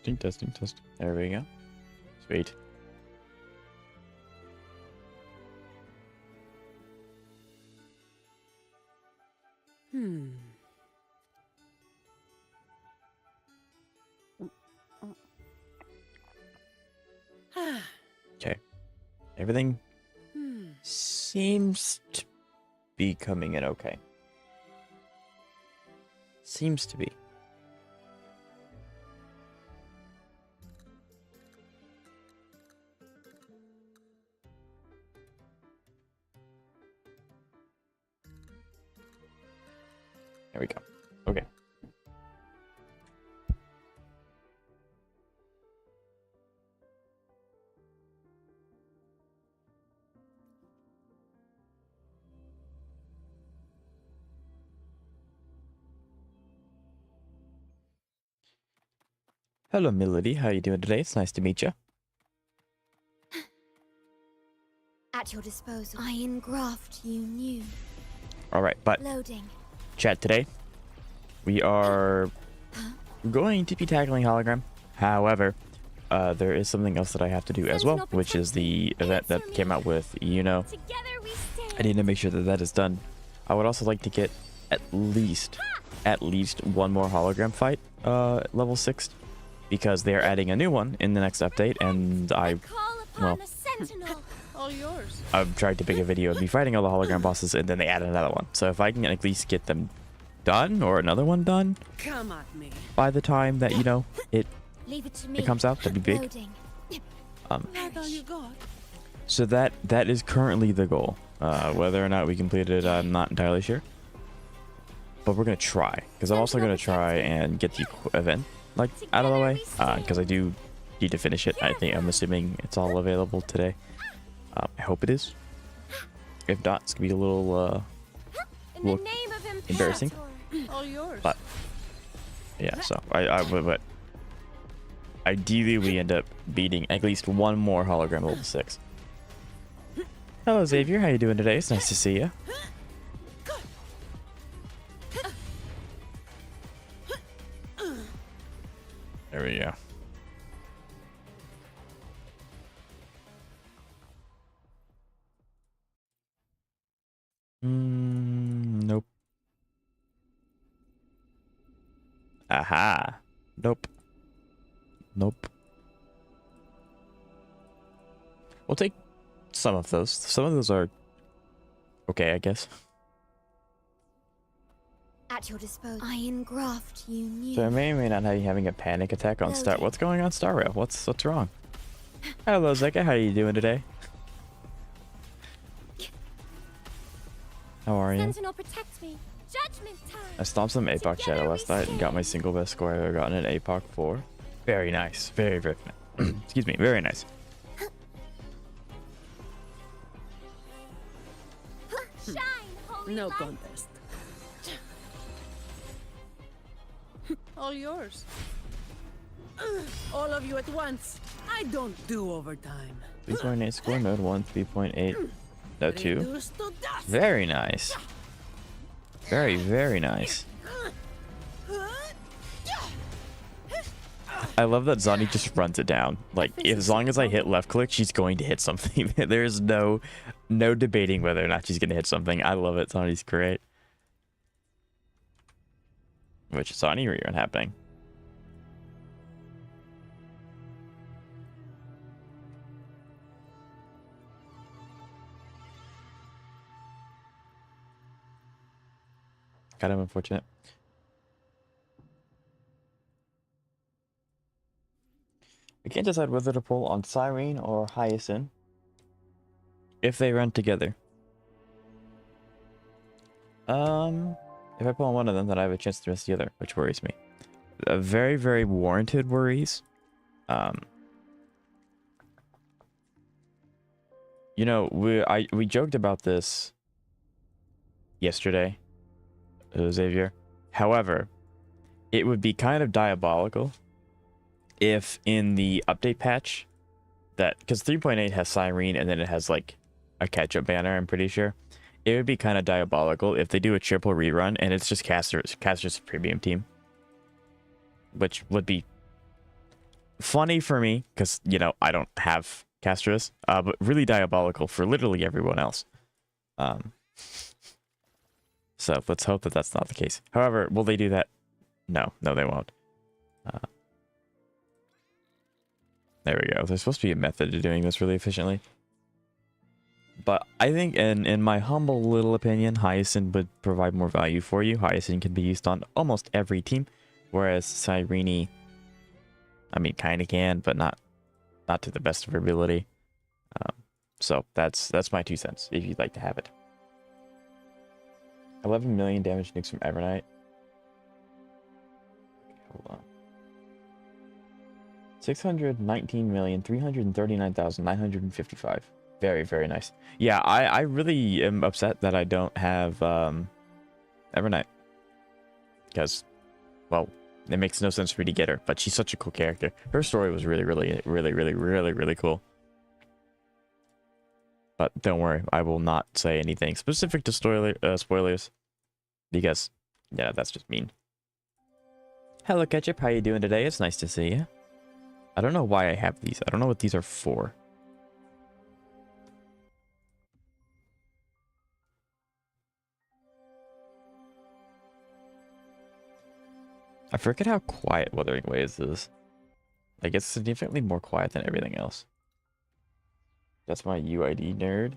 Testing. There we go. Sweet. Okay. Everything seems to be coming in okay. Seems to be. There we go. Okay. Hello, Melody. How you doing today? It's nice to meet you. At your disposal. Iron graft you knew. All right, but Loading. chat today, we are going to be tackling Hologram. However, there is something else that I have to do as well, which is the event that came out with, you know. I need to make sure that that is done. I would also like to get at least one more Hologram fight, level 6, because they are adding a new one in the next update, and well, All yours. I've tried to make a video of me fighting all the Hologram bosses, and then they added another one. So if I can at least get them done, or another one done, Come at me. by the time that, you know, it comes out, that'd be big. Loading. That's all you got. So that is currently the goal. Whether or not we complete it, I'm not entirely sure. But we're gonna try, because I'm also gonna try and get the event like out of the way, because I do need to finish it. I'm assuming it's all available today. I hope it is. If not, it's gonna be a little embarrassing. All yours. But yeah, so but ideally we end up beating at least one more Hologram level 6. Hello Xavier, how you doing today? It's nice to see you. There we go. Nope. Aha. Nope. We'll take some of those. Some of those are okay, I guess. At your disposal. Iron graft you knew. So I may or may not be having a panic attack on Star. What's going on, Star Rail? What's wrong? Hello, Zeka. How are you doing today? How are you? Sentinel protect me. Judgment time. I stomped some APOC Shadow last night and got my single best score I've ever gotten in APOC 4. Very nice. Very excuse me. Very nice. Shine, holy No light. contest. All yours. All of you at once. I don't do overtime. 3.8 score, node 1, 3.8, node 2. Reduced to dust. Very nice. Very nice. I love that Zani just runs it down. Like, as long as I hit left click, she's going to hit something. There's no debating whether or not she's going to hit something. I love it. Zani's great. Which Zani rerun happening? Kind of unfortunate. We can't decide whether to pull on Cyrene or Hyacinth if they run together. If I pull on one of them, then I have a chance to miss the other, which worries me. Very warranted worries. You know, we joked about this yesterday, Xavier. However, it would be kind of diabolical if in the update patch that, because 3.8 has Cyrene and then it has like a catch-up banner, I'm pretty sure. It would be kind of diabolical if they do a triple rerun and it's just Caster's premium team, which would be Funny for me, because, you know, I don't have Castros, but really diabolical for literally everyone else. So let's hope that that's not the case. However, will they do that? No, they won't. There we go. There's supposed to be a method to doing this really efficiently. But I think, in my humble little opinion, Hyacinth would provide more value for you. Hyacinth can be used on almost every team, whereas Cyrene, I mean, kind of can, but not to the best of her ability. So that's my 2 cents, if you'd like to have it. 11 million damage nukes from Evernight. Hold on. 619,339,955. Very, very nice. Yeah, I really am upset that I don't have Evernight. Because, well, it makes no sense for me to get her, but she's such a cool character. Her story was really cool. But don't worry, I will not say anything specific to spoilers. Because, yeah, that's just mean. Hello, Ketchup. How you doing today? It's nice to see you. I don't know why I have these. I don't know what these are for. I forget how quiet Wuthering Waves is. Like, it's significantly more quiet than everything else. That's my UID, nerd.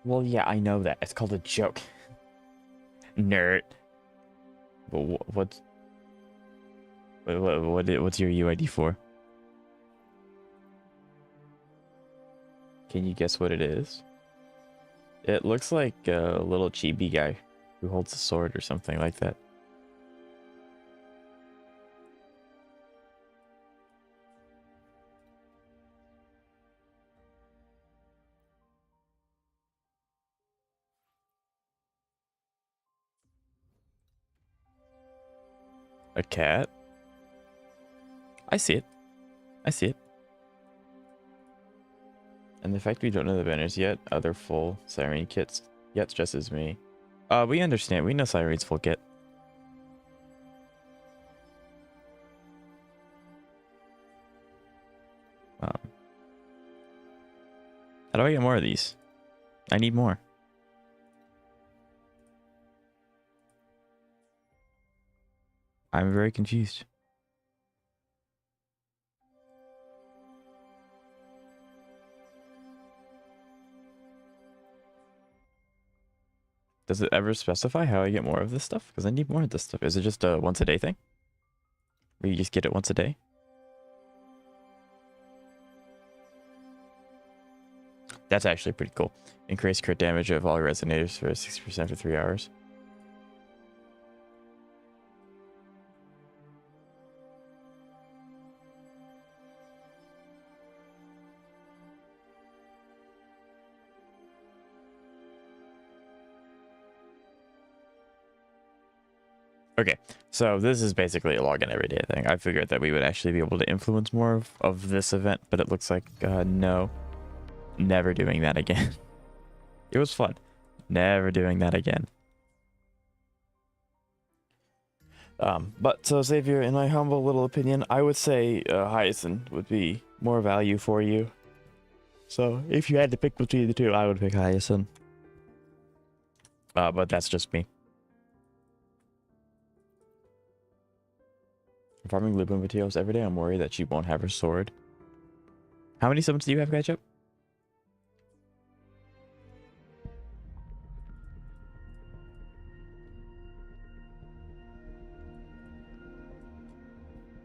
Well, yeah, I know that. It's called a joke. Nerd. What's your UID for? Can you guess what it is? It looks like a little chibi guy who holds a sword or something like that. A cat? I see it. I see it. And the fact we don't know the banners yet, other full Siren kits, yet stresses me. We understand. We know Siren's full kit. How do I get more of these? I need more. I'm very confused. Does it ever specify how I get more of this stuff? Because I need more of this stuff. Is it just a once a day thing? Where you just get it once a day? That's actually pretty cool. Increase crit damage of all resonators for 60% for 3 hours. Okay, so this is basically a login everyday thing. I figured that we would actually be able to influence more of this event, but it looks like no. Never doing that again. It was fun. Never doing that again. But so Xavier, in my humble little opinion, I would say Hyacinth would be more value for you. So if you had to pick between the two, I would pick Hyacinth. But that's just me. Farming Lupin potatoes every day. I'm worried that she won't have her sword. How many summons do you have, Ketchup?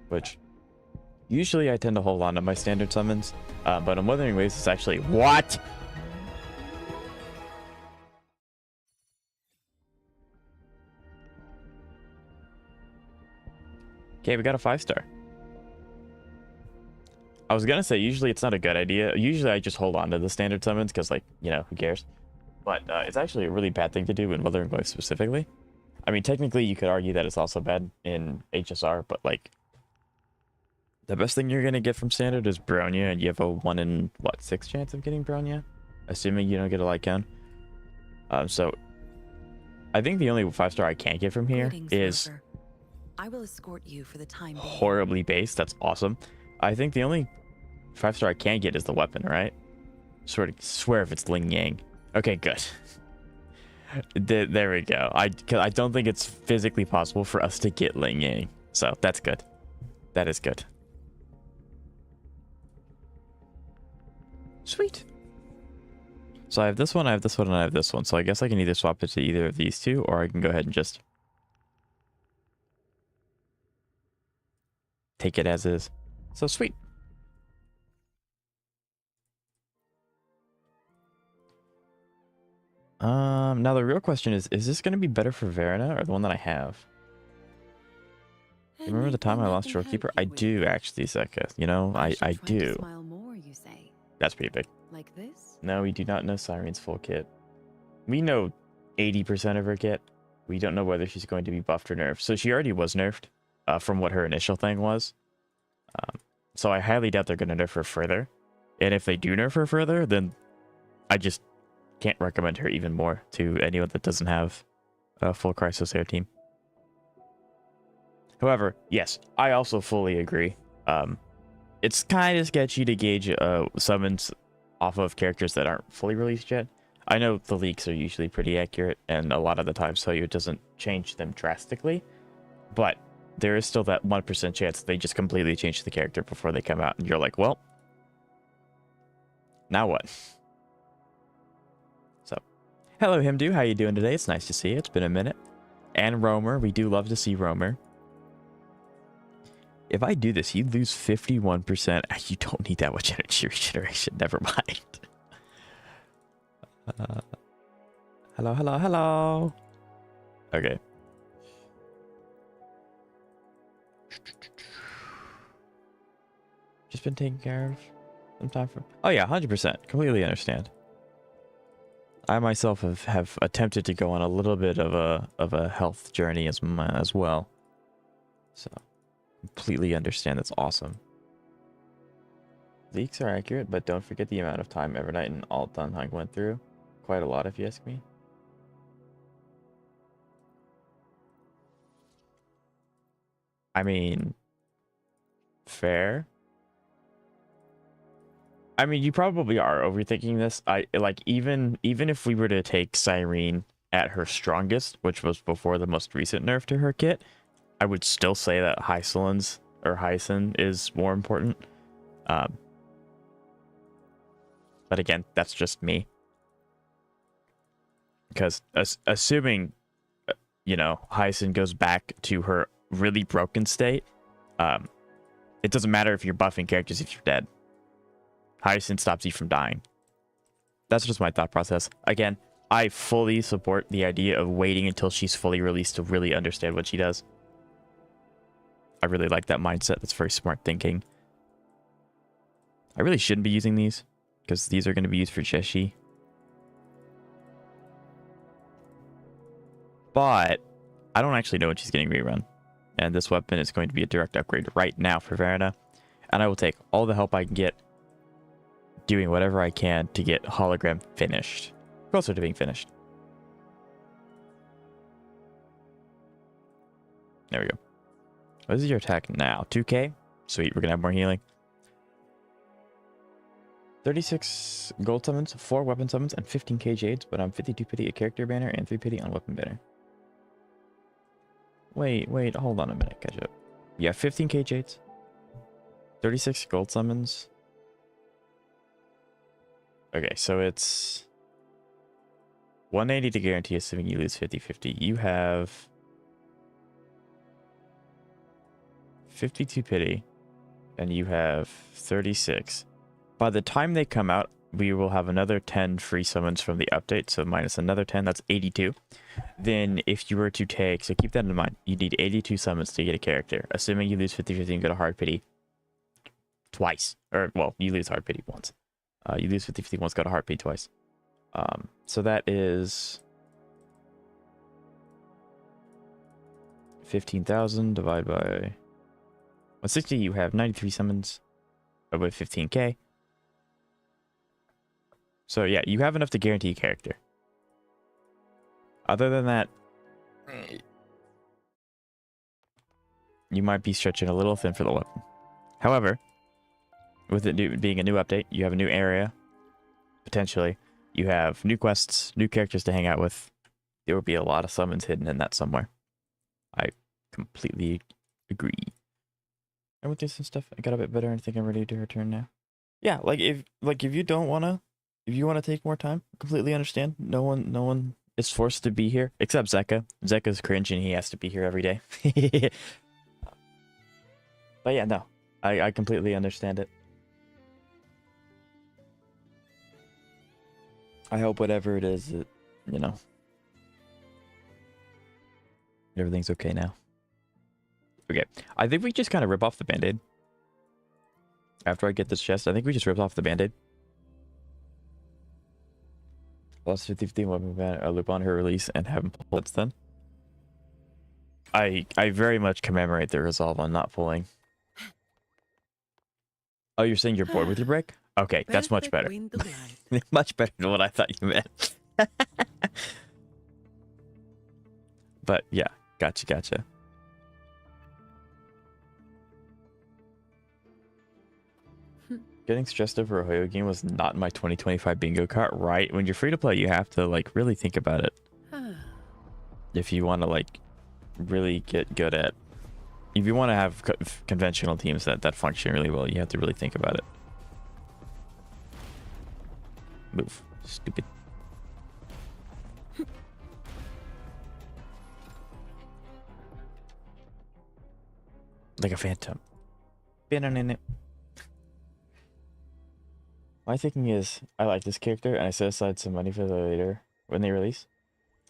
Which usually I tend to hold on to my standard summons, but on Wuthering Waves it's actually what? Okay, we got a 5-star. I was gonna say usually it's not a good idea. Usually I just hold on to the standard summons because, like, you know, who cares? But it's actually a really bad thing to do in Wuthering Waves specifically. I mean, technically you could argue that it's also bad in HSR, but like, the best thing you're gonna get from standard is Bronya, and you have a 1 in what, 6 chance of getting Bronya, assuming you don't get a Lycan. So I think the only 5-star I can't get from here is I will escort you for the time being. horribly based. That's awesome. I think the only 5-star I can get is the weapon, right? Swear if it's Ling Yang. Okay, good. There we go. 'Cause I don't think it's physically possible for us to get Ling Yang. So that's good. That is good. Sweet. So I have this one, I have this one, and I have this one. So I guess I can either swap it to either of these two, or I can go ahead and just take it as is. So sweet. Now the real question is this going to be better for Verena or the one that I have? You remember the time I lost Showkeeper? I do actually, Zeka. You know, I do. Smile more, you say. That's pretty big. Like this? No, we do not know Sirene's full kit. We know 80% of her kit. We don't know whether she's going to be buffed or nerfed. So she already was nerfed from what her initial thing was. So I highly doubt they're going to nerf her further. And if they do nerf her further, then I just can't recommend her even more to anyone that doesn't have a full Crisis Air team. However, yes, I also fully agree. It's kind of sketchy to gauge summons off of characters that aren't fully released yet. I know the leaks are usually pretty accurate, and a lot of the time so it doesn't change them drastically, but there is still that 1% chance they just completely change the character before they come out, and you're like, well, now what? So, hello Himdu, how you doing today? It's nice to see you. It's been a minute. And Roamer, we do love to see Roamer. If I do this, you lose 51%. You don't need that much energy regeneration. Never mind. Hello, hello, hello. Okay. Just been taken care of some time for... Oh yeah, 100%. Completely understand. I myself have attempted to go on a little bit of a health journey as well. So... completely understand. That's awesome. Leaks are accurate, but don't forget the amount of time Evernight and Alt Dunhung went through. Quite a lot, if you ask me. I mean, fair. I mean, you probably are overthinking this. Even if we were to take Cyrene at her strongest, which was before the most recent nerf to her kit, I would still say that Hyson is more important. But again, that's just me. Because assuming, you know, Hyson goes back to her really broken state, it doesn't matter if you're buffing characters if you're dead. Hyson stops you from dying. That's just my thought process. Again, I fully support the idea of waiting until she's fully released to really understand what she does. I really like that mindset. That's very smart thinking. I really shouldn't be using these because these are going to be used for Jeshi. But I don't actually know when she's getting rerun. And this weapon is going to be a direct upgrade right now for Verena. And I will take all the help I can get doing whatever I can to get Hologram finished. Closer to being finished. There we go. What is your attack now? 2k? Sweet, we're going to have more healing. 36 gold summons, 4 weapon summons, and 15k jades, but I'm 52 pity a character banner and 3 pity on weapon banner. Wait, hold on a minute, catch up. Yeah, 15k jades. 36 gold summons. Okay, so it's 180 to guarantee, assuming you lose 50-50. You have 52 pity, and you have 36. By the time they come out, we will have another 10 free summons from the update, so minus another 10, that's 82. Then if you were to take, so keep that in mind, you need 82 summons to get a character, assuming you lose 50-50 and go to hard pity twice. Or, well, you lose hard pity once. You lose 50-50 once, go to hard pity twice. So that is 15,000 divided by 160. You have 93 summons with 15k. So yeah, you have enough to guarantee a character. Other than that, you might be stretching a little thin for the weapon. However, with it being a new update, you have a new area, potentially. You have new quests, new characters to hang out with. There will be a lot of summons hidden in that somewhere. I completely agree. And with this and stuff, I got a bit better and I think I'm ready to return now. Yeah, if you don't wanna, if you wanna take more time, completely understand. No one is forced to be here except Zeka. Zeka's cringe and he has to be here every day. But yeah, no, I completely understand it. I hope whatever it is, you know, everything's okay now. Okay, I think we just kind of rip off the band-aid. After I get this chest, I think we just rip off the band-aid. Lost 50 weapon loop on her release and have him pull it then. I very much commemorate the resolve on not pulling. Oh, you're saying you're bored with your break? Okay, that's much better. Much better than what I thought you meant. But yeah, gotcha. Getting stressed over a Hoyo game was not in my 2025 bingo card, right? When you're free to play, you have to like really think about it. If you want to like really get good at, if you want to have conventional teams that function really well, you have to really think about it. Move, stupid. Like a phantom. My thinking is, I like this character, and I set aside some money for the later when they release.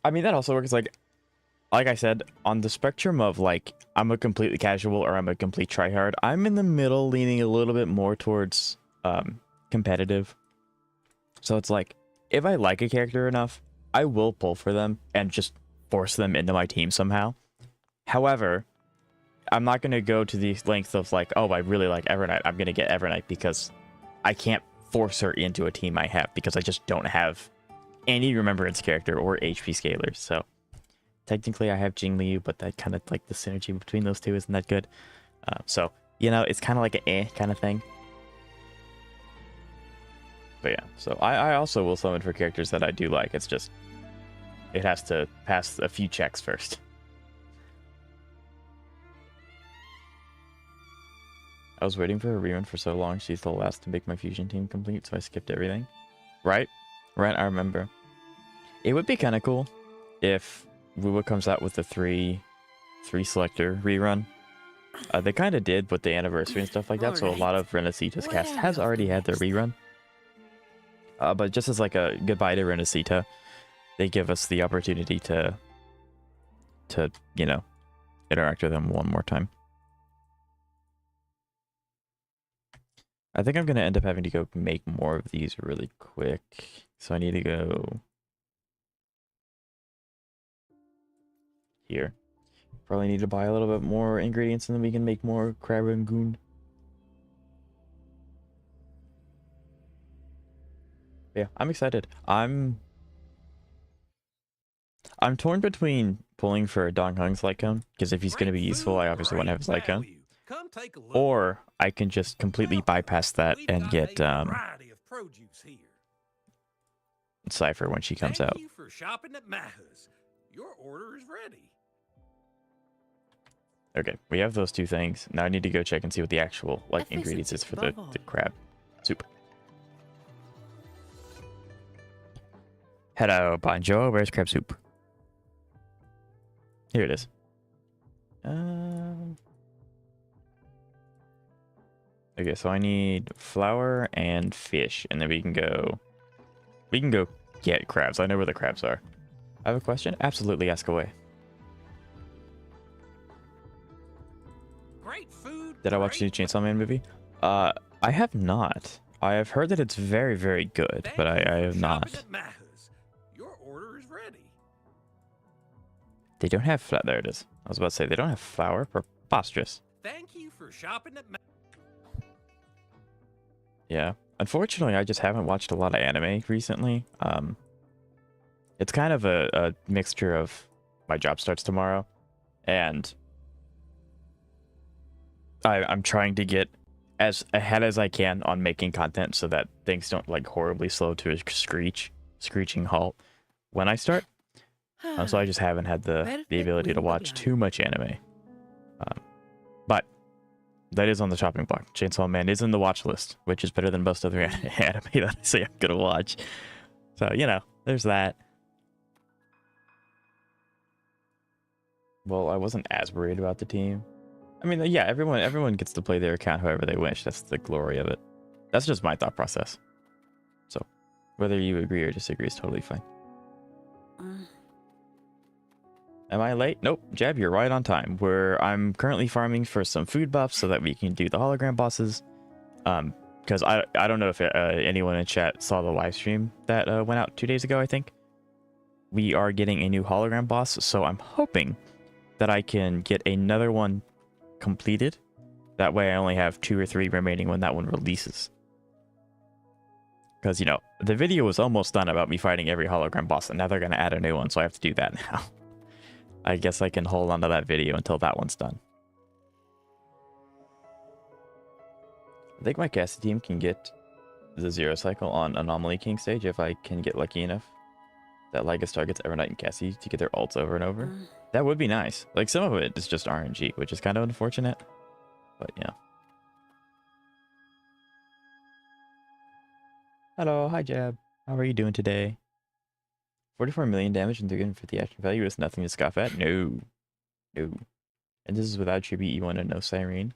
I mean, that also works like I said, on the spectrum of like, I'm a completely casual or I'm a complete tryhard. I'm in the middle, leaning a little bit more towards competitive. So it's like, if I like a character enough, I will pull for them and just force them into my team somehow. However, I'm not going to go to the length of like, oh, I really like Evernight. I'm going to get Evernight because I can't force her into a team I have because I just don't have any Remembrance character or HP scalers. So technically I have Jingliu, but that kind of like the synergy between those two isn't that good. So, you know, it's kind of like an kind of thing. But yeah, so I also will summon for characters that I do like. It's just, it has to pass a few checks first. I was waiting for a rerun for so long. She's the last to make my fusion team complete, so I skipped everything. Right, I remember. It would be kind of cool if Wuwa comes out with the three selector rerun. They kind of did with the anniversary and stuff like that, so a lot of Renacita's cast has already had their rerun. But just as like a goodbye to Renacita, they give us the opportunity to you know, interact with them one more time. I think I'm going to end up having to go make more of these really quick. So I need to go here. Probably need to buy a little bit more ingredients and then we can make more crab rangoon. Yeah, I'm excited. I'm torn between pulling for Dong Hung's light cone, because if he's going to be useful, I obviously want to have his light cone. Or I can just completely bypass that and get Cypher when she comes out. Thank you for shopping at Maha's. Your order is ready. Okay, we have those two things. Now I need to go check and see what the actual like ingredients is for the crab soup. Hello, bonjour. Where's crab soup? Here it is. Okay, so I need flour and fish, and then we can go get crabs. I know where the crabs are. I have a question? Absolutely, ask away. Great food. Did I watch the new Chainsaw Man movie? I have not. I have heard that it's very, very good, but I have not. Your order is ready. They don't have flour. There it is. I was about to say, they don't have flour? Preposterous. Thank you for shopping at Yeah. Unfortunately, I just haven't watched a lot of anime recently. It's kind of a mixture of my job starts tomorrow, and I'm trying to get as ahead as I can on making content so that things don't like horribly slow to a screeching halt when I start. So I just haven't had the ability to watch too much anime. But that is on the chopping block. Chainsaw Man is in the watch list, which is better than most other anime that I say I'm gonna watch. So, you know, there's that. Well, I wasn't as worried about the team. I mean, yeah, everyone gets to play their account however they wish. That's the glory of it. That's just my thought process. So, whether you agree or disagree is totally fine. Am I late? Nope. Jeb, you're right on time. I'm currently farming for some food buffs so that we can do the hologram bosses. Because I don't know if anyone in chat saw the live stream that went out 2 days ago, I think. We are getting a new hologram boss, so I'm hoping that I can get another one completed. That way I only have 2 or 3 remaining when that one releases. Because, you know, the video was almost done about me fighting every hologram boss, and now they're going to add a new one, so I have to do that now. I guess I can hold on to that video until that one's done. I think my Cassie team can get the 0 cycle on Anomaly King stage if I can get lucky enough that Lygus targets Evernight and Cassie to get their ults over and over. That would be nice. Like, some of it is just RNG, which is kind of unfortunate. But, yeah. Hello, hi Jab. How are you doing today? 44 million damage and 350 action value is nothing to scoff at. No. No. And this is without Chibi E1 and no Siren.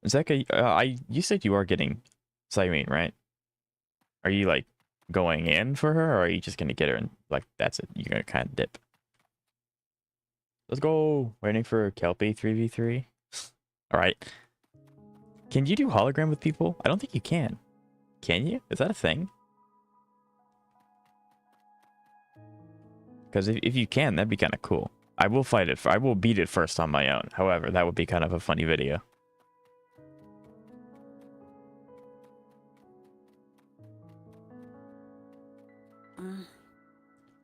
Zeka, you said you are getting Siren, right? Are you, like, going in for her, or are you just gonna get her and, like, that's it? You're gonna kind of dip. Let's go. Waiting for Kelpie 3v3. Alright. Can you do hologram with people? I don't think you can. Can you? Is that a thing? Because if you can, that'd be kind of cool. I will fight it. I will beat it first on my own. However, that would be kind of a funny video.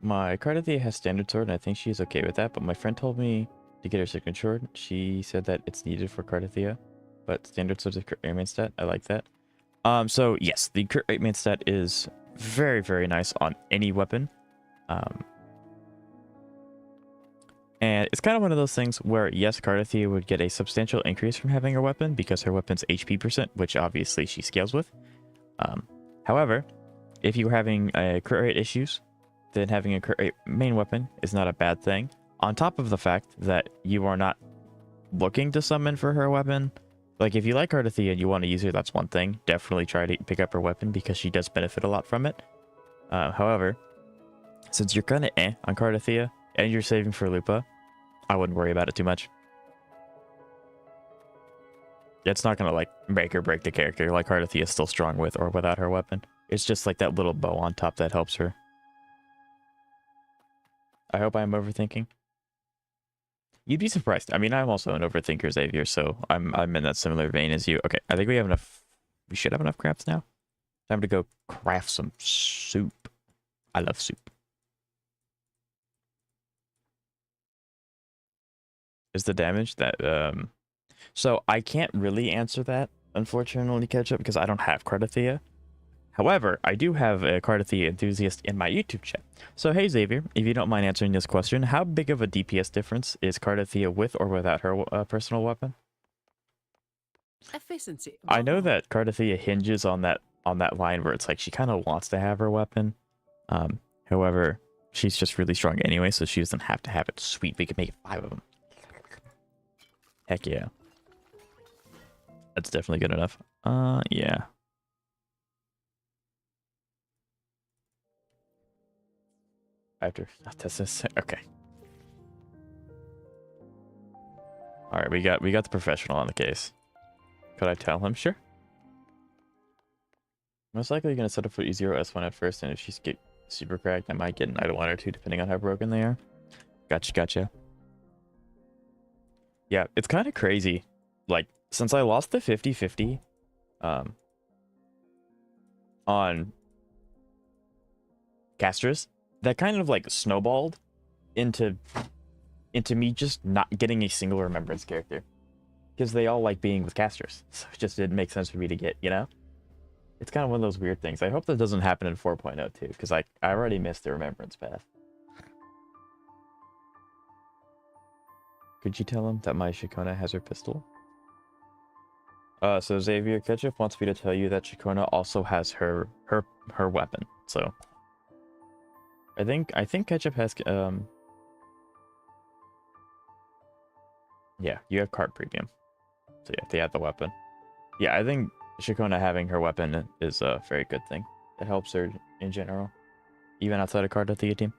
My Cardathia has standard sword, and I think she's okay with that. But my friend told me to get her signature sword. She said that it's needed for Cardathia, but standard sword is a main stat. I like that. So yes, the crit rate main stat is very, very nice on any weapon. And it's kind of one of those things where, yes, Cardathia would get a substantial increase from having her weapon because her weapon's HP %, which obviously she scales with. However, if you're having crit rate issues, then having a crit rate main weapon is not a bad thing. On top of the fact that you are not looking to summon for her weapon. Like, if you like Cardathia and you want to use her, that's one thing. Definitely try to pick up her weapon because she does benefit a lot from it. However, since you're kind of on Cardathia and you're saving for Lupa, I wouldn't worry about it too much. It's not going to, like, make or break the character. Like, Cardathia is still strong with or without her weapon. It's just like that little bow on top that helps her. I hope I'm overthinking. You'd be surprised. I mean, I'm also an overthinker, Xavier, so I'm in that similar vein as you. Okay, I think we have enough. We should have enough crafts now. Time to go craft some soup. I love soup. Is the damage that so I can't really answer that, unfortunately, Ketchup, because I don't have Cardathia. However, I do have a Cardathia enthusiast in my YouTube chat. So hey Xavier, if you don't mind answering this question, how big of a DPS difference is Cardathia with or without her personal weapon? Efficiency. I know that Cardathia hinges on that line where it's like she kind of wants to have her weapon. However, she's just really strong anyway, so she doesn't have to have it. Sweet, we can make 5 of them. Heck yeah. That's definitely good enough. Yeah. After test this. Okay. All right, we got the professional on the case. Could I tell him? Sure. Most likely gonna set up for E0 S1 at first, and if she's get super cracked, I might get an idle 1 or 2 depending on how broken they are. Gotcha. Yeah, it's kind of crazy. Like, since I lost the 50-50 on Castris, that kind of like snowballed into me just not getting a single remembrance character. because they all like being with casters. So it just didn't make sense for me to get, you know? It's kind of one of those weird things. I hope that doesn't happen in 4.0 too, because I already missed the Remembrance Path. Could you tell him that my Shikona has her pistol? So Xavier, Ketchup wants me to tell you that Shikona also has her weapon. So I think Ketchup has yeah, you have card premium. So yeah, they have the weapon. Yeah, I think Shikona having her weapon is a very good thing. It helps her in general, even outside of card at the team.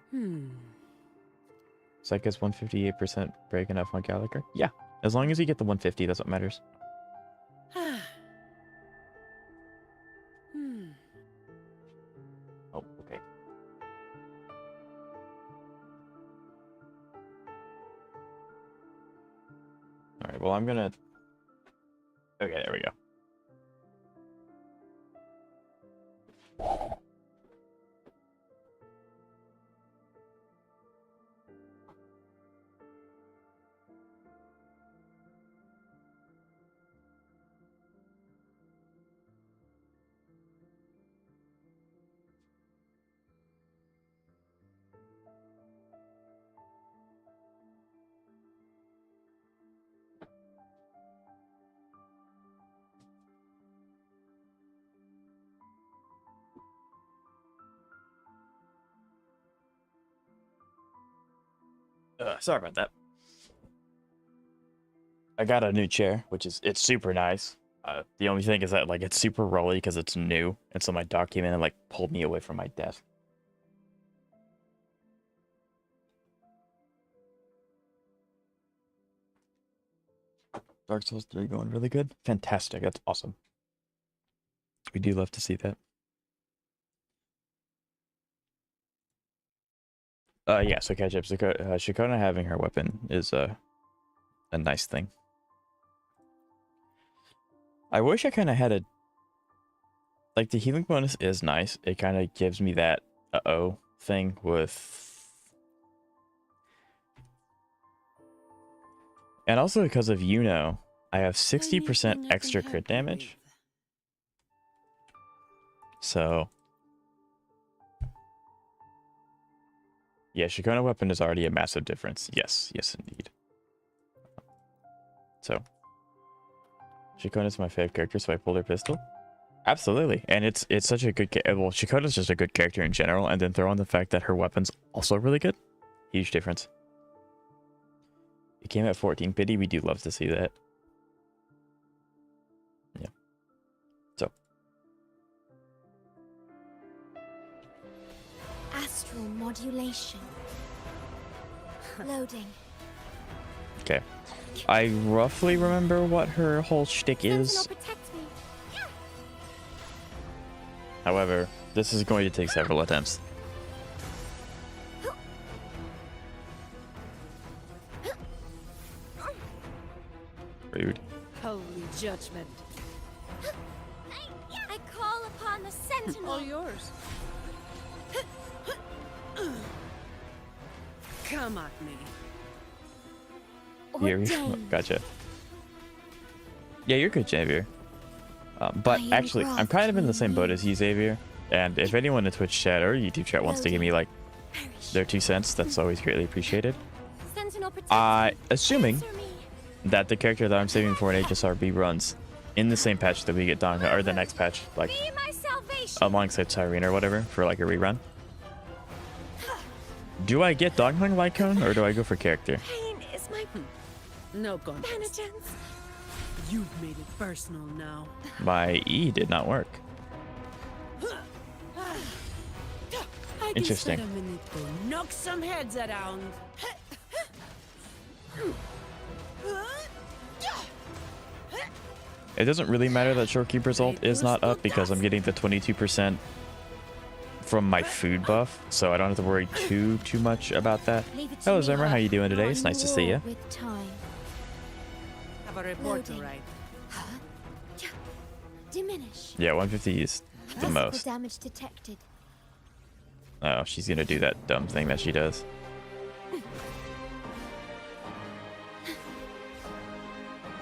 Psycho's 158% break enough on Gallagher. Yeah, as long as you get the 150, that's what matters. Oh, okay. All right, well, I'm gonna... Okay, there we go. Sorry about that. I got a new chair, which is it's super nice. The only thing is that like it's super rolly because it's new, and so my dog came in and like pulled me away from my desk. Dark Souls 3 going really good. Fantastic. That's awesome. We do love to see that. Yeah, so Ketchup, Shikona having her weapon is a nice thing. I wish I kind of had a... Like, the healing bonus is nice. It kind of gives me that uh-oh thing with... And also because of Yuno, I have 60% extra crit damage. So... Yeah, Shikona weapon is already a massive difference. Yes, yes indeed. So... Shikona's my favorite character, so I pulled her pistol. Absolutely, and it's such a good... Well, Shikona's just a good character in general, and then throw on the fact that her weapon's also really good. Huge difference. It came at 14 pity. We do love to see that. Yeah. So. Astral modulation. Loading. Okay. I roughly remember what her whole shtick is. However, this is going to take several attempts. Rude. Holy judgment. I call upon the sentinel. All yours. Come at me. Here, gotcha. Yeah, you're good, Xavier. But actually, I'm kind of in the same boat as you, Xavier. And if anyone in Twitch chat or YouTube chat wants to give me like their 2 cents, that's always greatly appreciated. Assuming that the character that I'm saving for an HSRB runs in the same patch that we get Dong, or the next patch, like alongside Cyrene or whatever, for like a rerun. Do I get Donghung Lycone or do I go for character? Pain is my No contest. penitence. You've made it personal now. My E did not work. Interesting. I just had a minute to knock some heads around. It doesn't really matter that Shorekeeper's result is not up because I'm getting the 22% from my food buff, so I don't have to worry too much about that. Hello Zimmer, how you doing today? It's nice to see you. Have a report to write. Diminish. Yeah, 150 is the most. Damage detected. Oh, she's gonna do that dumb thing that she does.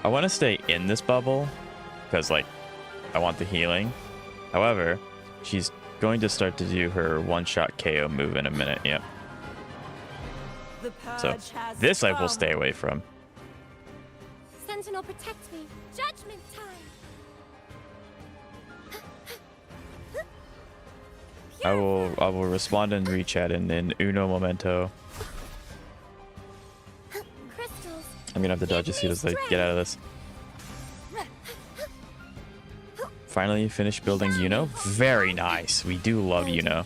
I want to stay in this bubble because, like, I want the healing. However, she's going to start to do her one-shot KO move in a minute. Yep. So this I will stay away from. Sentinel, protect me. Judgment time. I will respond in rechat and in uno momento. Crystals. I'm gonna have to dodge as soon as I get out of this. Finally finished building Yuno. Very nice. We do love Yuno.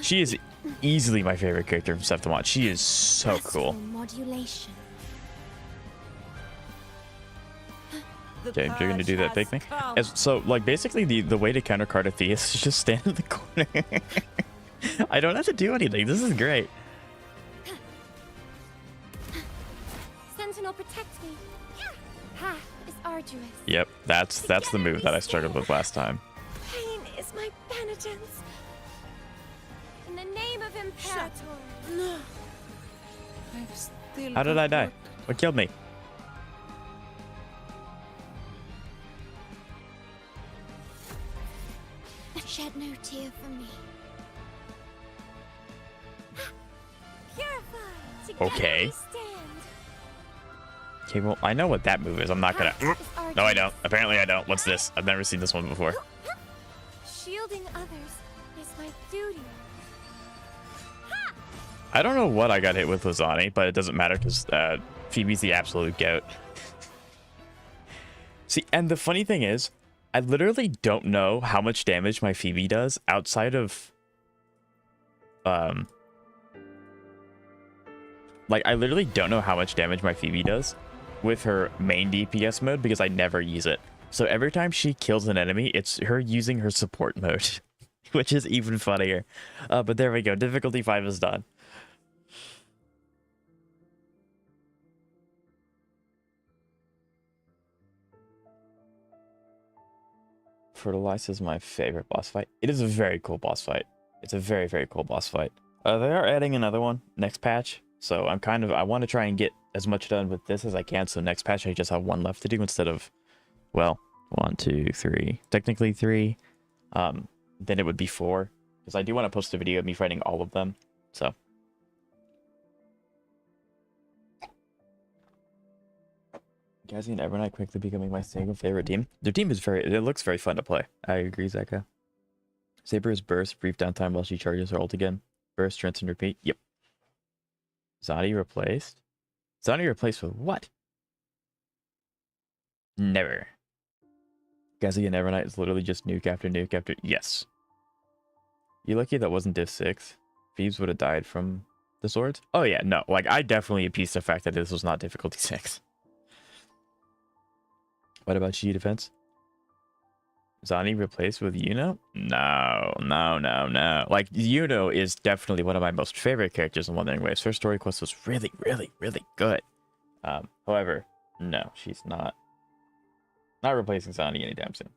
She is easily my favorite character from Septimont. She is so cool. Modulation. Okay, you're gonna do that big thing. So, like, basically the way to counter Cardatheus is just stand in the corner. I don't have to do anything. This is great. Sentinel, protect me. Path is arduous. Yep, that's the move that I struggled with last time. Pain is my penitence. In the name of Imperator. No. I've still How did I die? What killed me? Shed no tear for me. Purify. Together Okay. we stand. Okay, well, I know what that move is. I'm not gonna... No, I don't. Apparently I don't. What's this? I've never seen this one before. Shielding others is my duty. I don't know what I got hit with Lizani, but it doesn't matter because Phoebe's the absolute goat. See, and the funny thing is, I literally don't know how much damage my Phoebe does outside of... Like, I literally don't know how much damage my Phoebe does with her main DPS mode because I never use it. So every time she kills an enemy, it's her using her support mode, which is even funnier. But there we go. Difficulty 5 is done. Fertilize is my favorite boss fight. It is a very cool boss fight. It's a very, very cool boss fight. They are adding another one next patch. So I want to try and get as much done with this as I can. So next patch, I just have one left to do instead of, well, 1, 2, 3, technically 3. Then it would be 4 because I do want to post a video of me fighting all of them. So. Gazi and Evernight quickly becoming my single favorite team. Their team is it looks very fun to play. I agree, Zeka. Saber's burst, brief downtime while she charges her ult again. Burst, rinse, and repeat. Yep. Zani replaced? Zani replaced with what? Never. Gazi and Evernight is literally just nuke after nuke after... Yes. You lucky that wasn't Div 6. Phoebes would have died from the swords? Oh yeah, no. Like, I definitely appeased the fact that this was not difficulty 6. What about Chi defense? Zani replaced with Yuno? No. Like, Yuno is definitely one of my most favorite characters in Wuthering Waves. Her story quest was really, really, really good. However, no, she's not replacing Zani anytime soon.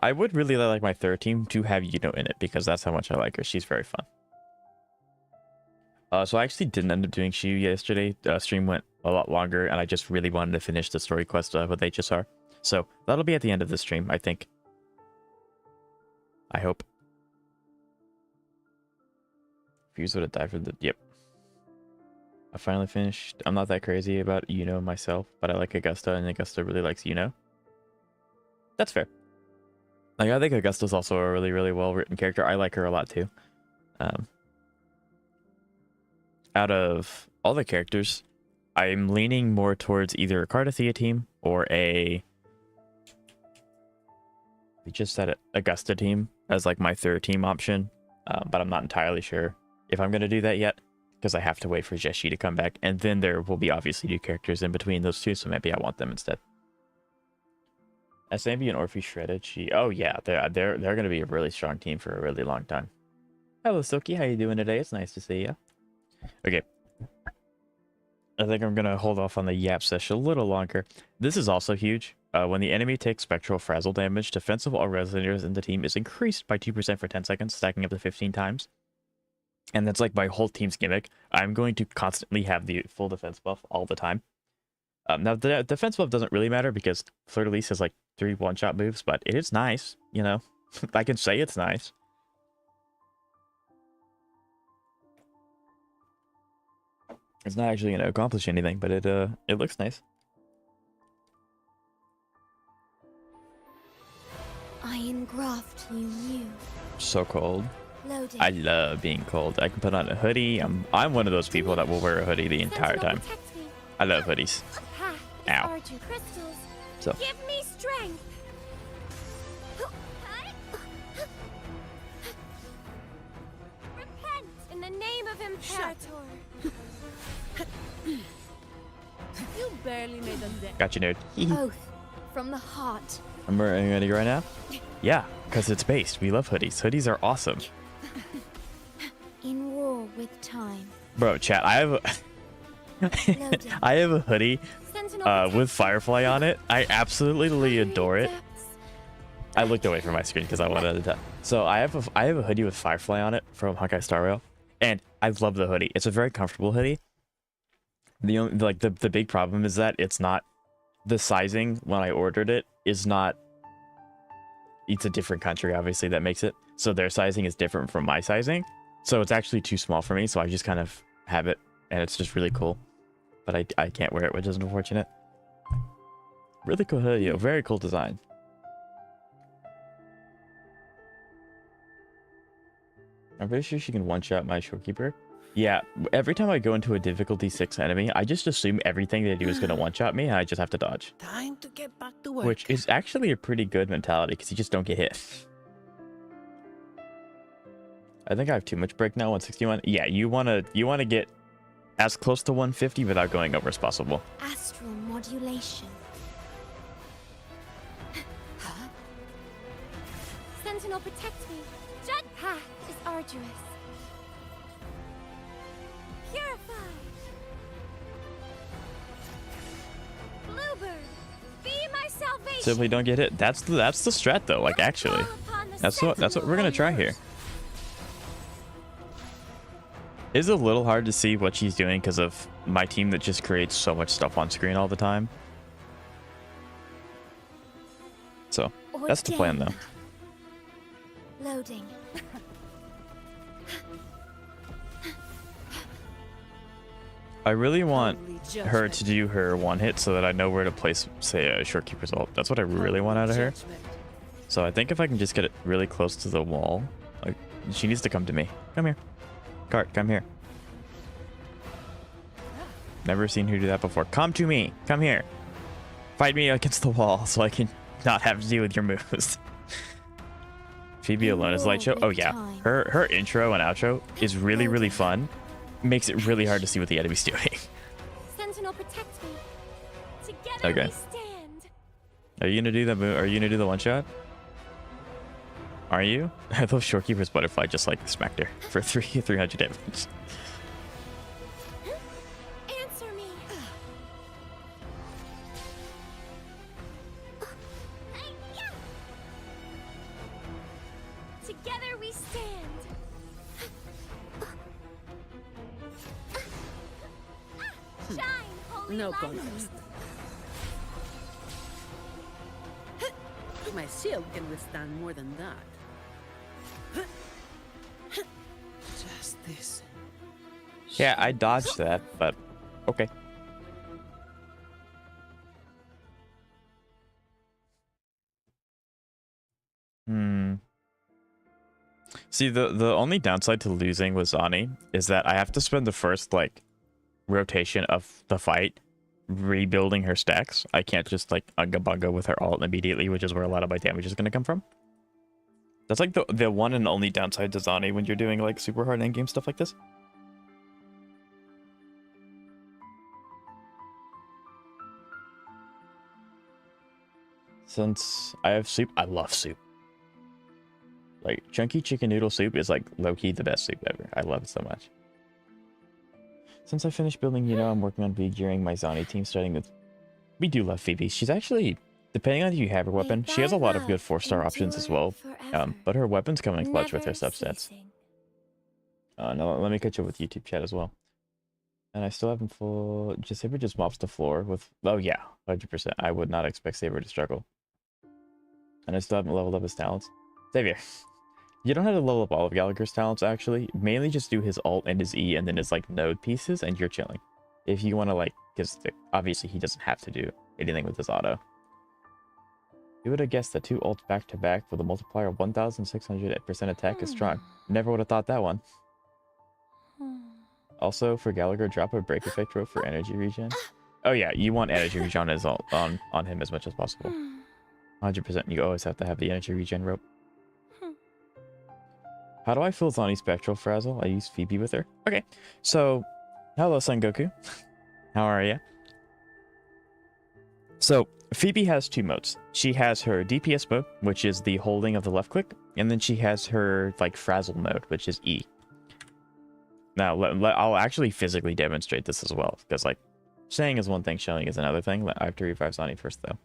I would really like my third team to have Yuno in it because that's how much I like her. She's very fun. So I actually didn't end up doing Shiyu yesterday. Stream went a lot longer, and I just really wanted to finish the story quest with HSR. So that'll be at the end of the stream, I think. I hope. Fuse would have died for the... Yep. I finally finished. I'm not that crazy about Yuno myself, but I like Augusta, and Augusta really likes Yuno. That's fair. Like, I think Augusta's also a really, really well-written character. I like her a lot, too. Out of all the characters, I'm leaning more towards either a Cardathea team or a... We just said it, Augusta team as like my third team option, but I'm not entirely sure if I'm going to do that yet because I have to wait for Jeshi to come back, and then there will be obviously new characters in between those two, so maybe I want them instead. SMB and Orphe shredded. Oh yeah, they're going to be a really strong team for a really long time. Hello Silky, how you doing today? It's nice to see you. Okay. I think I'm going to hold off on the yap session a little longer. This is also huge. When the enemy takes spectral frazzle damage, defensive all resonators in the team is increased by 2% for 10 seconds, stacking up to 15 times. And that's like my whole team's gimmick. I'm going to constantly have the full defense buff all the time. Now, the defense buff doesn't really matter because Fleur-de-Lis has like 3 one-shot moves, but it is nice, you know? I can say it's nice. It's not actually going to accomplish anything, but it looks nice. I engraft you new. So cold. Loading. I love being cold. I can put on a hoodie. I'm one of those people that will wear a hoodie the entire time. I love hoodies. Ow. Crystals. So. Give me strength. Repent in the name of Imperator. You barely made them dead. Got you, nerd. Oath from the heart. I'm wearing a hoodie right now. Yeah, because it's based. We love hoodies. Hoodies are awesome. In war with time. Bro, chat, I have I have a hoodie with Firefly on it. I absolutely adore it. I looked away from my screen because I wanted to. So I have a hoodie with Firefly on it from Honkai Star Rail, and I love the hoodie. It's a very comfortable hoodie. The only the big problem is that it's not the sizing when I ordered it is not. It's a different country, obviously, that makes it so their sizing is different from my sizing. So it's actually too small for me. So I just kind of have it, and it's just really cool. But I can't wear it, which is unfortunate. Really cool hoodie, very cool design. I'm pretty sure she can one-shot my Shorekeeper. Yeah, every time I go into a difficulty 6 enemy, I just assume everything they do is going to one-shot me, and I just have to dodge. Time to get back to work. Which is actually a pretty good mentality, because you just don't get hit. I think I have too much break now, 161. Yeah, you wanna get as close to 150 without going over as possible. Astral modulation. Huh? Sentinel, protect me. Judge path is arduous. Purify. Bluebird, be my salvation. Simply don't get hit. That's the strat though. Like actually, that's what we're gonna try here. It's a little hard to see what she's doing because of my team that just creates so much stuff on screen all the time. So that's the plan though. Loading. I really want her to do her one hit so that I know where to place, say, a Shorekeeper's ult. That's what I really want out of her. So I think if I can just get it really close to the wall, like she needs to come to me. Come here. Cart, come here. Never seen her do that before. Come to me. Come here. Fight me against the wall so I can not have to deal with your moves. Phoebe alone is light show. Oh yeah. Her intro and outro is really, really fun. Makes it really hard to see what the enemy's doing. Sentinel, protect me. Together Okay. we stand. Are you gonna do that move? Are you gonna do the one shot? Are you? I love Shorekeeper's butterfly just like smacked her for 300 damage. Answer me. Together we stand. Shine, holy No light. contest. My shield can withstand more than that. Just this. Yeah, I dodged that, but okay. See, the only downside to losing with Zani is that I have to spend the first like rotation of the fight rebuilding her stacks. I can't just like Unga Bunga with her ult immediately, which is where a lot of my damage is going to come from. That's like the one and only downside to Zani when you're doing like super hard endgame stuff like this. Since I have soup, I love soup. Like, chunky chicken noodle soup is like low-key the best soup ever. I love it so much. Since I finished building, I'm working on regearing my Zani team, starting with... We do love Phoebe. She's actually, depending on if you have her weapon, she has a lot of good 4-star options as well. But her weapons come in clutch with her substats. No, let me catch up with YouTube chat as well. And I still haven't full. Just Saber just mops the floor with. Oh yeah, 100%. I would not expect Saber to struggle. And I still haven't leveled up his talents. Xavier, you don't have to level up all of Gallagher's talents actually. Mainly just do his ult and his E, and then his like node pieces, and you're chilling. If you want to like, because obviously he doesn't have to do anything with his auto. You would have guessed that 2 ults back to back with a multiplier of 1,600% attack is strong. Never would have thought that one. Also, for Gallagher, drop a break effect rope for energy regen. Oh yeah, you want energy regen on his ult, on him as much as possible. 100%. You always have to have the energy regen rope. How do I fill Zani Spectral Frazzle? I use Phoebe with her. Okay, so hello, Son Goku. How are you? So Phoebe has 2 modes. She has her DPS mode, which is the holding of the left click, and then she has her like Frazzle mode, which is E. Now, I'll actually physically demonstrate this as well, because like saying is one thing, showing is another thing. I have to revive Zani first, though.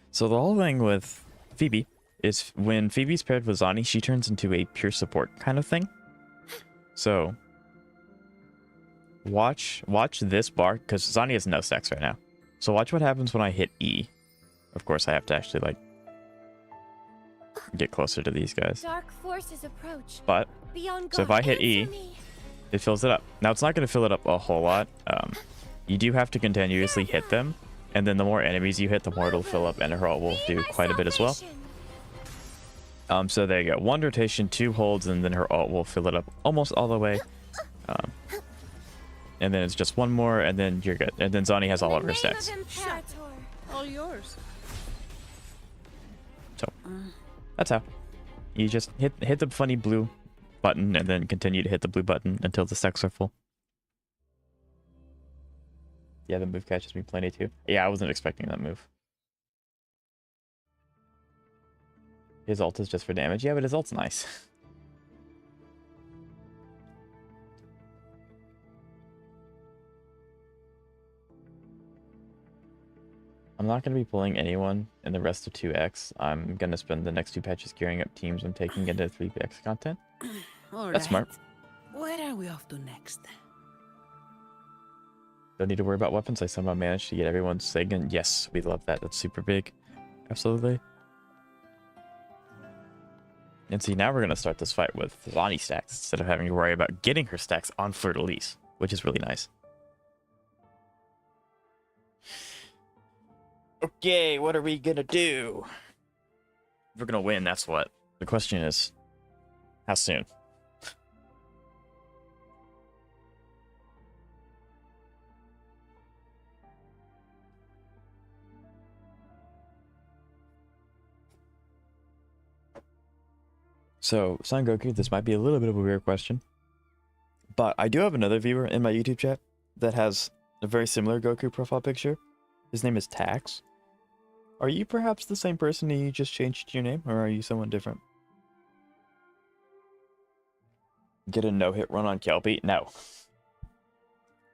So the whole thing with Phoebe is when Phoebe's paired with Zani, she turns into a pure support kind of thing. So watch this bar, because Zani has no stacks right now. So watch what happens when I hit E. Of course, I have to actually like get closer to these guys. Dark forces approach. But Beyond so if God, I hit E, answer me. it fills it up. Now it's not going to fill it up a whole lot. You do have to continuously hit them, and then the more enemies you hit, the more it'll fill up, and her ult will do quite a bit as well. So there you go. 1 rotation, 2 holds, and then her ult will fill it up almost all the way. And then it's just 1 more, and then you're good. And then Zani has all of her stats. All yours. So that's how. You just hit the funny blue button, and then continue to hit the blue button until the stacks are full. Yeah, the move catches me plenty too. Yeah, I wasn't expecting that move. His ult is just for damage. Yeah, but his ult's nice. I'm not going to be pulling anyone in the rest of 2X. I'm going to spend the next 2 patches gearing up teams I'm taking into 3X content. That's smart. Where are we off to next? Don't need to worry about weapons. I somehow managed to get everyone Sagan. Yes, we love that. That's super big. Absolutely. And see, now we're going to start this fight with Zani stacks instead of having to worry about getting her stacks on Fleur-de-Lis, which is really nice. Okay, what are we going to do? If we're going to win, that's what. The question is, how soon? So, Son Goku, this might be a little bit of a weird question, but I do have another viewer in my YouTube chat that has a very similar Goku profile picture. His name is Tax. Are you perhaps the same person and you just changed your name, or are you someone different? Get a no-hit run on Kelpie? No.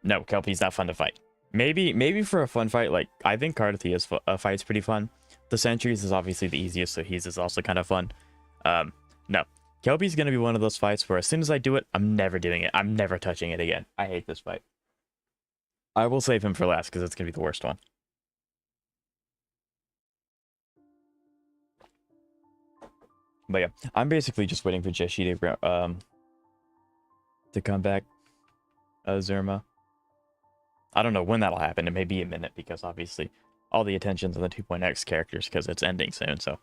No, Kelpie's not fun to fight. Maybe for a fun fight, like, I think Cardithia's fight's pretty fun. The Sentries is obviously the easiest, so his is also kind of fun. No. Kelpie's gonna be one of those fights where as soon as I do it, I'm never doing it. I'm never touching it again. I hate this fight. I will save him for last, because it's gonna be the worst one. But yeah, I'm basically just waiting for Jeshi to come back. Zerma. I don't know when that'll happen. It may be a minute, because obviously all the attention's on the 2.x characters, because it's ending soon, so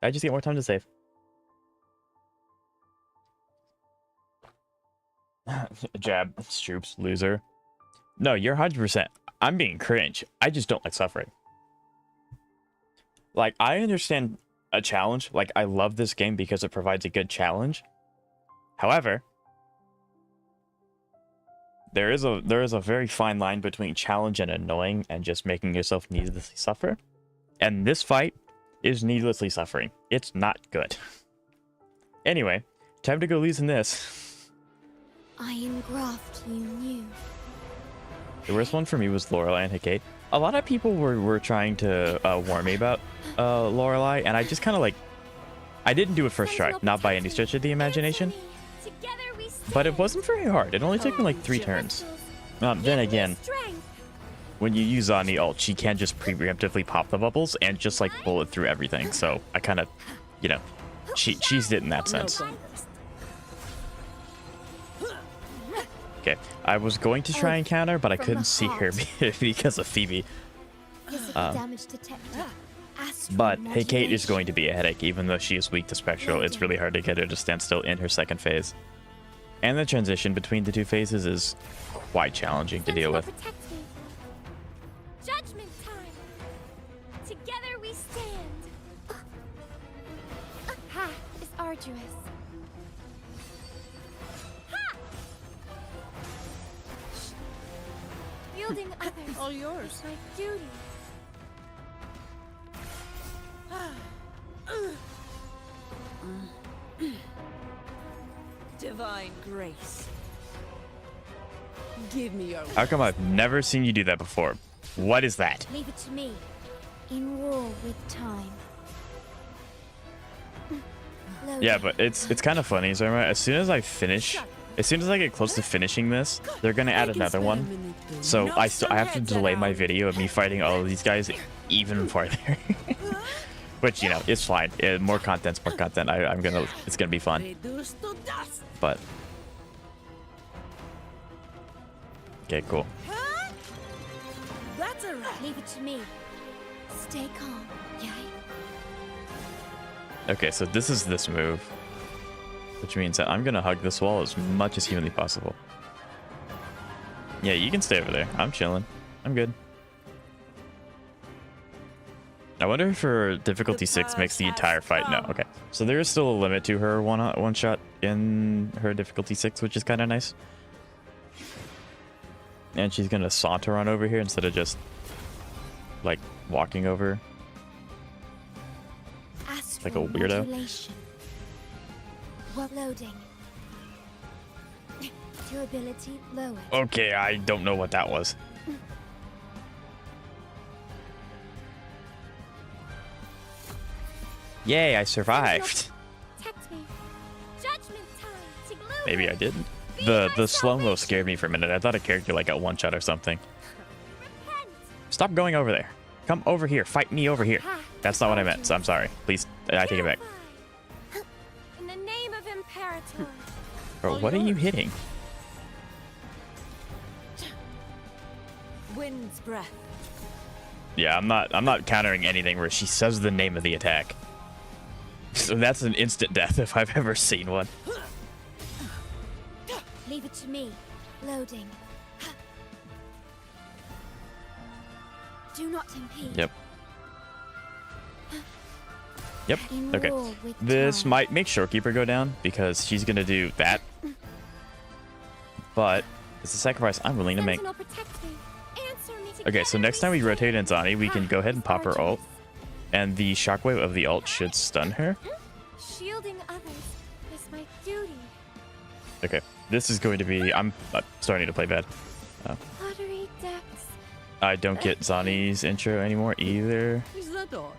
I just get more time to save. Jab, Stroops, loser. No, you're 100%. I'm being cringe. I just don't like suffering. Like, I understand a challenge. Like, I love this game because it provides a good challenge. However, there is a very fine line between challenge and annoying and just making yourself needlessly suffer. And this fight is needlessly suffering. It's not good. Anyway, time to go losing this. I engraft you new. The worst one for me was Lorelei and Hecate. A lot of people were trying to warn me about Lorelei, and I just kind of like, I didn't do it first try, not by any stretch of the imagination, Together we stand. but it wasn't very hard. It only took me like 3 turns. Then again, Strength. when you use Zani ult, she can just preemptively pop the bubbles and just like bullet through everything. So I kind of, you know, cheesed it in that sense. Okay, I was going to try and counter, but I couldn't see her because of Phoebe. Physical damage detected. Astral But hey, Kate is modulation. going to be a headache, even though she is weak to Spectral. It's really hard to get her to stand still in her second phase. And the transition between the 2 phases is quite challenging to deal Sentinel, with. protect me. Judgment time. Together we stand. Path is arduous. Ha! Wielding others. All yours. is my duty. Divine grace. Give me your. How come I've never seen you do that before? What is that? Leave it to me. In war with time. Yeah, but it's kind of funny. So as soon as I get close to finishing this, they're gonna add another one. So I have to delay my video of me fighting all of these guys even farther. Which, you know, it's fine. More content's more content. It's gonna be fun. Reduced to dust. But okay, cool. That's a right. Leave it to me. Stay calm, yay? Okay, so this is this move, which means that I'm gonna hug this wall as much as humanly possible. Yeah, you can stay over there. I'm chilling. I'm good. I wonder if her difficulty 6 makes the entire fight. No, okay. So there is still a limit to her one shot in her difficulty 6, which is kind of nice. And she's gonna saunter on over here instead of just like walking over. Like a weirdo. Modulation. Loading. Durability lowered. Okay, I don't know what that was. Yay, I survived. Protect me. Judgment time. To Maybe I didn't. The slow-mo scared me for a minute. I thought a character like got one shot or something. repent. Stop going over there. Come over here. Fight me over here. That's not what I meant, so I'm sorry. Please, I take it back. In the name of Imperator. Bro, what are you hitting? Wind's breath. Yeah, I'm not countering anything where she says the name of the attack. So that's an instant death if I've ever seen one. Leave it to me. Loading. Do not impede. Yep. Yep. In Okay. war with This time. might make Shorekeeper go down because she's gonna do that. But it's a sacrifice I'm willing to make. Sentinel, protect me. Answer me Okay, so together next time we stand. rotate Anzani, we can go ahead and pop her ult. Arduous. And the shockwave of the ult should stun her. Shielding others is my duty. Okay, this is going to be... I'm starting to play bad. Watery depths. I don't get Zani's intro anymore either. Is that all?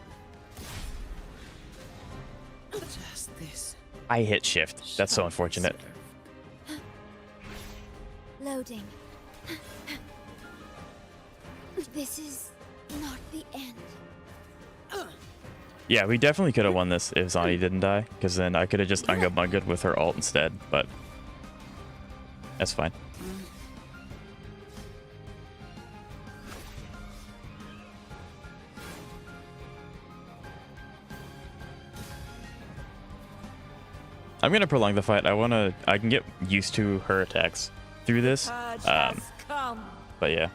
Just this. I hit shift. That's so unfortunate. Loading. This is not the end. Yeah, we definitely could have won this if Zani didn't die, because then I could have just Unga Bungaed with her ult instead, but that's fine. I'm gonna prolong the fight. I can get used to her attacks through this. Come. But yeah.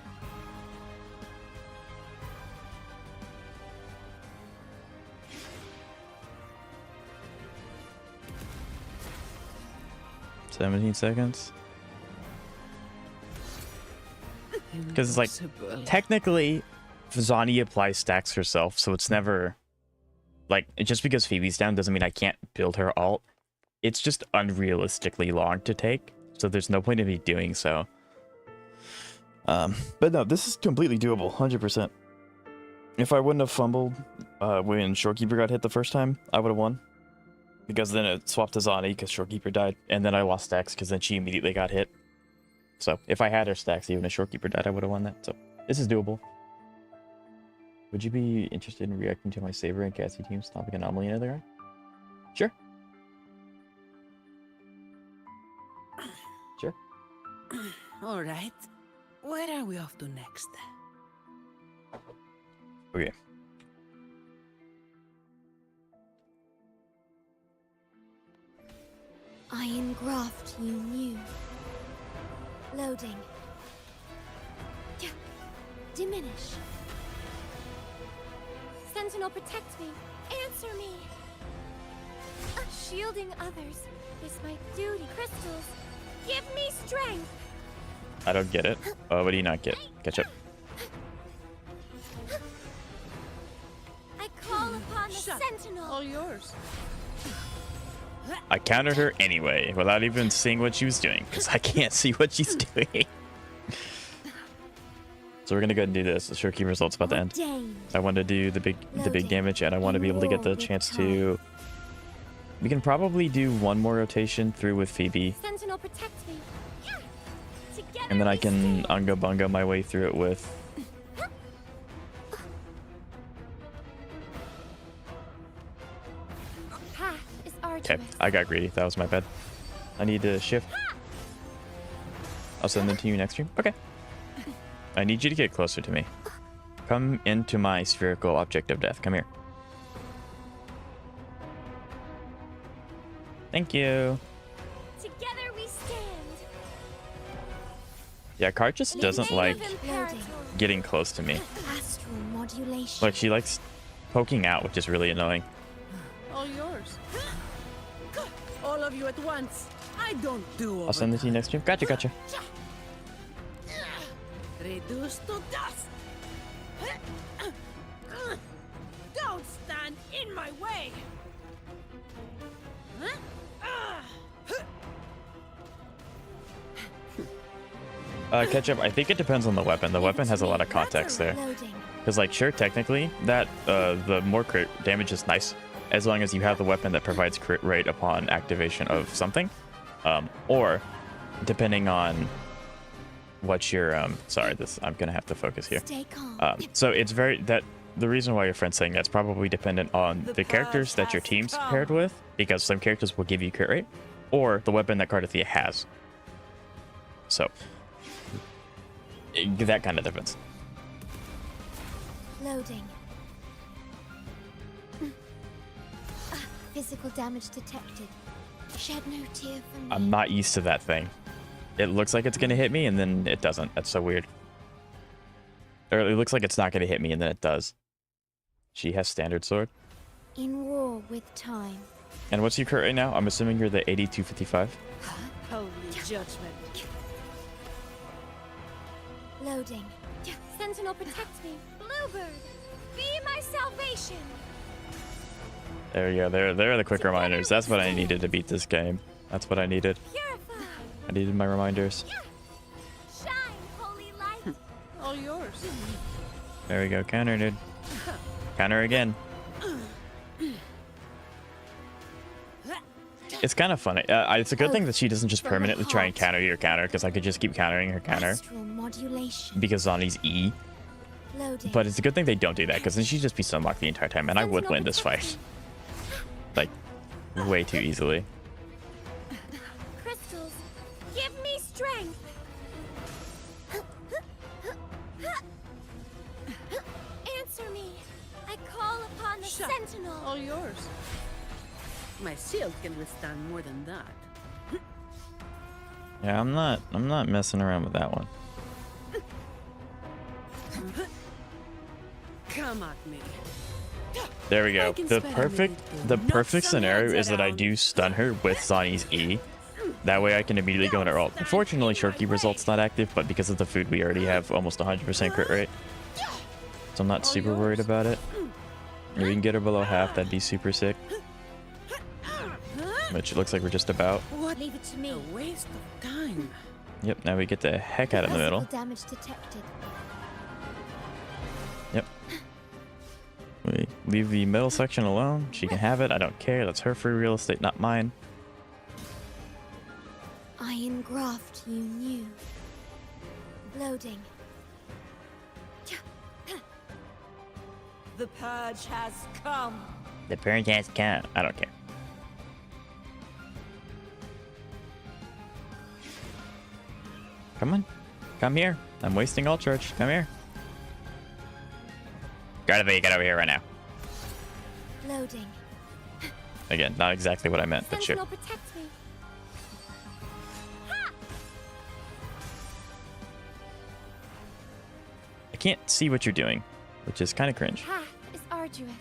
"17 seconds." Because it's like, technically, Zani applies stacks herself, so it's never... Like, just because Phoebe's down doesn't mean I can't build her ult. It's just unrealistically long to take, so there's no point in me doing so. But no, this is completely doable, 100%. If I wouldn't have fumbled when Shorekeeper got hit the first time, I would have won. Because then it swapped to Zani because Shorekeeper died. And then I lost stacks because then she immediately got hit. So if I had her stacks, even if Shorekeeper died, I would have won that. So this is doable. Would you be interested in reacting to my Saber and Cassie team stopping Anomaly in other round? Sure. Sure. All right. Where are we off to next? Okay. I engraft you new. Loading. Diminish. Sentinel, protect me. Answer me. Shielding others is my duty. Crystals, give me strength. I don't get it. What do you not get? Catch up. I call upon the Sentinel. All yours. I countered her anyway, without even seeing what she was doing, because I can't see what she's doing. So we're gonna go ahead and do this. The Shorekeeper results about to end. I want to do the big damage, and I want to be able to get the chance to. We can probably do one more rotation through with Phoebe, Sentinel, protect me. Together and then I we can stand. unga bunga my way through it with. Path is arduous. Okay, I got greedy. That was my bad. I need to shift. I'll send them to you next stream. Okay. I need you to get closer to me. Come into my spherical object of death. Come here. Thank you. Together we stand. Yeah, Cart just doesn't like Loading. getting close to me. Astral modulation. Like, she likes poking out, which is really annoying. All yours. All of you at once. I don't do I'll send it to you next stream. Gotcha, gotcha. Reduced to dust. Don't stand in my way. Ketchup, I think it depends on the weapon. The weapon has a lot of context there. Loading. Because, like, sure, technically, that the more crit damage is nice, as long as you have the weapon that provides crit rate upon activation of something. Or, depending on what your, sorry, I'm gonna have to focus here. Stay calm. So it's the reason why your friend's saying that's probably dependent on the characters that your team's paired with, because some characters will give you crit rate, or the weapon that Cardathia has. So, that kind of difference. Loading. Physical damage detected. Shed no tear for me. I'm not used to that thing. It looks like it's gonna hit me, and then it doesn't. That's so weird. Or it looks like it's not gonna hit me, and then it does. She has standard sword. In war with time. And what's your crit right now? I'm assuming you're the 8255. Holy judgment. Loading. Sentinel, protect me. Bluebird, be my salvation. There you go. There are the quick reminders. That's what I needed to beat this game. That's what I needed. Purify. I needed my reminders. Shine, holy light. All yours. There we go. Counter, dude. Counter again. It's kind of funny. It's a good thing that she doesn't just permanently try and counter your counter, because I could just keep countering her counter Astral modulation. because Zani's E. Loading. But it's a good thing they don't do that, because then she'd just be sunlocked the entire time, and I would win this fight. Like, way too easily. Crystals, give me strength. Answer me. I call upon the Sentinel. All yours. My shield can withstand more than that. Yeah, I'm not messing around with that one. Come at me. There we go. I can The spare a perfect minute, the not perfect some scenario hands is that I around. do stun her with Zani's E. That way I can immediately go into ult. Unfortunately, Shorekeeper result's not active, but because of the food, we already have almost 100% crit rate. So I'm not super worried about it. If we can get her below half, that'd be super sick. Which it looks like we're just about. What Leave it to me. a waste of time. Yep, now we get the heck out of the middle. Physical damage detected. Yep. We leave the middle section alone. She can have it. I don't care. That's her free real estate, not mine. I engraft you new. Loading. The purge has come. The parent has count. I don't care. Come on. Come here. I'm wasting all charge. Come here. Gotta be, get over here right now. Loading. Again, not exactly what I meant, but sure. Sentinel, protect me. I can't see what you're doing, which is kind of cringe. Path is arduous.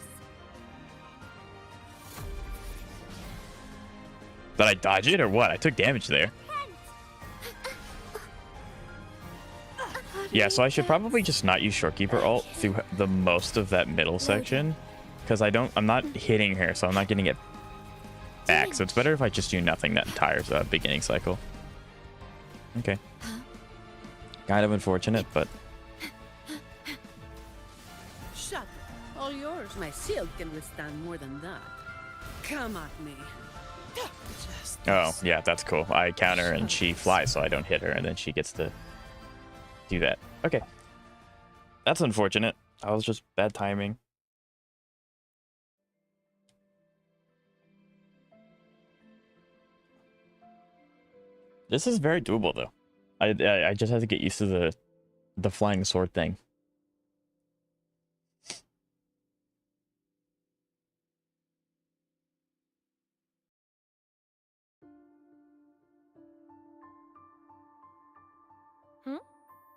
Did I dodge it or what? I took damage there. Yeah, so I should probably just not use Shorekeeper ult through the most of that middle section, because I'm not hitting her, so I'm not getting it back. So it's better if I just do nothing that entire beginning cycle. Okay. Kind of unfortunate, but Shut. All yours. My shield can withstand more than that. Come at me. Just oh yeah, that's cool. I counter and she flies, so I don't hit her, and then she gets to do that. Okay. That's unfortunate. That was just bad timing. This is very doable though. I just have to get used to the flying sword thing.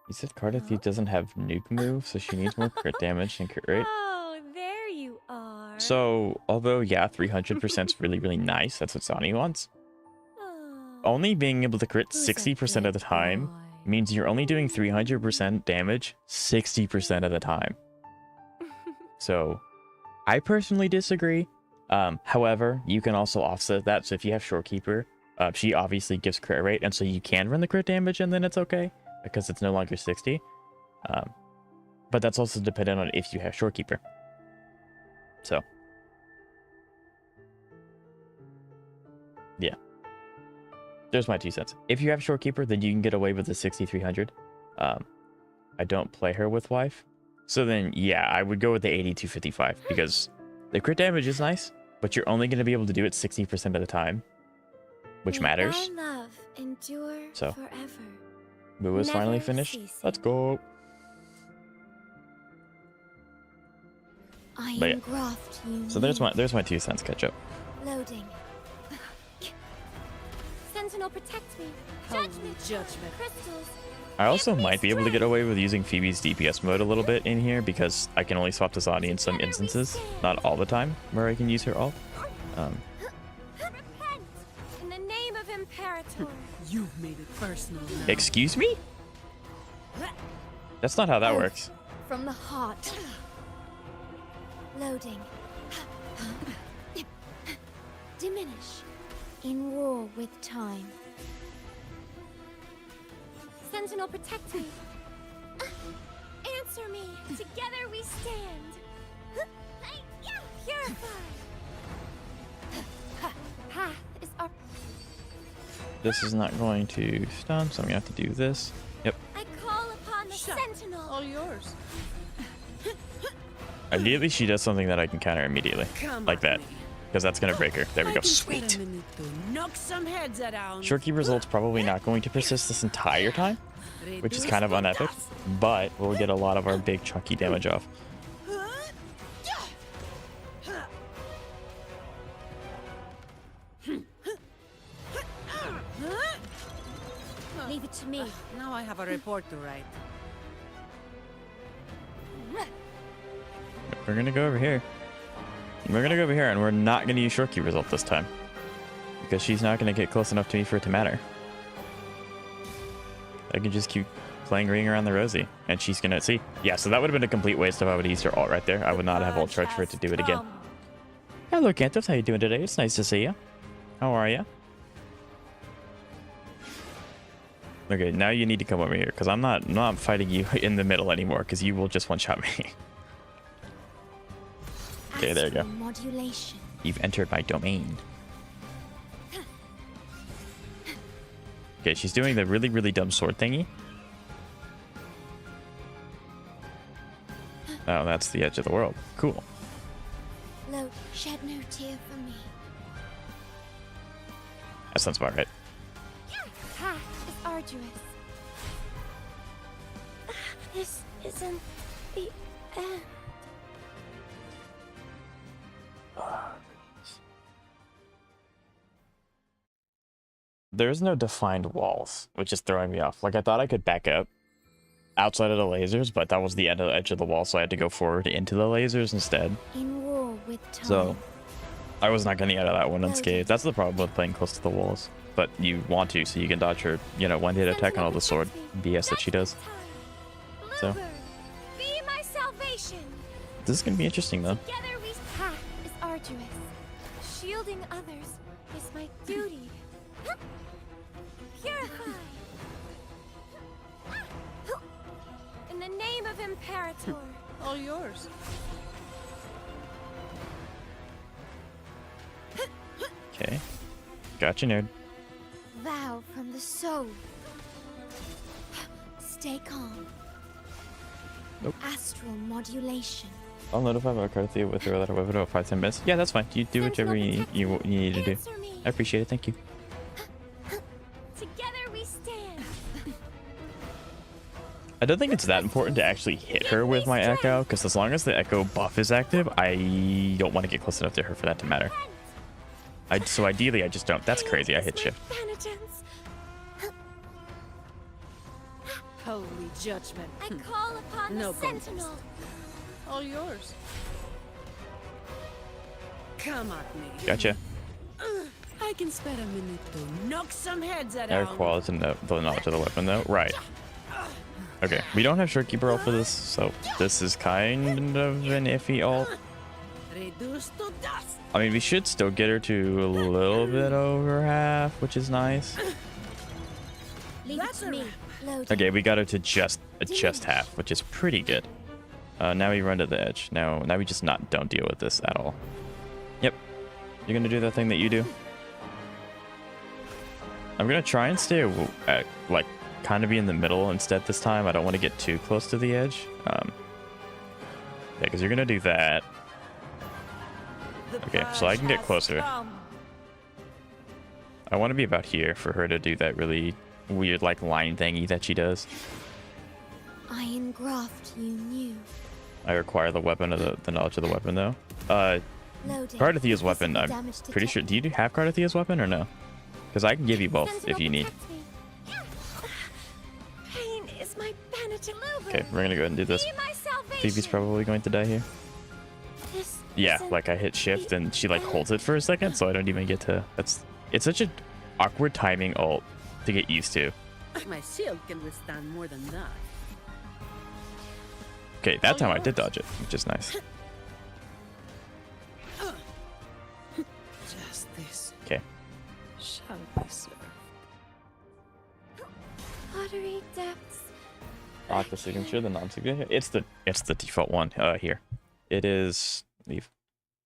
You said Cardiff doesn't have nuke move, so she needs more crit damage and crit rate. Oh, there you are. So, although, yeah, 300% is really, really nice. That's what Sonny wants. Oh, Only being able to crit who's a 60% of good the time boy? means you're only doing 300% damage 60% of the time. So, I personally disagree. However, you can also offset that. So if you have Shorekeeper, she obviously gives crit rate, and so you can run the crit damage, and then it's okay because it's no longer 60. But that's also dependent on if you have Shorekeeper. So, yeah. There's my 2 cents. If you have Shorekeeper, then you can get away with the 6300. I don't play her with wife. So then, yeah, I would go with the 8255 because the crit damage is nice, but you're only going to be able to do it 60% of the time, which May matters. thy love endure So. forever. Boo is finally Never finished. ceasing. Let's go. I But yeah. engraft you. So there's my 2 cents catch up. Loading. Sentinel, protect me. Holy Judgment. judgment. Crystals. I also Give me might be able to get strength. away with using Phoebe's DPS mode a little bit in here because I can only swap to Zani in some instances, not all the time, where I can use her ult. Repent in the name of Imperator. You've made it personal now. Excuse me? That's not how that works. From the heart. Loading. Diminish. In war with time. Sentinel, protect me. Answer me. Together we stand. Purify. Path is our. This is not going to stun, so I'm gonna have to do this. Yep. I call upon the Shut. Sentinel. All yours. Ideally, she does something that I can counter immediately, Come like at that, me. because that's gonna break her. There we I go. can Sweet. spare a minute to knock some heads around. Shorekeeper's ult's probably not going to persist this entire time, which is kind of unepic, but we'll get a lot of our big chunky damage off. Leave it to me. Now I have a report to write. We're gonna go over here. We're gonna go over here, and we're not gonna use Shorekeeper's ult this time, because she's not gonna get close enough to me for it to matter. I can just keep playing Ring Around the Rosie, and she's gonna see. Yeah, so that would have been a complete waste if I would have used her ult right there. I would not have ult charge for it to do it again. Hello, Cantos. How you doing today? It's nice to see you. How are you? Okay, now you need to come over here, because I'm not fighting you in the middle anymore, because you will just one-shot me. Okay, there you go. Astral modulation. You've entered my domain. Okay, she's doing the really, really dumb sword thingy. Oh, that's the edge of the world. Cool. Lo, shed no tear for me. That sounds about right. Path is arduous. This isn't the end. There's no defined walls, which is throwing me off. Like, I thought I could back up outside of the lasers, but that was the edge of the wall, so I had to go forward into the lasers instead. In war with time. So I was not getting out of that one unscathed. That's the problem with playing close to the walls. But you want to, so you can dodge her, one-hit attack on all the sword BS that she does. So Bluebird, be my salvation. this is gonna be interesting, though. Together we path is arduous. Shielding others is my duty. Purify. In the name of Imperator. All yours. Okay. Gotcha, nerd. Vow from the soul. Stay calm. Nope. Astral modulation. I'll notify McCarthy with her that I weapon about 5-10 minutes. Yeah, that's fine. You do whichever you need to do. Answer me. I appreciate it. Thank you. Together we stand. I don't think it's that important to actually hit her with my echo, because as long as the echo buff is active, I don't want to get close enough to her for that to matter. So ideally, I just don't. That's crazy. I hit shift. Penitence. Holy judgment. I call upon No the contest. Sentinel. All yours. Come at me. Gotcha. I can spare a minute to knock some heads at Air quality and the knowledge of the weapon, though. Right. Okay. We don't have Shortkeeper ult for this, so this is kind of an iffy ult. Reduced to dust. I mean, we should still get her to a little bit over half, which is nice. Leave it to me. Loading. Okay, we got her to just half, which is pretty good. Now we run to the edge. Now we just don't deal with this at all. Yep. You're gonna do that thing that you do. I'm gonna try and stay like kind of be in the middle instead this time. I don't want to get too close to the edge. Yeah, because you're gonna do that. Okay, so I can get closer. I want to be about here for her to do that really weird like line thingy that she does. I engraft you new. I require the weapon of the knowledge of the weapon though. Loading. Cardathia's weapon, Visible I'm damage pretty sure. detected. Do you have Cardathia's weapon or no? Because I can give you both Sentinel if you need. protect me. Pain is my penitence. Okay, we're gonna go ahead and do this. Be my salvation. Phoebe's probably going to die here. This Yeah, isn't like I hit shift the and she like end. holds it for a second, so I don't even get to. It's such an awkward timing ult to get used to. My shield can withstand more than that. Okay, that time I did dodge it, which is nice. Justice Okay. shall be served. Watery depths. Lock the signature, the non-signature. It's the default one here. It is leave.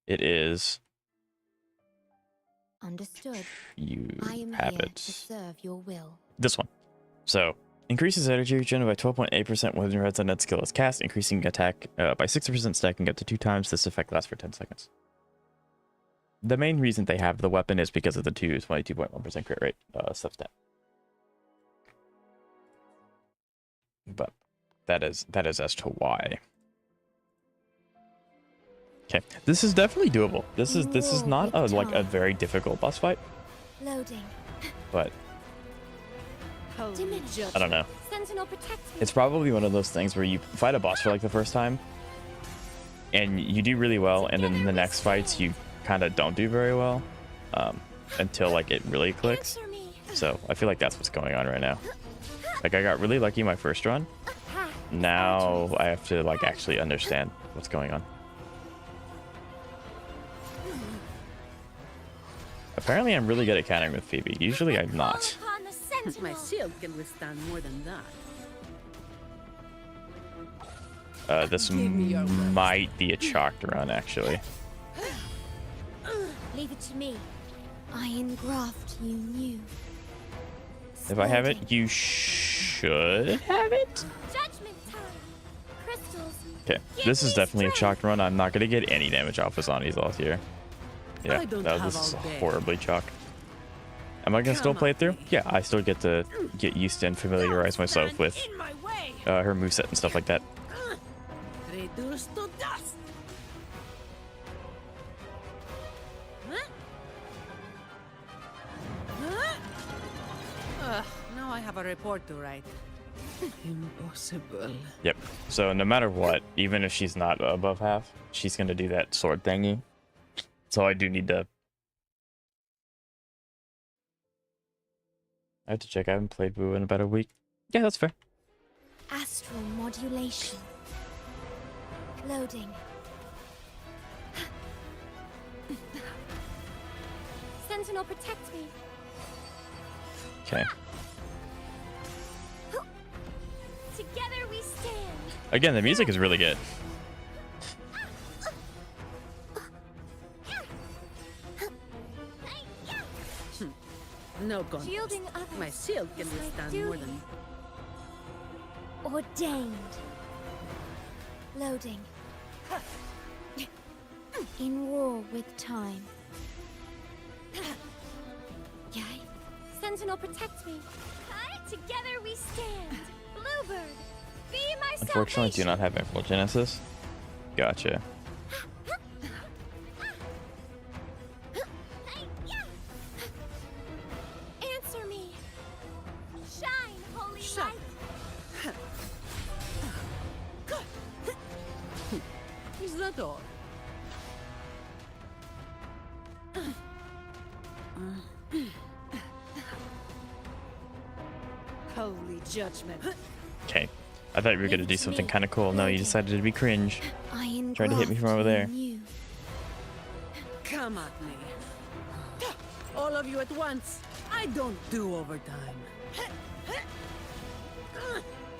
It is Understood. you I am have here it. to serve your will. This one. So increases energy regen by 12.8% when your red net skill is cast, increasing attack by 60%, stacking up to 2 times. This effect lasts for 10 seconds. The main reason they have the weapon is because of the 22.1% crit rate substat. But that is as to why. Okay, this is definitely doable. This is not a very difficult boss fight, Loading. but Holy Diminish. judgment. I don't know. Sentinel protect me. It's probably one of those things where you fight a boss for like the first time and you do really well, and then the next fights you kind of don't do very well until like it really clicks. Answer me. So I feel like that's what's going on right now. Like I got really lucky my first run. Path is Now arduous. I have to like actually understand what's going on. Apparently I'm really good at countering with Phoebe. Usually I'm not. Call upon the Sentinel. My shield can withstand more than that. This Give me your words. might be a chalked run, actually. Leave it to me. Iron graft you knew. If I have Sploding. it, you should have it. Judgment time. Crystals. Okay, Give this is me definitely a strength. chalked run. I'm not gonna get any damage off of Zani's ult here. Yeah, I don't no, have this is all day. horribly chalked. Am I gonna still Come play on, it through? me. Yeah, I still get to get used to and familiarize myself with In my way. her moveset and stuff like that. Reduced to dust. Huh? Huh? Now I have a report to write. Impossible. Yep. So no matter what, even if she's not above half, she's gonna do that sword thingy. So I do need to. I have to check. I haven't played Wu in about a week. Yeah, that's fair. Astral modulation. Loading. Sentinel, protect me. Okay. Together we stand. Again, the music is really good. No contest. Shielding others. My shield can is my withstand duty. more than. Ordained. Loading. In war with time. Yay. Sentinel, protect me. Together we stand. Bluebird, be my Unfortunately, I do salvation. not have Infernal Genesis. Gotcha. Answer me. Shine, holy Shut. light. Is that all? Holy judgment. Okay. I thought you were gonna do something kind of cool. No, you decided to be cringe. Iron Tried to hit me from over there. Come at me. All of you at once. I don't do overtime.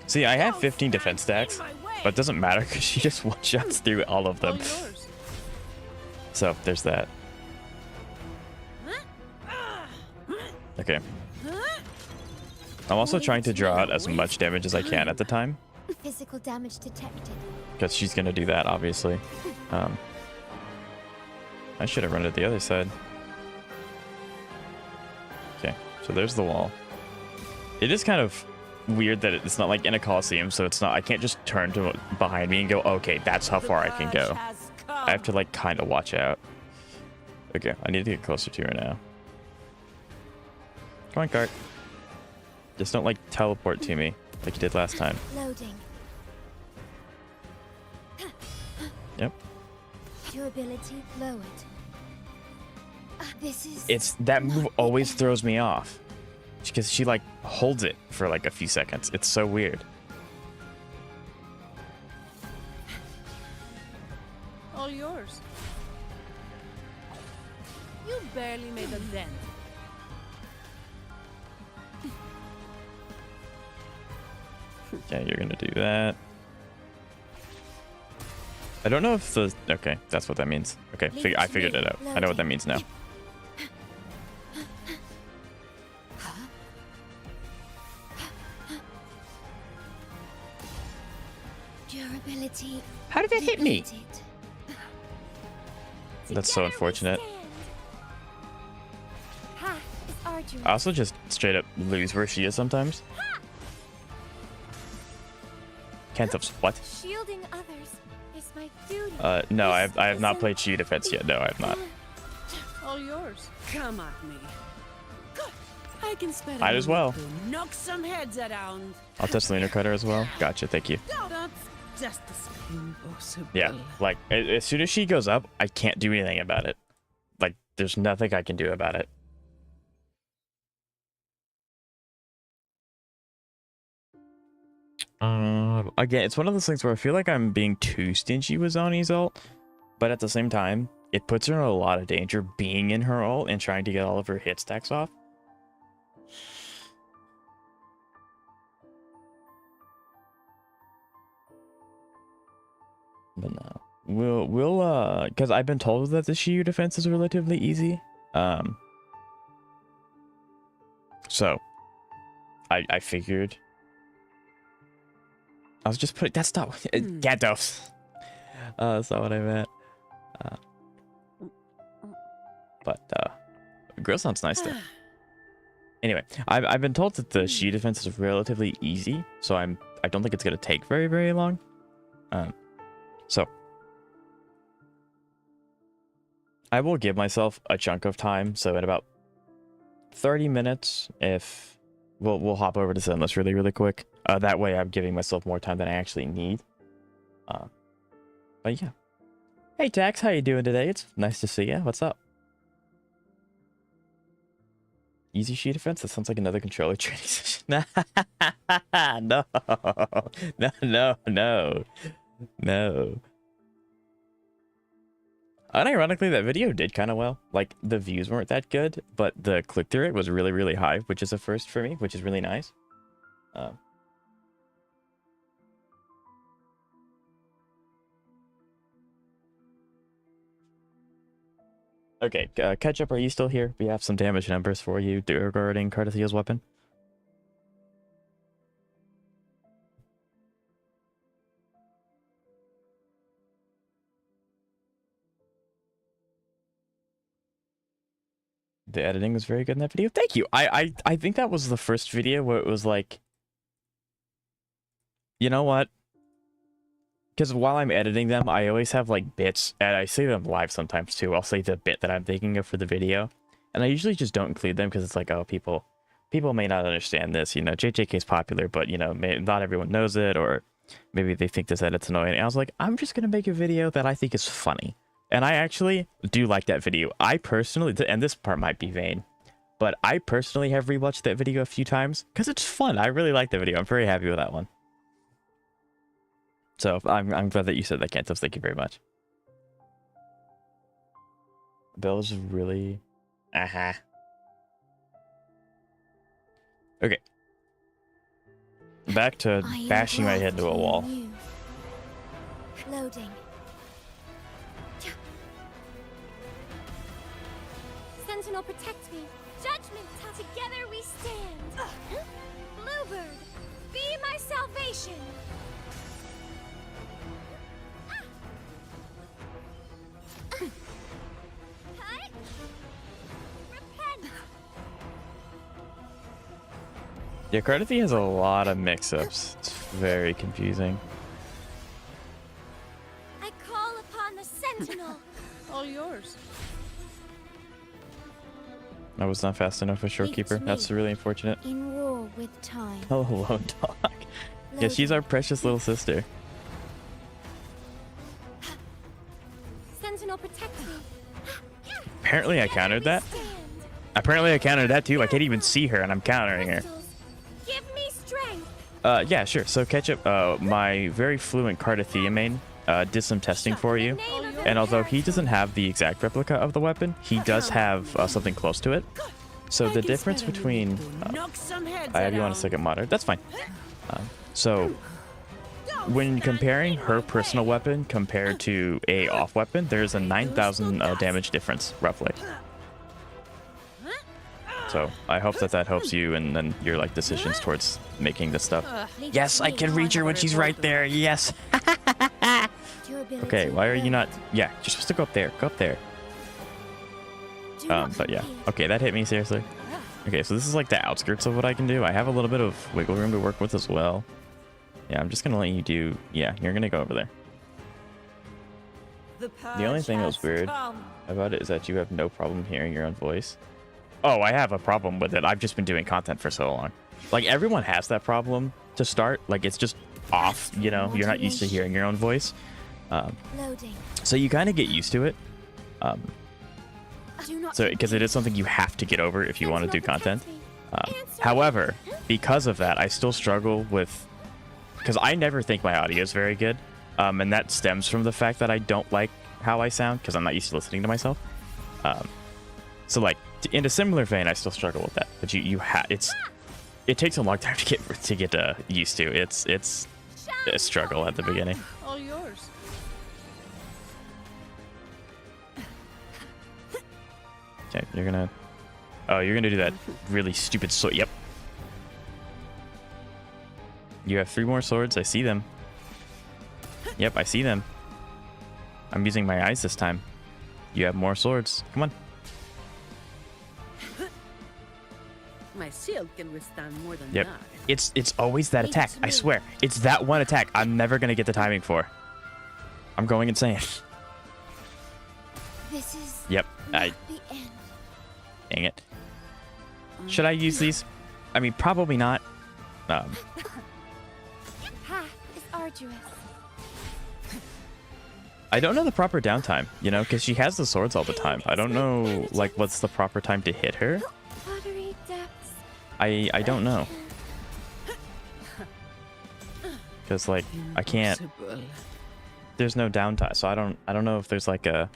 See, I have 15 defense stacks, In my way. but it doesn't matter because she just one-shots through all of All them. yours. So there's that. Okay. I'm also trying to draw out as much damage as I can at the time, Physical damage detected. because she's gonna do that, obviously. I should have run it the other side. Okay, so there's the wall. It is kind of weird that it's not like in a coliseum, so it's not. I can't just turn to behind me and go, okay, that's how far I can go. I have to like kind of watch out. Okay, I need to get closer to her now. Come on, cart. Just don't like teleport to me like you did last time. Loading. Yep. Durability lowered. This is. It's that move always throws me off because she like holds it for like a few seconds. It's so weird. All yours. You barely made a dent. Okay, you're gonna do that. I don't know if the... Okay, that's what that means. Okay, I figured it out. I know what that means now. Durability. How did that hit me? depleted. That's so Together we unfortunate. stand. Ha is arduous. I also just straight up lose where she is sometimes. Can't have... What? Shielding others is my duty. No, I have not played Chi Defense yet. No, I have not. All yours. Come at me. I can spare Might as well. to knock some heads around. I'll test Lunar Cutter as well. Gotcha, thank you. That's just impossible. Yeah, like, as soon as she goes up, I can't do anything about it. Like, there's nothing I can do about it. Again, it's one of those things where I feel like I'm being too stingy with Zani's ult, but at the same time, it puts her in a lot of danger being in her ult and trying to get all of her hit stacks off. But no, we'll because I've been told that the Shiyu defense is relatively easy. So I figured I was just putting that's not Gatos. That's not what I meant. But grill sounds nice though. Anyway, I've been told that the Shiyu defense is relatively easy, so I don't think it's gonna take very long. So I will give myself a chunk of time. So in about 30 minutes, if we'll hop over to Zenless really quick. That way I'm giving myself more time than I actually need. But yeah. Hey Tax, how you doing today? It's nice to see you. What's up? Easy Shiyu defense? That sounds like another controller training session. No. Unironically, that video did kind of well. Like, the views weren't that good, but the click-through rate was really high, which is a first for me, which is really nice. Okay, Ketchup, are you still here? We have some damage numbers for you regarding Cardathia's weapon. The editing was very good in that video. Thank you. I think that was the first video where it was like, you know what? Because while I'm editing them, I always have like bits, and I say them live sometimes too. I'll say the bit that I'm thinking of for the video, and I usually just don't include them because it's like, oh, people may not understand this. You know, JJK is popular, but you know, not everyone knows it, or maybe they think this edit's annoying. And I was like, I'm just gonna make a video that I think is funny. And I actually do like that video. I personally, and this part might be vain, but I personally have rewatched that video a few times because it's fun. I really like the video. I'm very happy with that one. So I'm glad that you said that, Cantos. Thank you very much. Bill's really... Okay. Back to bashing my head into a wall. Loading. Sentinel, protect me. Judgment, together we stand. Bluebird, be my salvation. Repent. Yeah, Cardathia has a lot of mix-ups. It's very confusing. I call upon the Sentinel. All yours. I was not fast enough with Shorekeeper. That's really unfortunate. In war with time. Oh, hello, dog. Yeah, she's our precious little sister. Sentinel, protect me. Apparently I countered that. Apparently I countered that too. I can't even see her and I'm countering her. Give me strength. Yeah, sure. So Ketchup, my very fluent Cardathia main did some testing for you. And although he doesn't have the exact replica of the weapon, he does have something close to it. So the difference between... I have you on a second monitor. That's fine. So when comparing her personal weapon compared to a off weapon, there's a 9,000 damage difference, roughly. So I hope that helps you and then your like decisions towards making this stuff. Yes, I can reach her when she's right there. Yes. Okay, why are you not? Yeah, you're supposed to go up there. Go up there. But yeah. Okay, that hit me, seriously. Okay, so this is like the outskirts of what I can do. I have a little bit of wiggle room to work with as well. Yeah, I'm just gonna let you do... Yeah, you're gonna go over there. The only thing that was weird about it is that you have no problem hearing your own voice. Oh, I have a problem with it. I've just been doing content for so long. Like, everyone has that problem to start. Like, it's just off, you know? You're not used to hearing your own voice. So you kind of get used to it. Because it is something you have to get over if you want to do content. However, because of that, I still struggle with... Because I never think my audio is very good. And that stems from the fact that I don't like how I sound, because I'm not used to listening to myself. So, like, in a similar vein, I still struggle with that. But it takes a long time to get used to. It's a struggle at the beginning. All yours. Okay, you're gonna... Oh, you're gonna do that really stupid sword. Yep. You have 3 more swords. I see them. Yep, I see them. I'm using my eyes this time. You have more swords. Come on. My shield can withstand more than Yep. that. It's always that attack. I swear. It's that one attack I'm never gonna get the timing for. I'm going insane. This is Yep. not the end. Dang it. Should I use these? I mean, probably not. Path is arduous. I don't know the proper downtime, you know, because she has the swords all the time. I don't know, like, what's the proper time to hit her. Watery depths. I don't know. Because, like, I can't... Impossible. There's no downtime, so I don't know if there's, like, a...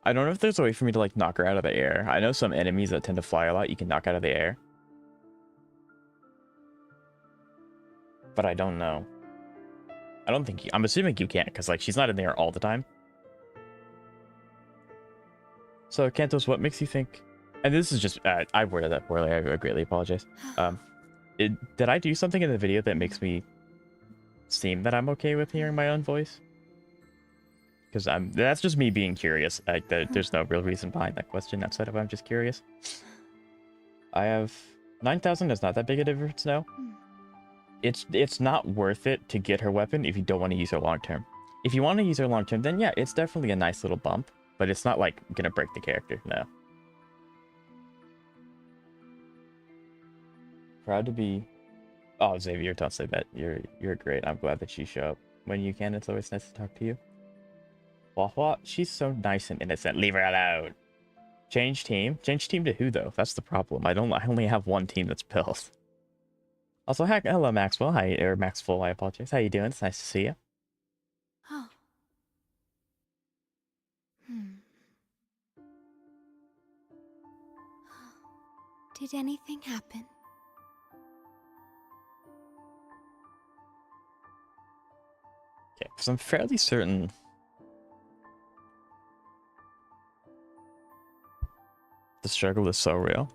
I don't know if there's a way for me to, like, knock her out of the air. I know some enemies that tend to fly a lot you can knock out of the air. But I don't know. I don't think... I'm assuming you can't, because, like, she's not in the air all the time. So, Kantos, what makes you think... And this is just... I worded that poorly. I greatly apologize. Did I do something in the video that makes me seem that I'm okay with hearing my own voice? Because that's just me being curious. Like, there's no real reason behind that question outside of I'm just curious. I have 9,000 is not that big a difference now. It's not worth it to get her weapon if you don't want to use her long term. If you want to use her long term, then yeah, it's definitely a nice little bump. But it's not like gonna break the character, no. Proud to be... Oh, Xavier, don't say that. You're great. I'm glad that you show up when you can. It's always nice to talk to you. Wah, she's so nice and innocent. Leave her alone. Change team? Change team to who, though? That's the problem. I only have one team that's built. Also, hello, Maxwell. Hi, or Maxwell, I apologize. How you doing? It's nice to see you. Oh. Did anything happen? Okay, because I'm fairly certain... The struggle is so real.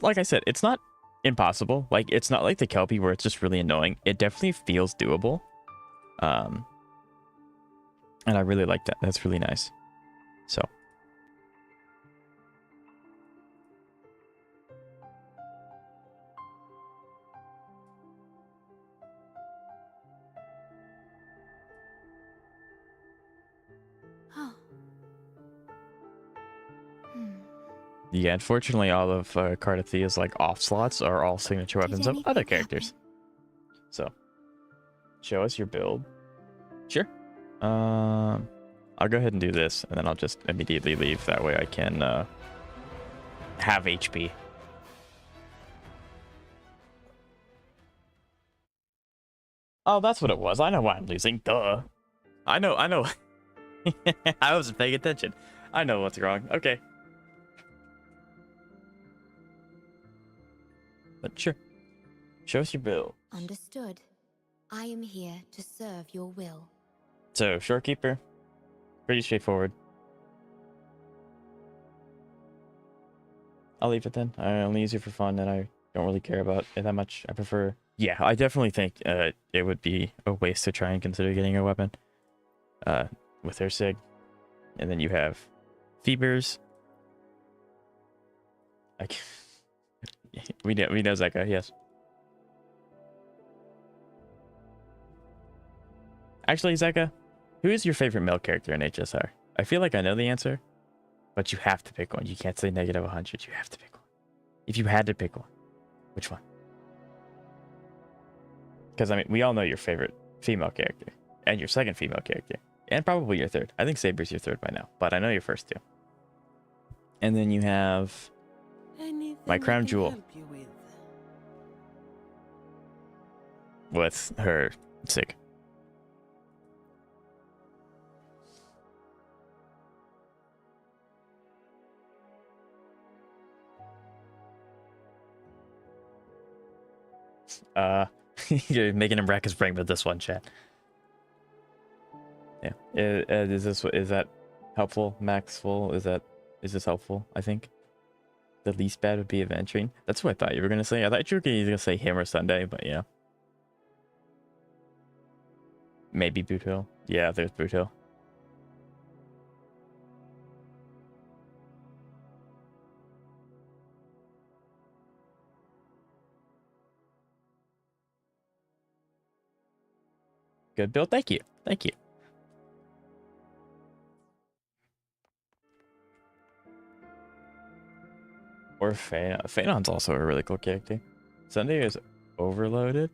Like I said, it's not impossible. Like, it's not like the Kelpie where it's just really annoying. It definitely feels doable. And I really like that. That's really nice. So. Oh. Yeah, unfortunately, all of Cardathea's like off slots are all signature weapons of other characters. So, show us your build. Sure. I'll go ahead and do this, and then I'll just immediately leave. That way I can have HP. Oh, that's what it was. I know why I'm losing. Duh. I know. I wasn't paying attention. I know what's wrong. Okay. But sure. Show us your build. Understood. I am here to serve your will. So, Shorekeeper. Pretty straightforward. I'll leave it then. I only use it for fun, and I don't really care about it that much. I prefer... Yeah, I definitely think it would be a waste to try and consider getting a weapon with her Sig. And then you have Fevers. We know Zeka, yes. Actually, Zeka, who is your favorite male character in HSR? I feel like I know the answer, but you have to pick one. You can't say negative 100. You have to pick one. If you had to pick one, which one? Because, I mean, we all know your favorite female character, and your second female character, and probably your third. I think Saber's your third by now, but I know your first two. And then you have my crown jewel with her Sig. You're making him rack his brain with this one, chat. Yeah. Is that helpful? Maxful? Is this helpful? I think the least bad would be adventuring. That's what I thought you were gonna say. I thought you were gonna say him or Sunday, but yeah. Maybe Boot Hill. Yeah, there's Boot Hill. Good build. Thank you. Thank you. Or Phanon. Phanon's also a really cool character. Sunday is overloaded,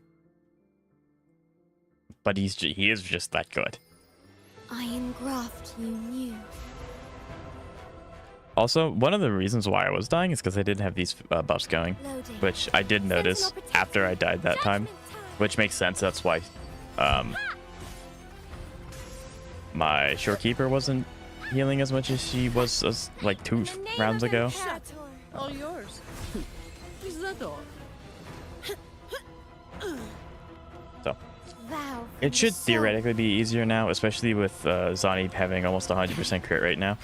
but he is just that good. I engraft you new. Also, one of the reasons why I was dying is because I didn't have these buffs going, Loading. which I did notice after I died that time, which makes sense. That's why my shorekeeper wasn't healing as much as she was like 2 rounds ago. All yours. Is that all? So Vow it should theoretically be easier now, especially with Zani having almost 100% crit rate now.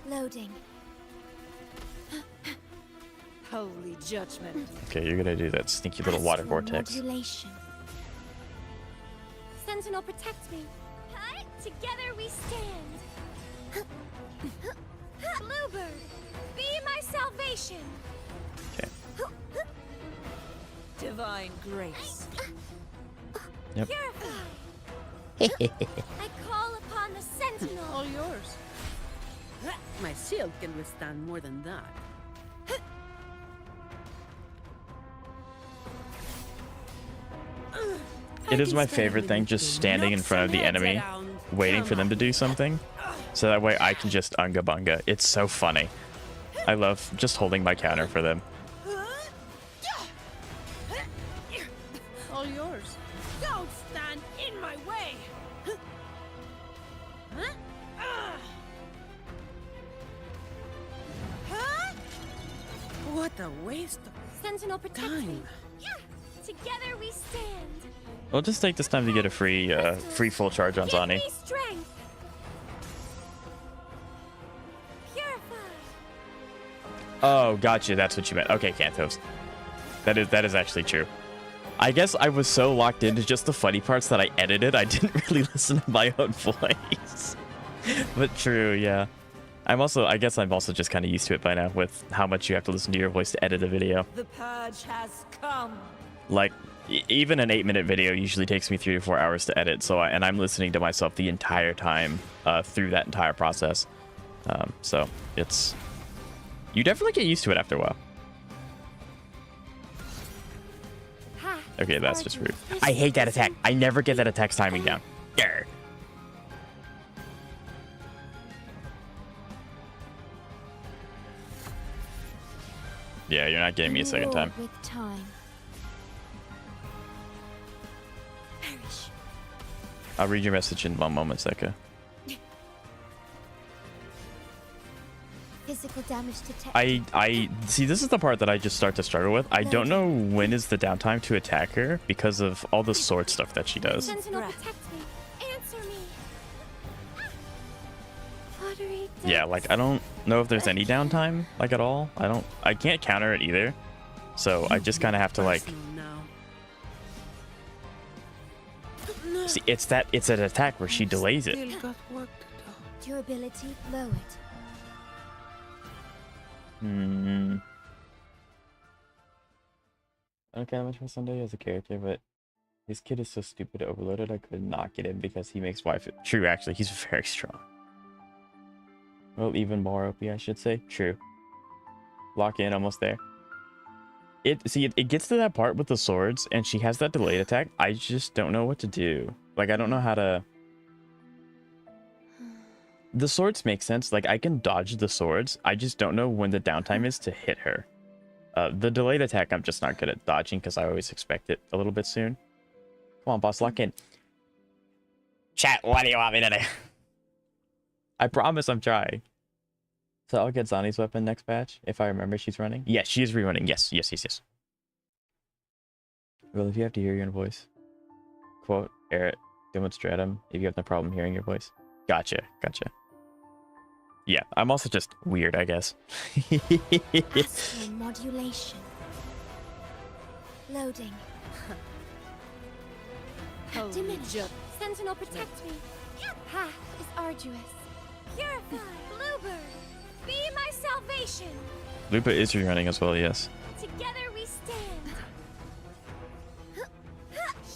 Loading. Holy judgment. Okay, you're gonna do that sneaky little water Astral vortex. modulation. Sentinel, protect me. Together we stand. Bluebird, be my salvation. Okay. Divine grace. Yep. Purify. I call upon the Sentinel. All yours. My shield can withstand more than that. It is my favorite thing, just standing in front of the enemy, waiting for them to do something, so that way I can just unga bunga. It's so funny. I love just holding my counter for them. All yours. Don't stand in my way. What a waste of Sentinel, protect me. time. Together we stand. We'll just take this time to get a free full charge on Give Zani. me strength. Purify. Oh, gotcha. That's what you meant. Okay, Cantos. That is actually true. I guess I was so locked into just the funny parts that I edited, I didn't really listen to my own voice. But true, yeah. I guess I'm also just kind of used to it by now with how much you have to listen to your voice to edit a video. The purge has come. Like, even an 8-minute video usually takes me 3 to 4 hours to edit, so I'm listening to myself the entire time through that entire process. So it's... You definitely get used to it after a while. Okay, that's just rude. I hate that attack. I never get that attack's timing down. Grr. Yeah, you're not getting me a second time. With time. Perish. I'll read your message in 1 moment, Seka. Physical damage detected. I see, this is the part that I just start to struggle with. I don't know when is the downtime to attack her because of all the sword stuff that she does. Sentinel, protect me. Answer me. Watery Yeah, depths. like I don't know if there's any downtime, like at all. I can't counter it either. So I just kind of have to like, see, it's an attack where she delays it. Still got work to do. Durability lowered. Hmm. I don't care much for Sunday as a character, but this kid is so stupid overloaded I could not get him because he makes wife. True, actually, he's very strong. Well, even more OP, I should say. True. Lock in, almost there. It gets to that part with the swords, and she has that delayed attack. I just don't know what to do. Like, I don't know how to... The swords make sense. Like, I can dodge the swords. I just don't know when the downtime is to hit her. The delayed attack, I'm just not good at dodging because I always expect it a little bit soon. Come on, boss, lock in. Chat, what do you want me to do? I promise I'm trying. So I'll get Zani's weapon next patch if I remember she's running. Yes, she is rerunning. Yes. Well, if you have to hear your own voice, quote, air it, demonstratum, if you have no problem hearing your voice. Gotcha. Yeah, I'm also just weird, I guess. Astral modulation. Loading. Holy Diminish. ju- Sentinel, protect me. Path is arduous. Purify. Bluebird, be my salvation. Lupa is rerunning as well, yes. Together we stand.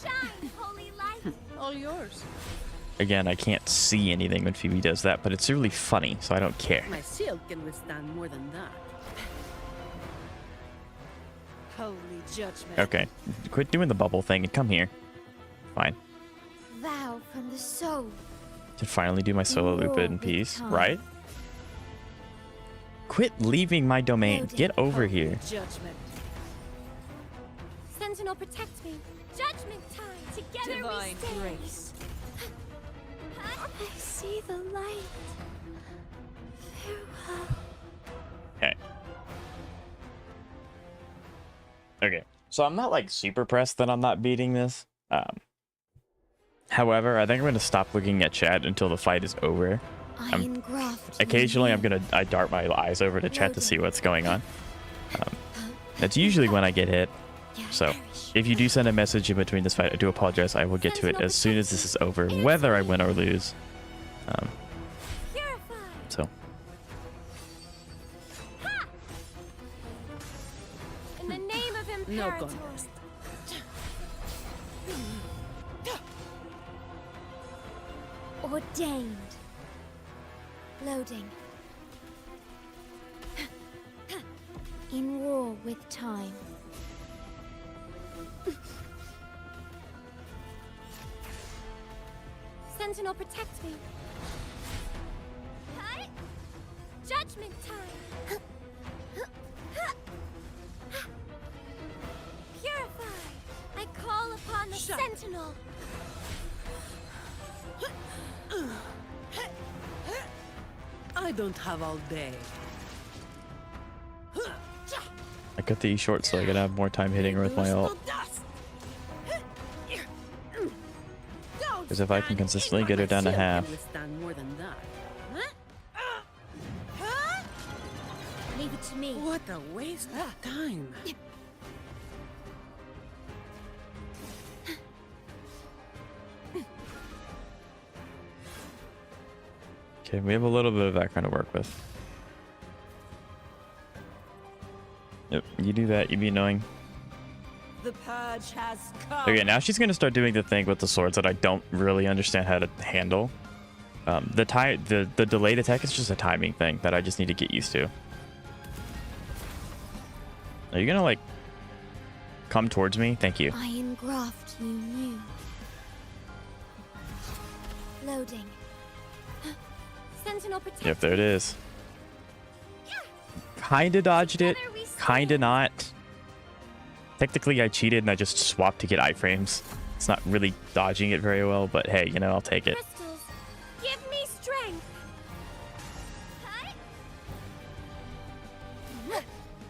Shine, holy light. All yours. Again, I can't see anything when Phoebe does that, but it's really funny, so I don't care. My shield can withstand more than that. Holy judgment. Okay, quit doing the bubble thing and come here. Fine. Vow from the soul. Can finally do my solo Lupa in peace, right? Quit leaving my domain. Get over here. Judgment. Sentinel, protect me. Judgment time. Together Divine we stand. grace. I see the light. Farewell. Okay. Okay. So I'm not like super pressed that I'm not beating this. However, I think I'm gonna stop looking at chat until the fight is over. I engraft. Occasionally, I dart my eyes over to chat to see what's going on. That's usually when I get hit. So if you do send a message in between this fight, I do apologize. I will get to it as soon as this is over, whether I win or lose. So In the name of No Imperator. contest. Ordained. Loading. In war with time. Sentinel, protect me. Judgment time. Purify. I call upon the Sentinel. I don't have all day. I cut these short so I can have more time hitting her with my ult. Because if I can consistently get her down to half. More than that. Leave it to me. What a waste of time. Okay, we have a little bit of background to work with. Yep, you do that, you'd be annoying. The purge has come. Okay, now she's gonna start doing the thing with the swords that I don't really understand how to handle. The delayed attack is just a timing thing that I just need to get used to. Are you gonna like come towards me? Thank you. I engraft you new. Loading. Sentinel, protect. Yep, there it is. Kinda dodged it, kinda not. Technically I cheated and I just swapped to get iframes. It's not really dodging it very well, but hey, you know, I'll take it. Crystals, give me strength.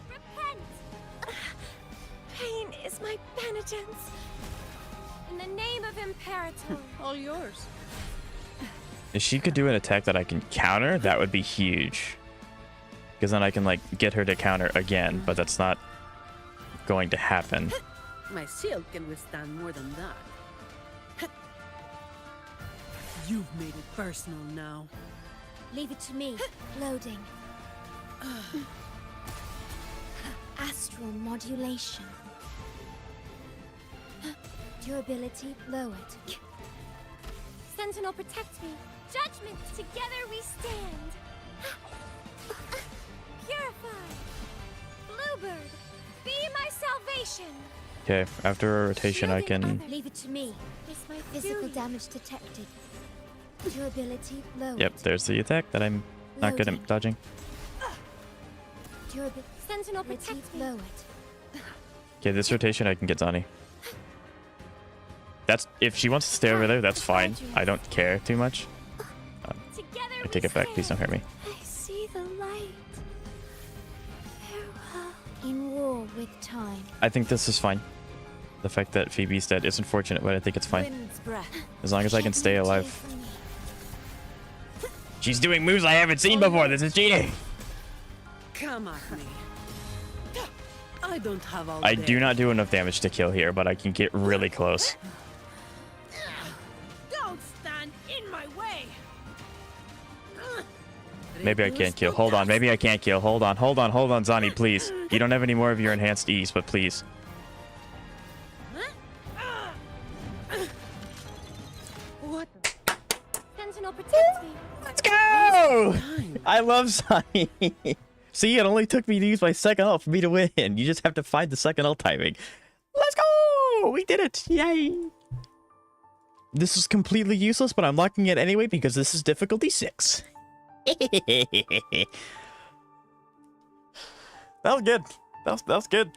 Repent. Pain is my penitence. In the name of Imperator. All yours. If she could do an attack that I can counter, that would be huge. Because then I can like get her to counter again, but that's not going to happen. My shield can withstand more than that. You've made it personal now. Leave it to me. Loading. Astral modulation. Durability lowered. Sentinel, protect me. Judgment, together we stand. Purify. Bluebird, be my salvation. Okay, after a rotation I can... Leave it to me. Physical damage detected. Durability lowered. Yep, there's the attack that I'm not good at dodging. Sentinel, protect me. Lowered. Okay, this rotation I can get Zani. That's if she wants to stay over there, that's fine. I don't care too much. I take it back. Please don't hurt me. I see the light. Farewell. In war with time. I think this is fine. The fact that Phoebe's dead is unfortunate, but I think it's fine. Wind's breath. As long as I can stay Champion alive. two for me. She's doing moves I haven't seen before. This is cheating. Come at me. I don't have all I day. do not do enough damage to kill here, but I can get really close. Don't stand in my way. Maybe I can't kill. Hold on. Maybe I can't kill. Hold on. Hold on. Hold on, Zani, please. You don't have any more of your enhanced E's, but please. What? Sentinel protect me. Let's go! I love Zani. See, it only took me to use my second ult for me to win. You just have to find the second ult timing. Let's go! We did it! Yay! This is completely useless, but I'm locking it anyway because this is difficulty 6. That was good. That was good.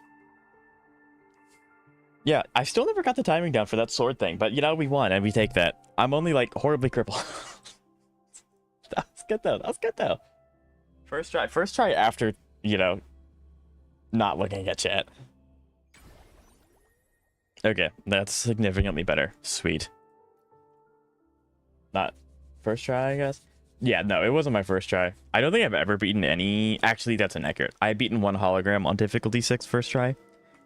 Yeah, I still never got the timing down for that sword thing, but you know, we won and we take that. I'm only like horribly crippled. That was good though. That was good though. First try. First try after, you know, not looking at chat. Okay, that's significantly better. Sweet. Not first try, I guess. Yeah, no, it wasn't my first try. I don't think I've ever beaten any... Actually, that's inaccurate. I've beaten one hologram on difficulty 6 first try,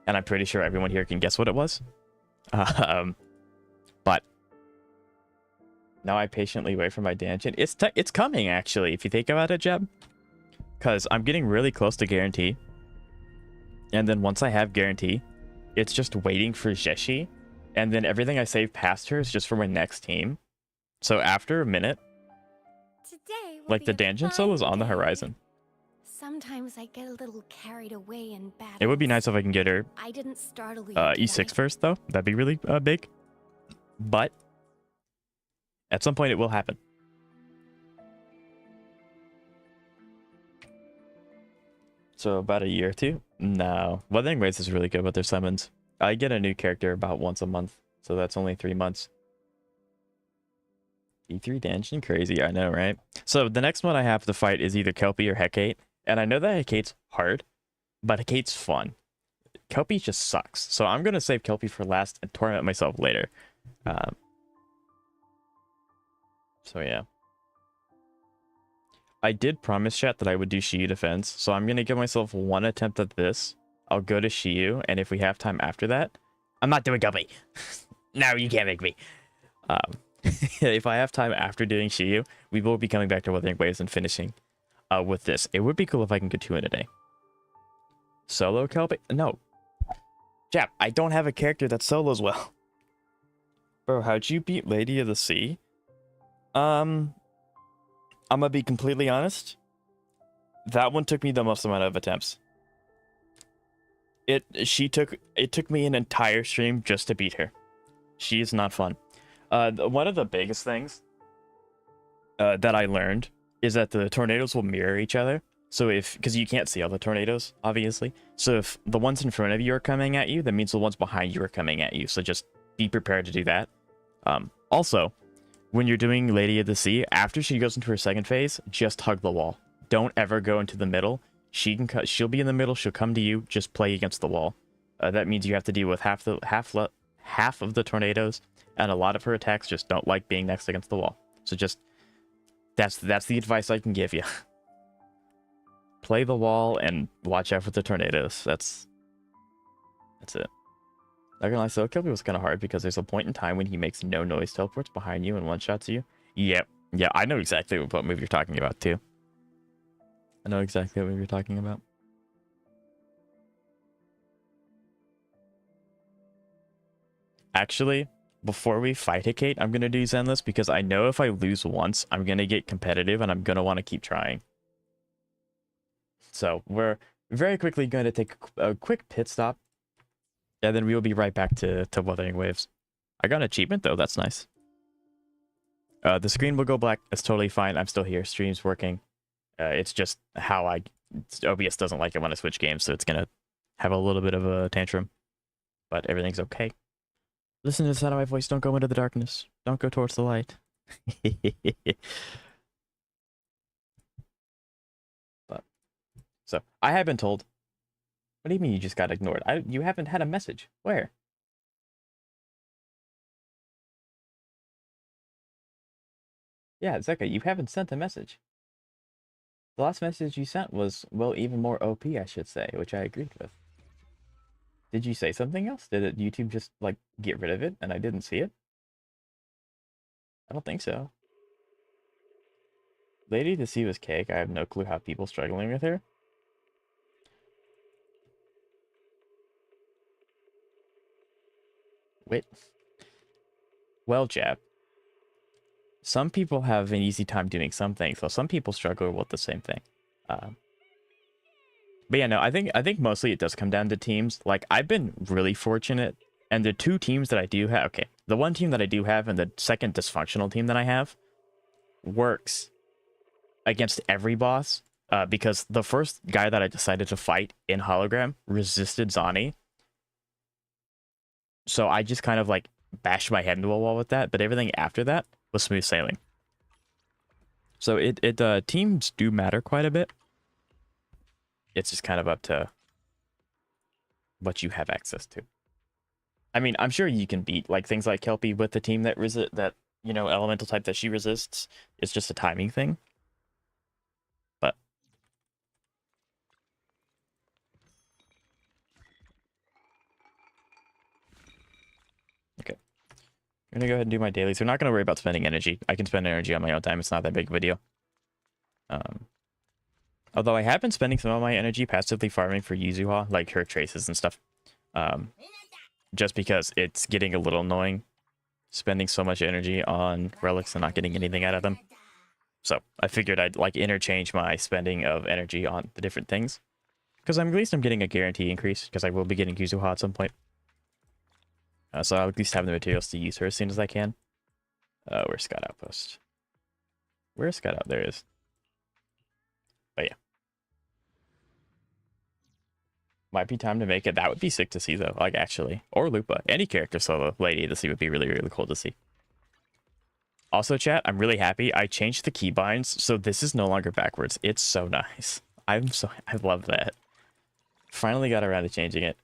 and I'm pretty sure everyone here can guess what it was. But now I patiently wait for my dungeon. It's coming, actually, if you think about it, Jeb. Because I'm getting really close to guarantee. And then once I have guarantee, it's just waiting for Jeshi. And then everything I save past her is just for my next team. So after a minute, Today will like be the a dungeon fine soul is on the day. horizon. Sometimes I get a little carried away in battle. It would be nice if I can get her I didn't startle you. E6 did I? first, though. That'd be really big. But at some point, it will happen. So about a year or two? No. Wuthering Waves is really good with their summons. I get a new character about once a month, so that's only 3 months. E3 dungeon? Crazy, I know, right? So the next one I have to fight is either Kelpie or Hecate. And I know that Hecate's hard, but Hecate's fun. Kelpie just sucks. So I'm going to save Kelpie for last and torment myself later. So yeah. I did promise chat that I would do Shiyu defense, so I'm going to give myself one attempt at this. I'll go to Shiyu, and if we have time after that... I'm not doing Kelpie! No, you can't make me! If I have time after doing Shiyu, we will be coming back to Wuthering Waves and finishing with this. It would be cool if I can get 2 in a day. Solo Kelpie? No. Jap, I don't have a character that solos well. Bro, how'd you beat Lady of the Sea? I'm gonna be completely honest. That one took me the most amount of attempts. It took me an entire stream just to beat her. She is not fun. One of the biggest things that I learned is that the tornadoes will mirror each other. So because you can't see all the tornadoes, obviously. So if the ones in front of you are coming at you, that means the ones behind you are coming at you. So just be prepared to do that. Also, when you're doing Lady of the Sea, after she goes into her second phase, just hug the wall. Don't ever go into the middle. She'll be in the middle. She'll come to you. Just play against the wall. That means you have to deal with half of the tornadoes, and a lot of her attacks just don't like being next against the wall. So just that's the advice I can give you. Play the wall and watch out for the tornadoes. That's it. Not gonna lie, so Kelpie was kind of hard because there's a point in time when he makes no noise teleports behind you and one-shots you. Yep. Yeah, I know exactly what move you're talking about, too. I know exactly what move you're talking about. Actually, before we fight Hecate, I'm going to do Zenless because I know if I lose once, I'm going to get competitive and I'm going to want to keep trying. So we're very quickly going to take a quick pit stop. And then we will be right back to Wuthering Waves. I got an achievement, though. That's nice. The screen will go black. It's totally fine. I'm still here. Stream's working. It's just how OBS doesn't like it when I switch games, so it's going to have a little bit of a tantrum. But everything's okay. Listen to the sound of my voice. Don't go into the darkness. Don't go towards the light. So, I have been told... What do you mean you just got ignored? You haven't had a message. Where? Yeah, Zeka, you haven't sent a message. The last message you sent was, well, even more OP, I should say, which I agreed with. Did you say something else? Did YouTube just, like, get rid of it and I didn't see it? I don't think so. Lady to see was cake. I have no clue how people struggling with her. Wait. Well, Jap. Some people have an easy time doing some things, so some people struggle with the same thing. But yeah, no, I think mostly it does come down to teams. Like, I've been really fortunate, and the two teams that I do have, okay, the one team that I do have and the second dysfunctional team that I have works against every boss, because the first guy that I decided to fight in Hologram resisted Zani. So I just kind of, like, bashed my head into a wall with that, but everything after that was smooth sailing. So teams do matter quite a bit. It's just kind of up to what you have access to. I mean, I'm sure you can beat, like, things like Kelpie with the team that you know, elemental type that she resists. It's just a timing thing. But okay, I'm gonna go ahead and do my dailies. We're not gonna worry about spending energy. I can spend energy on my own time. It's not that big of a deal. Although I have been spending some of my energy passively farming for Yuzuha, like her traces and stuff. Just because it's getting a little annoying spending so much energy on relics and not getting anything out of them. So I figured I'd, like, interchange my spending of energy on the different things. Because at least I'm getting a guarantee increase, because I will be getting Yuzuha at some point. So I'll at least have the materials to use her as soon as I can. Where's Scout Outpost? Where's Scout Out? There it is. But yeah. Might be time to make it. That would be sick to see, though. Like, actually. Or Lupa. Any character solo Lady to see would be really, really cool to see. Also, chat, I'm really happy. I changed the keybinds, so this is no longer backwards. It's so nice. I love that. Finally got around to changing it.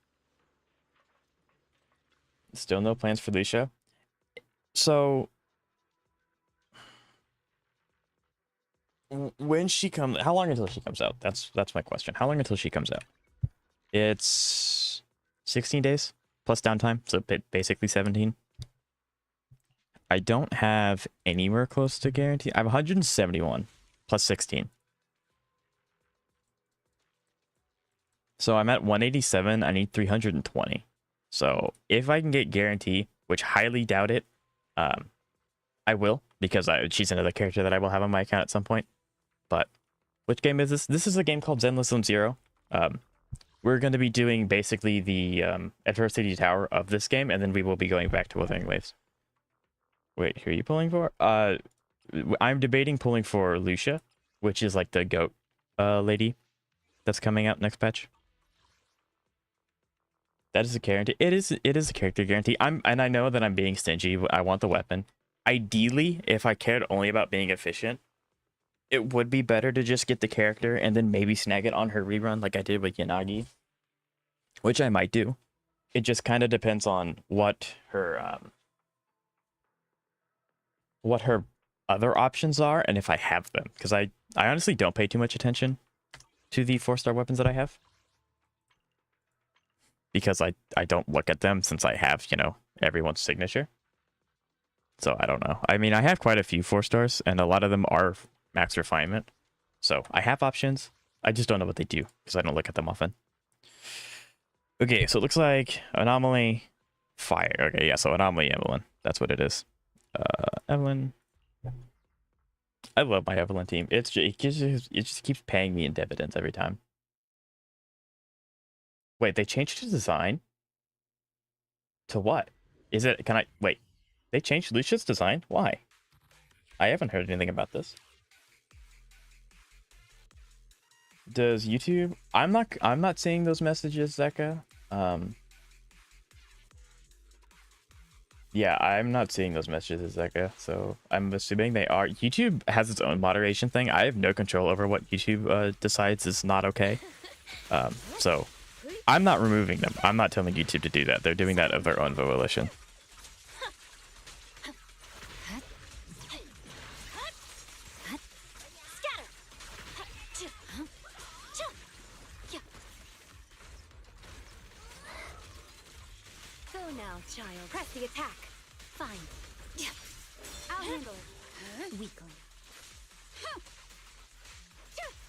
Still no plans for Lucia. So when she comes, how long until she comes out? That's my question. How long until she comes out? It's 16 days plus downtime, so basically 17. I don't have anywhere close to guarantee. I have 171 plus 16. So I'm at 187. I need 320. So if I can get guarantee, which highly doubt it, I will, because she's another character that I will have on my account at some point. But which game is this? This is a game called Zenless Zone Zero. We're going to be doing basically the Adversity Tower of this game, and then we will be going back to Wuthering Waves. Wait, who are you pulling for? I'm debating pulling for Lucia, which is like the goat lady that's coming out next patch. That is a guarantee. It is a character guarantee. And I know that I'm being stingy. I want the weapon. Ideally, if I cared only about being efficient, it would be better to just get the character and then maybe snag it on her rerun like I did with Yanagi, which I might do. It just kind of depends on what her other options are and if I have them, because I honestly don't pay too much attention to the 4-star weapons that I have, because I don't look at them since I have, you know, everyone's signature. So I don't know. I mean, I have quite a few 4-stars, and a lot of them are max refinement. So I have options. I just don't know what they do because I don't look at them often. Okay, so it looks like Anomaly, Fire. Okay, yeah, so Anomaly, Evelyn. That's what it is. Evelyn. I love my Evelyn team. It just keeps paying me in dividends every time. Wait, they changed the design? To what? Is it, can I, wait. They changed Lucia's design? Why? I haven't heard anything about this. Does YouTube, I'm not seeing those messages, Zeka. Yeah, I'm not seeing those messages, Zeka. So I'm assuming they are. YouTube has its own moderation thing. I have no control over what YouTube decides is not okay. So I'm not removing them. I'm not telling YouTube to do that. They're doing that of their own volition. child. Press the attack. Fine. I'll handle it. Weakling.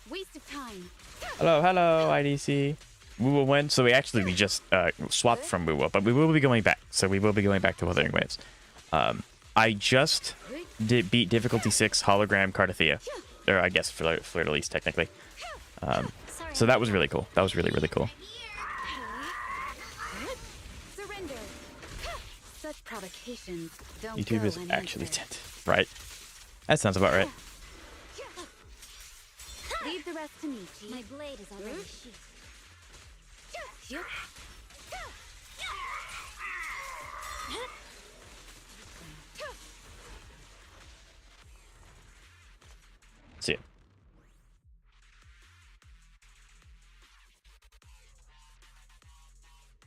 Waste of time. Hello, hello, IDC. Wuwa went, so we just swapped from Wuwa, but we will be going back. So we will be going back to Wuthering Waves. I just beat difficulty 6 hologram Cardathea, or I guess Fleur de Lis technically. So that was really cool. That was really, really cool. Surrender. Such provocations don't YouTube go is unanswered. actually dead, right? That sounds about right. Leave the rest to me, G. My blade is already sheathed. See ya.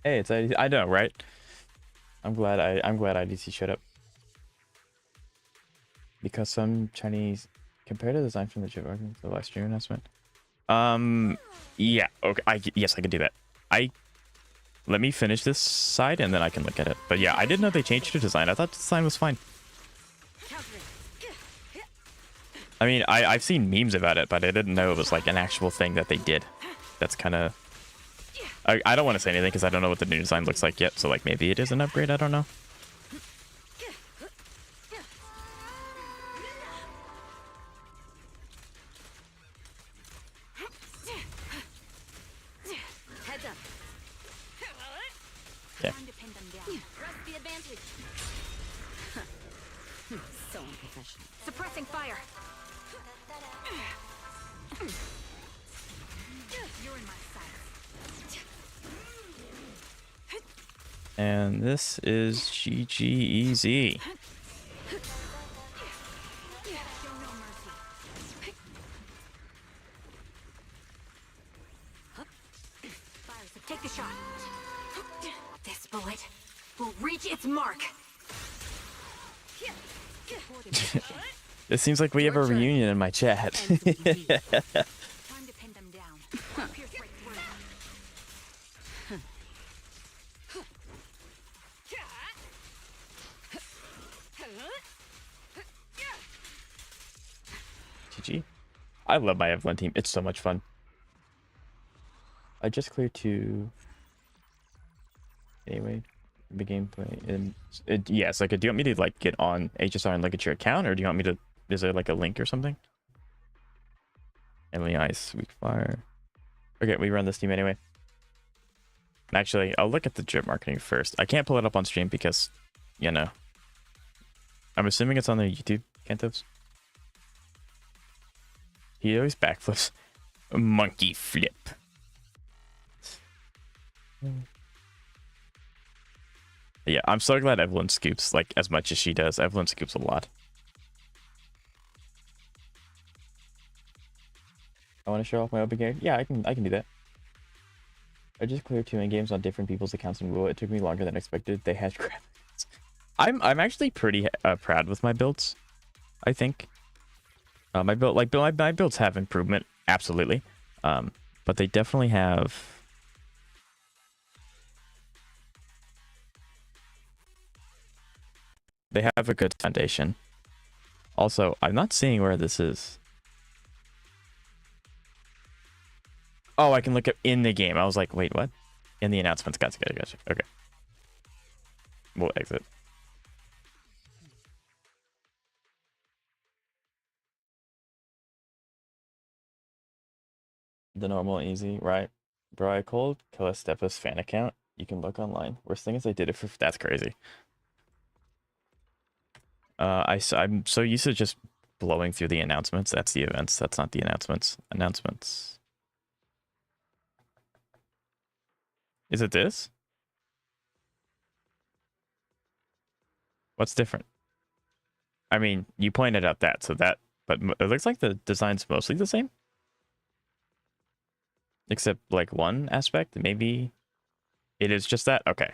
Hey, it's IDC. I know, right? I'm glad IDC showed up. Because some Chinese compared to the design from the chip to the live stream announcement. Yeah, okay. Yes, I can do that. Let me finish this side and then I can look at it. But yeah, I didn't know they changed the design. I thought the design was fine. I mean, I've seen memes about it, but I didn't know it was like an actual thing that they did. That's kind of... I don't want to say anything because I don't know what the new design looks like yet. So like maybe it is an upgrade. I don't know. Heads up. Yeah. Time to pin them down. Press the advantage. So unprofessional. Suppressing fire. You're in my sight. And this is GGEZ. Show no mercy. Fire, take the shot. This bullet will reach its mark. It seems like we have a reunion in my chat. Time to pin them down. Pierce right through. GG. I love my Evelyn team. It's so much fun. I just cleared 2. Anyway, the gameplay and yes, like, do you want me to like get on HSR and look at your account, or do you want me to? Is there like a link or something? Emily Ice, Weak Fire. Okay, we run this team anyway. Actually, I'll look at the drip marketing first. I can't pull it up on stream because, you know. I'm assuming it's on their YouTube, Cantos. He always backflips. Monkey flip. Yeah, I'm so glad Evelyn scoops like as much as she does. Evelyn scoops a lot. I want to show off my open game. Yeah, I can do that. I just cleared 2 in games on different people's accounts in WoW. It took me longer than expected. They had graphics. I'm actually pretty proud with my builds. I think my builds have improvement, absolutely, but they definitely have. They have a good foundation. Also, I'm not seeing where this is. Oh, I can look up in the game. I was like, wait, what? In the announcements. Gotcha. Okay. We'll exit. The normal easy, right? Bro, I called Callistepa's fan account. You can look online. Worst thing is I did it for... That's crazy. I'm so used to just blowing through the announcements. That's the events. That's not the announcements. Announcements. Is it this? What's different? I mean, you pointed out that, so that, but it looks like the design's mostly the same. Except like one aspect, maybe it is just that. Okay.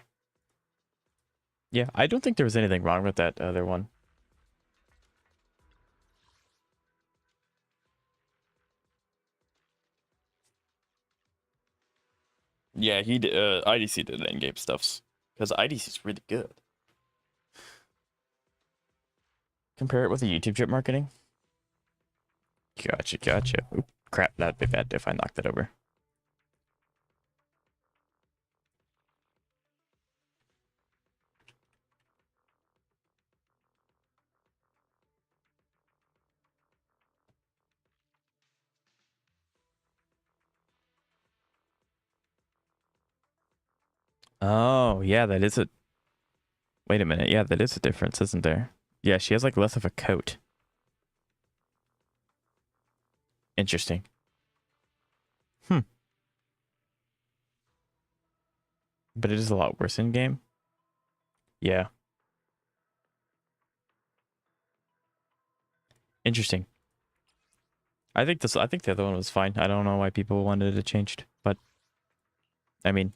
Yeah, I don't think there was anything wrong with that other one. Yeah, he did, IDC did in-game stuffs. Because IDC is really good. Compare it with the YouTube drip marketing. Gotcha, gotcha. Oop, crap, that'd be bad if I knocked that over. Oh, yeah, that is a... Wait a minute. Yeah, that is a difference, isn't there? Yeah, she has like less of a coat. Interesting. Hmm. But it is a lot worse in game. Yeah. Interesting. I think the other one was fine. I don't know why people wanted it changed, but I mean,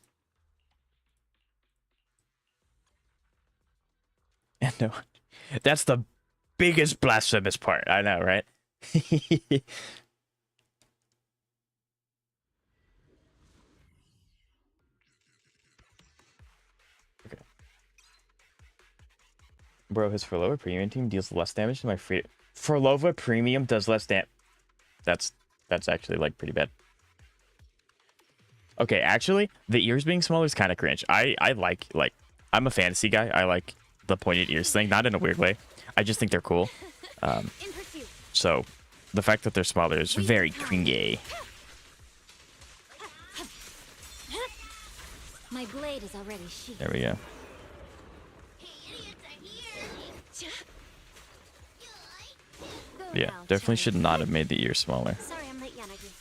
no, that's the biggest blasphemous part. I know, right? Okay. Bro, his Furlova Premium team deals less damage than my free. Furlova Premium does less damage. That's actually like pretty bad. Okay, actually, the ears being smaller is kind of cringe. I like I'm a fantasy guy. I like the pointed ears thing, not in a weird way. I just think they're cool. So the fact that they're smaller is very cringy. My blade is already sheathed. There we go. Yeah, definitely should not have made the ears smaller. Sorry, I'm late, Yanagi.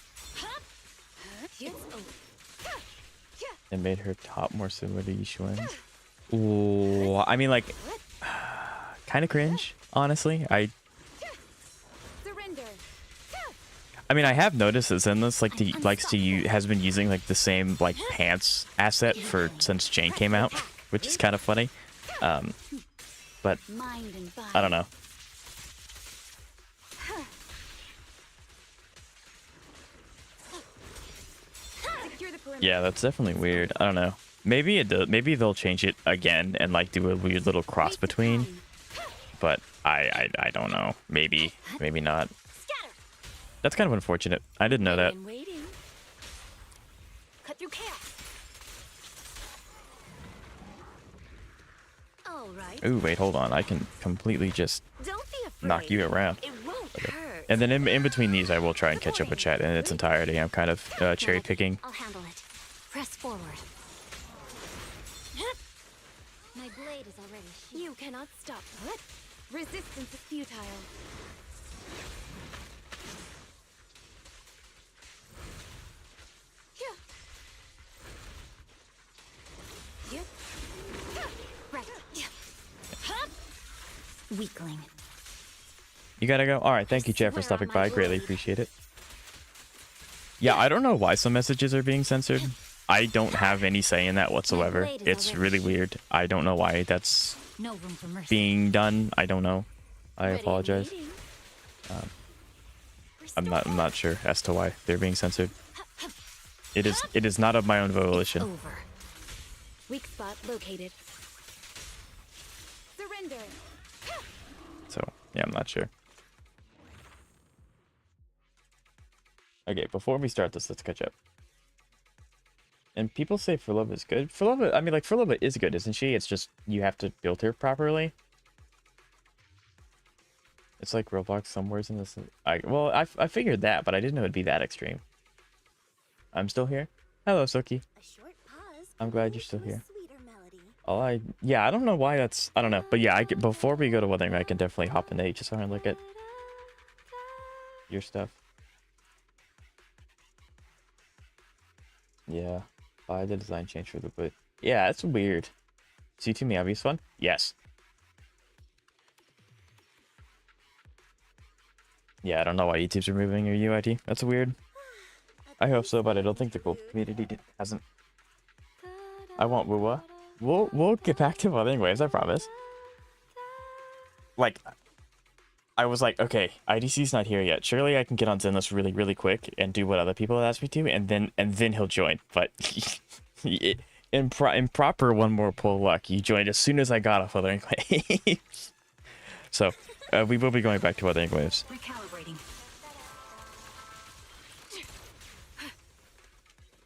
And made her top more similar to Yishuan's. Ooh, I mean, like, kind of cringe, honestly. I mean, I have noticed that Zenless has been using like the same like pants asset since Jane came out, which is kind of funny. But I don't know. Yeah, that's definitely weird. I don't know. Maybe maybe they'll change it again and like do a weird little cross between. But I don't know. Maybe not. That's kind of unfortunate. I didn't know that. Cut through chaos. All right. Ooh, wait, hold on. I can completely just Don't be afraid. knock you around. It won't hurt. And then in between these, I will try and catch up with chat in its entirety. I'm kind of cherry picking. I'll handle it. Press forward. My blade is already sheathed. You cannot stop. What? Resistance is futile. Right. Weakling. You gotta go? Alright, thank you, chat, for stopping by. Greatly appreciate it. Yeah, I don't know why some messages are being censored. I don't have any say in that whatsoever. It's really weird. I don't know why that's being done. I don't know. I apologize. I'm not sure as to why they're being censored. It is not of my own volition. Over. Weak spot located. Surrender. So, yeah, I'm not sure. Okay, before we start this, let's catch up. And people say Furlova is good. Furlova, I mean, like, Furlova is good, isn't she? It's just, you have to build her properly. It's like Roblox somewheres in this. I figured that, but I didn't know it'd be that extreme. I'm still here. Hello, Suki. I'm glad you're still here. Yeah, I don't know why that's, I don't know. But yeah, before we go to Wuthering, I can definitely hop into HSR and look at your stuff. Yeah. Why the design change for the boot? Yeah, that's weird. C2 Miyabi's fun? Yes. Yeah, I don't know why YouTube's removing your UID. That's weird. I hope so, but I don't think the gold community hasn't. I want Wuwa. We'll get back to Wuthering Waves, I promise. Like, I was like, okay, IDC's not here yet. Surely I can get on Zenless really, really quick and do what other people have asked me to, and then he'll join. But improper one more pull luck. You joined as soon as I got off Wuthering Waves. So, we will be going back to Wuthering Waves. Recalibrating.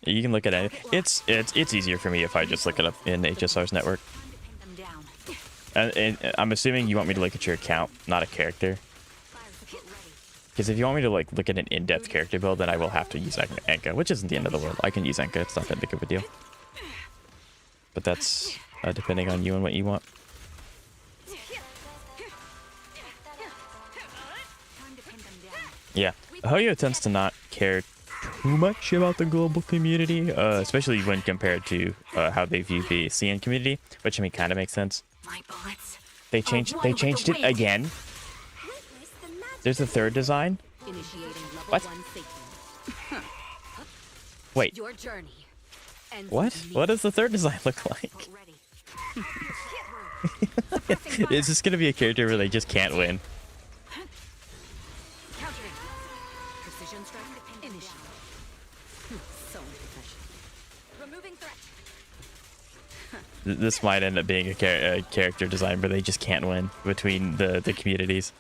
You can look at it. It's easier for me if I just look it up in HSR's network. Time to pin them down. And I'm assuming you want me to look at your account, not a character. Fire support ready. Because if you want me to like look at an in-depth character build, then I will have to use Enka, which isn't the end of the world. I can use Enka. It's not that big of a deal. But that's depending on you and what you want. Time to pin them down. Yeah, Hoyo tends to not care too much about the global community, especially when compared to how they view the CN community, which I mean kind of makes sense. My bullets. They changed it again. Witness the magic. There's a third design. Initiating level What? 1 safety. Wait, Your journey. ends what? with me. What does the third design look like? Support ready. Is this gonna be a character where they just can't win? Countering. Precision strike. Initiate. So unprofessional. Removing threat. This might end up being a character design where they just can't win between the communities.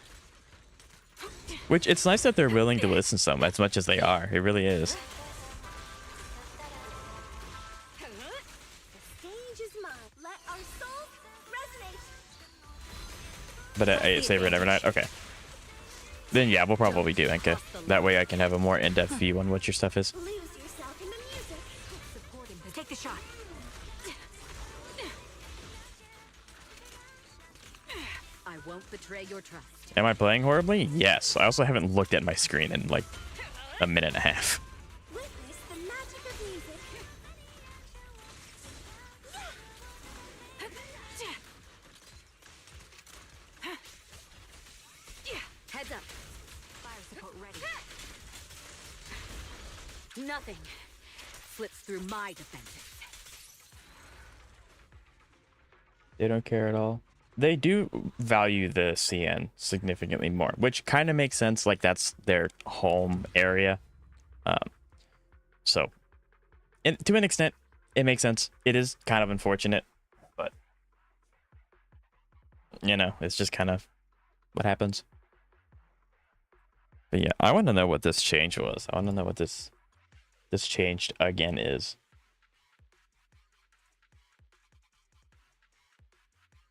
Which, it's nice that they're willing to listen as much as they are. It really is. The stage is mine. Let our souls resonate. But Saber and Evernight, okay. Then yeah, we'll probably do Enka. That way I can have a more in-depth view on what your stuff is. Lose yourself in the music. Supporting. Take the shot. I won't betray your trust. Am I playing horribly? Yes. I also haven't looked at my screen in like a minute and a half. Witness the magic of music. Heads up. Fire support ready. Nothing slips through my defenses. They don't care at all. They do value the CN significantly more, which kind of makes sense. Like that's their home area. So, to an extent, it makes sense. It is kind of unfortunate, but you know, it's just kind of what happens. But yeah, I want to know what this change was. I want to know what this changed again is.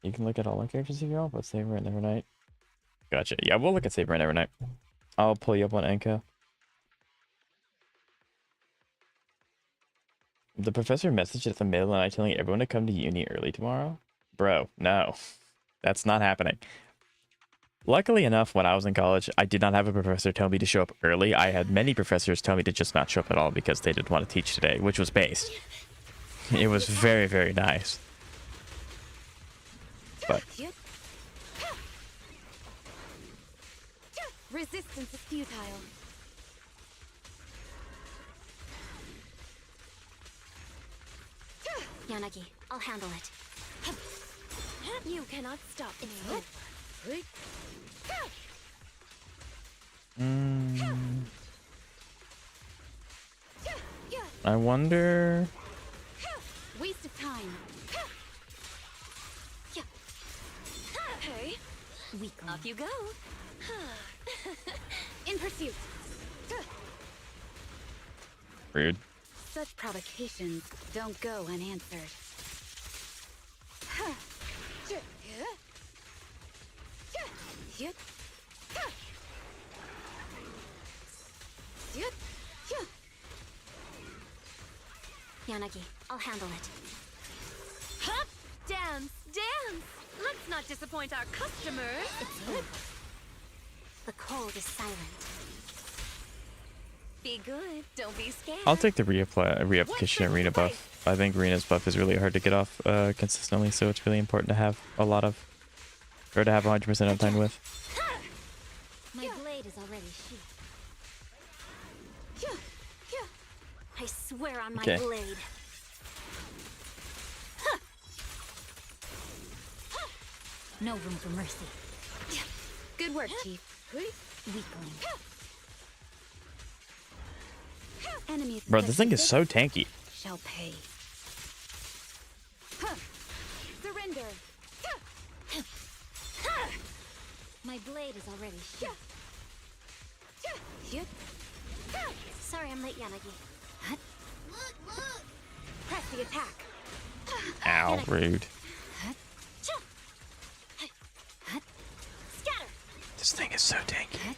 You can look at all my characters if you want, but Saber and Evernight. Gotcha. Yeah, we'll look at Saber and Evernight. I'll pull you up on Enka. The professor messaged at the middle of the night telling everyone to come to uni early tomorrow? Bro, no. That's not happening. Luckily enough, when I was in college, I did not have a professor tell me to show up early. I had many professors tell me to just not show up at all because they didn't want to teach today, which was based. It was very, very nice. But Resistance is futile. Yanagi, I'll handle it. You cannot stop me. I wonder. Waste of time. Hey, weakling. Off you go. In pursuit. Rude. Such provocations don't go unanswered. Yanagi, I'll handle it. Hup! Dance, dance! Let's not disappoint our customers. It's good. The cold is silent. Be good, don't be scared. I'll take the reapplication arena buff. I think Rena's buff is really hard to get off consistently, so it's really important to have a lot of, or to have 100% uptime with. My blade is already sheathed. I swear on my Okay. blade. No room for mercy. Good work, Chief. Weakling. Enemies Bro, this thing is so tanky. shall pay. My blade is already shut. Sorry I'm late, Yanagi. Look! Press the attack. Ow, rude. Scatter. This thing is so tanky.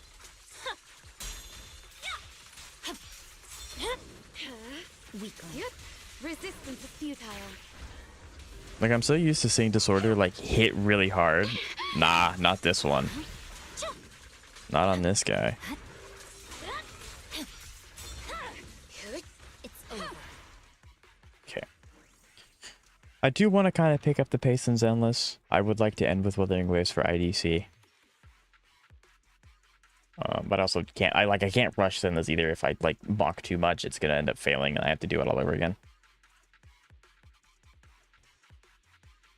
Weakling. Resistance is futile. Like, I'm so used to seeing Disorder, like, hit really hard. Nah, not this one. Not on this guy. It's over. Okay. I do want to kind of pick up the pace in Zenless. I would like to end with Wuthering Waves for IDC. But I also can't, I can't rush Zenless either. If I, like, mock too much, it's going to end up failing and I have to do it all over again.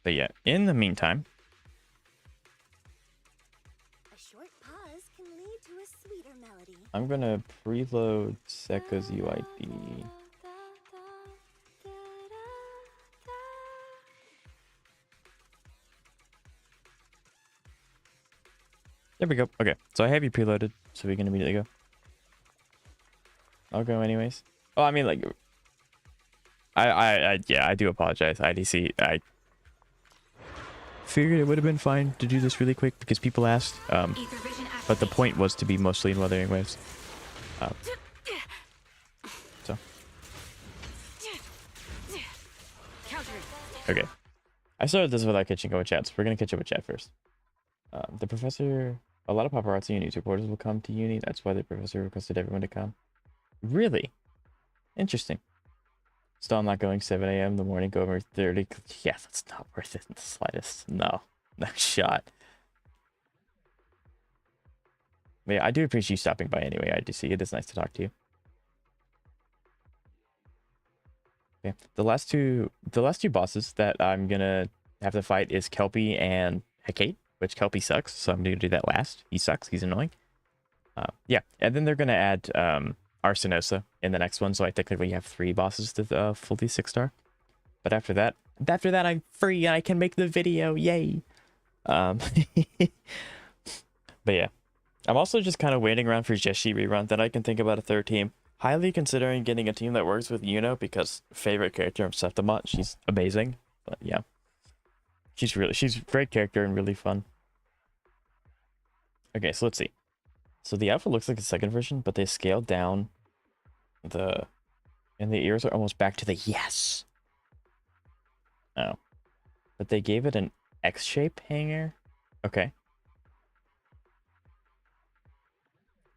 But yeah, in the meantime, A short pause can lead to a sweeter melody. I'm gonna preload Sekka's UID. There we go. Okay, so I have you preloaded, so we can immediately go. I'll go anyways. Oh, I mean, like, yeah, I do apologize, IDC. I figured it would have been fine to do this really quick because people asked. But the point was to be mostly in Wuthering Waves. So. Okay. I started this without catching up with chat, so we're going to catch up with chat first. The professor... A lot of paparazzi and news reporters will come to uni. That's why the professor requested everyone to come. Really? Interesting. Still not going 7 a.m. in the morning, go over 30. Yeah, that's not worth it in the slightest. No. No shot. But yeah, I do appreciate you stopping by anyway. I do see it is nice to talk to you. Okay. The last two bosses that I'm gonna have to fight is Kelpie and Hecate, which Kelpie sucks, so I'm gonna do that last. He sucks, he's annoying. Yeah, and then they're gonna add Arsenosa in the next one, so I technically have 3 bosses to fully 6-star. But after that I'm free and I can make the video. Yay! But yeah. I'm also just kind of waiting around for Jeshi rerun. Then I can think about a 3rd team. Highly considering getting a team that works with Yuno because favorite character of Septimont. She's amazing. But yeah. She's a great character and really fun. Okay, so let's see. So the outfit looks like the 2nd version, but they scaled down and the ears are almost back to the yes. Oh. But they gave it an X-shape hanger. Okay.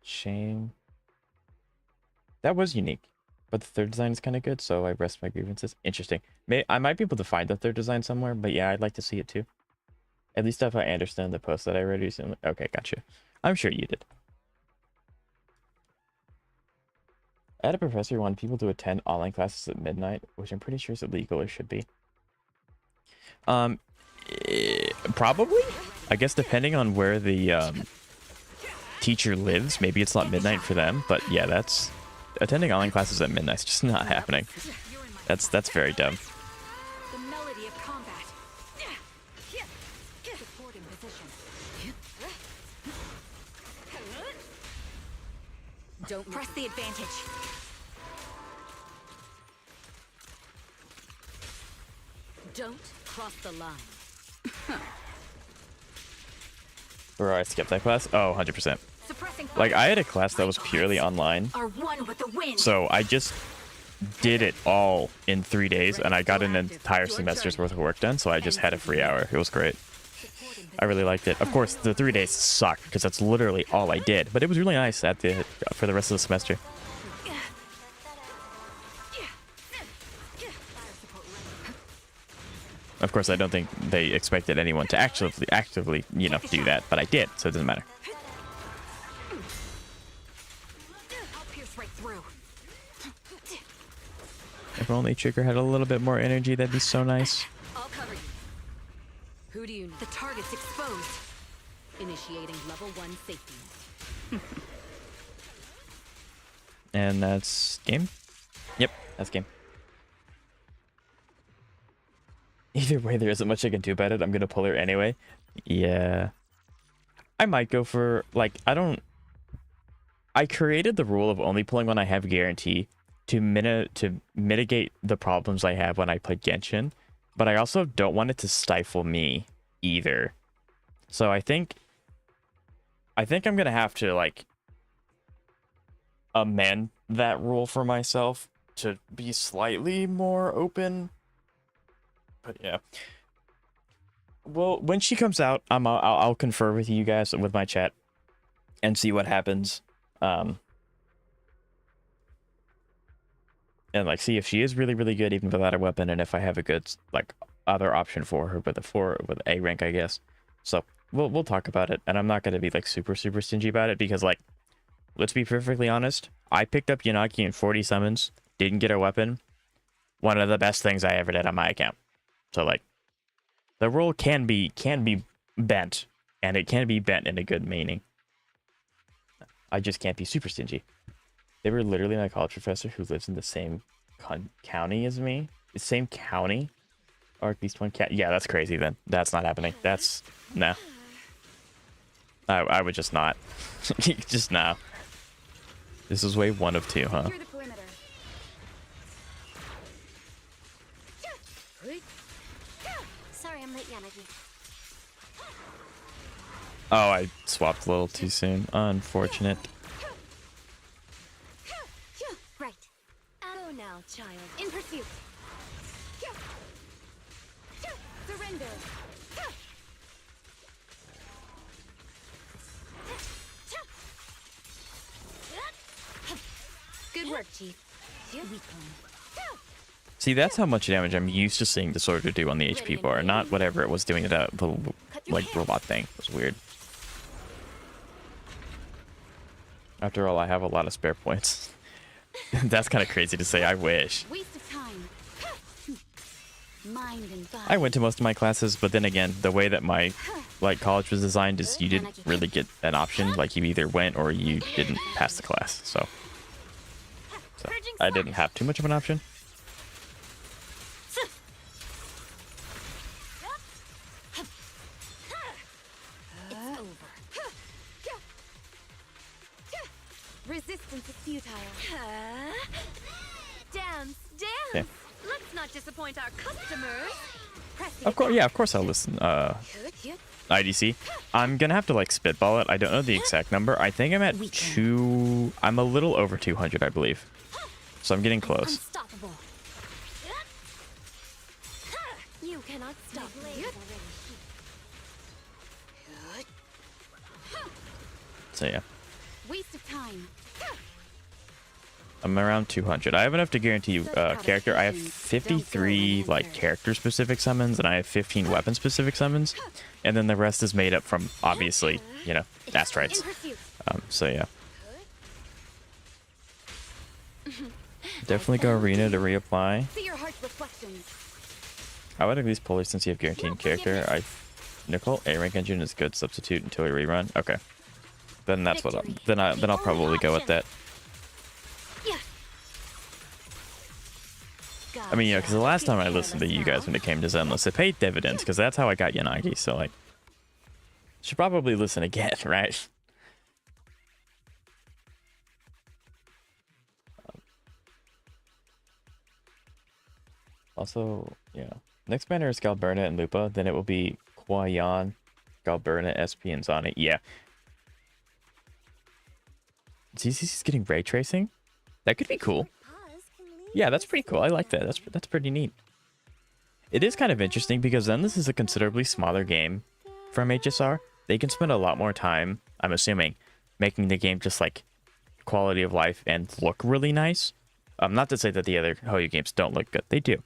Shame. That was unique. But the 3rd design is kind of good, so I rest my grievances. Interesting. I might be able to find the 3rd design somewhere, but yeah, I'd like to see it too. At least if I understand the post that I read recently. Okay, gotcha. I'm sure you did. I had a professor who wanted people to attend online classes at midnight, which I'm pretty sure is illegal or should be. Probably? I guess depending on where the teacher lives, maybe it's not midnight for them, but yeah, that's attending online classes at midnight is just not happening. That's very dumb. The melody of combat. Supporting position. Don't press the advantage. Don't cross the line. Bro, I skipped that class? Oh, 100%. Like, I had a class that was purely online. So I just did it all in 3 days, and I got an entire semester's worth of work done, so I just had a free hour. It was great. I really liked it. Of course, the 3 days sucked, because that's literally all I did. But it was really nice for the rest of the semester. Of course, I don't think they expected anyone to actively, you know, do that, but I did, so it doesn't matter. If only Trigger had a little bit more energy, that'd be so nice. I'll cover you. Who do you know? The target's exposed. Initiating level 1 safety. And that's game? Yep, that's game. Either way, there isn't much I can do about it. I'm gonna pull her anyway. Yeah. I might go for, like, I created the rule of only pulling when I have guarantee to mitigate the problems I have when I play Genshin, but I also don't want it to stifle me either. So I think I'm gonna have to, like, amend that rule for myself to be slightly more open. But yeah. Well, when she comes out, I'll confer with you guys with my chat and see what happens. And like see if she is really, really good even without a weapon, and if I have a good like other option for her with A rank, I guess. So we'll talk about it, and I'm not gonna be like super stingy about it, because like, let's be perfectly honest, I picked up Yanagi in 40 summons, didn't get a weapon. One of the best things I ever did on my account. So like, the rule can be bent, and it can be bent in a good meaning. I just can't be super stingy. They were literally my college professor who lives in the same county as me. The same county? Or at least one cat. Yeah, that's crazy then. That's not happening. That's... Nah. I would just not. Just no. This is wave 1 of 2, huh? Through the perimeter. Sorry, I'm late, Yanagi. Oh, I swapped a little too soon. Unfortunate. Right. Go now, child. In pursuit. Surrender. Good work, Chief. Here we come. See, that's how much damage I'm used to seeing the sword do on the HP bar, not whatever it was doing to that little, like, robot thing. It was weird. After all, I have a lot of spare points. That's kind of crazy to say. I wish. Waste of time. Mind and body. I went to most of my classes, but then again, the way that my like college was designed is you didn't really get an option. Like, you either went or you didn't pass the class. So I didn't have too much of an option. It's over. Resistance is futile. Dance, dance. Yeah. Let's not disappoint our customers. Of course, yeah, of course I'll listen. IDC. I'm gonna have to like spitball it. I don't know the exact number. I think I'm at 2. I'm a little over 200, I believe. So I'm getting close. Unstoppable. You cannot stop me. So yeah, Waste of time. I'm around 200. I have enough to guarantee you character. I have 53 like character specific summons, and I have 15 weapon specific summons, and then the rest is made up from obviously, you know, astrites. So yeah, definitely go arena to reapply. See your heart's reflections. I would at least pull her since you have guaranteed character. Nickel A rank engine is good substitute until we rerun. Okay, then that's what then I'll probably go with that. I mean, yeah, because the last time I listened to you guys when it came to Zenless, it paid dividends, because that's how I got Yanagi, so, like, should probably listen again, right? Also, yeah. Next banner is Galberna and Lupa, then it will be Kwaiyan, Galberna, SP, and Zani. Yeah. ZZ's getting ray tracing? That could be cool. Yeah, that's pretty cool. I like that. That's pretty neat. It is kind of interesting because then this is a considerably smaller game from HSR. They can spend a lot more time, I'm assuming, making the game just like quality of life and look really nice. Not to say that the other Hoyu games don't look good. They do.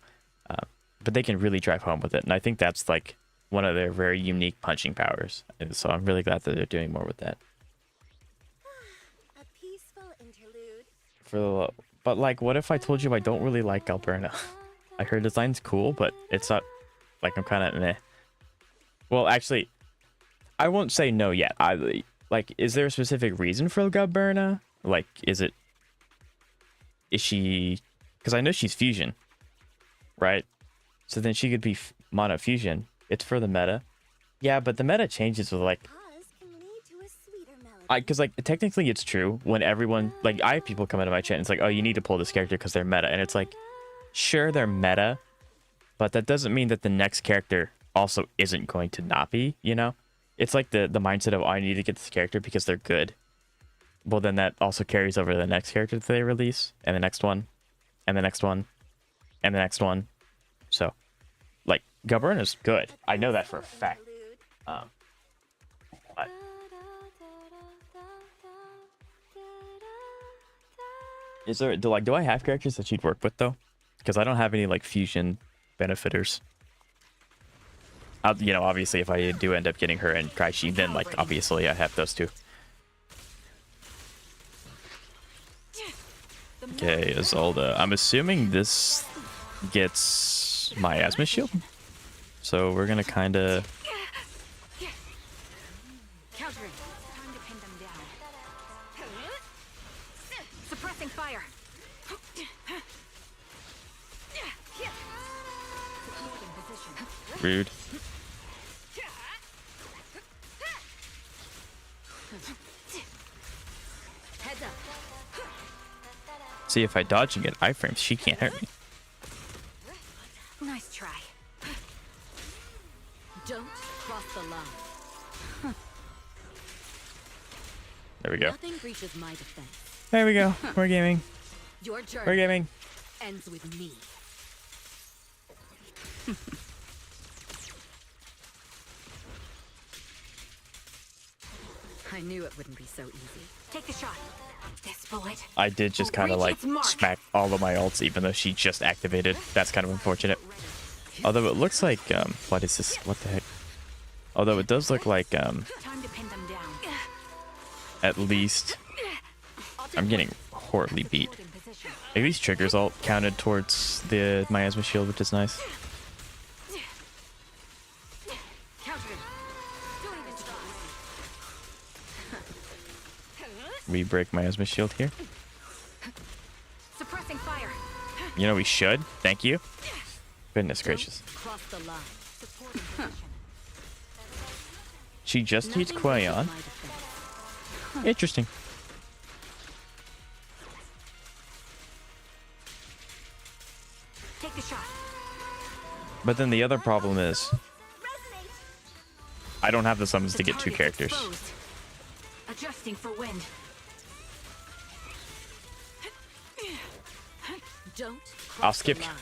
But they can really drive home with it. And I think that's like one of their very unique punching powers. And so I'm really glad that they're doing more with that. A peaceful interlude. But like, what if I told you I don't really like Galberna? Like, her design's cool, but it's not, like, I'm kind of meh. Well, actually, I won't say no yet. Like, is there a specific reason for Galberna? Like, is she, because I know she's fusion, right? So then she could be mono fusion. It's for the meta. Yeah, but the meta changes with, like, because like technically it's true when everyone like I have people come into my chat and it's like, oh, you need to pull this character because they're meta, and it's like, sure they're meta, but that doesn't mean that the next character also isn't going to not be, you know? It's like the mindset of, oh, I need to get this character because they're good. Well, then that also carries over to the next character that they release, and the next one, and the next one, and the next one. So, like, Galburna's good. I know that for a fact. But is there, do I have characters that you'd work with, though? Because I don't have any, like, fusion benefiters. You know, obviously, if I do end up getting her and Kaishi, then, like, obviously, I have those two. Okay, Isolde. I'm assuming this gets Miasma Shield. So we're gonna kind of... Countering. Time to pin them down. Suppressing fire. Rude. Heads up. See, if I dodge and get iframes, she can't hurt me. Nice try. Don't cross the line. There we go. Nothing breaches my defense. There we go. We're gaming. Your We're journey gaming. ends with me. I knew it wouldn't be so easy. Take the shot. This bullet. I did just kind of like Reach its mark. smack all of my ults, even though she just activated. That's kind of unfortunate. Although it looks like, what is this? What the heck? Although it does look like, Time to pin them down. at least I'm getting horribly beat. In position. At least Trigger's ult counted towards the Miasma Shield, which is nice. Countering. Don't even try. We break Miasma Shield here. Suppressing fire. You know we should. Thank you. Goodness gracious. Cross the line. Supporting position. She just needs Nothing breaches Quayon. my defense. Interesting. Take the shot. But then the other problem is I don't have the summons to get two Target's characters. exposed. Adjusting for wind. Don't cross I'll skip. the line.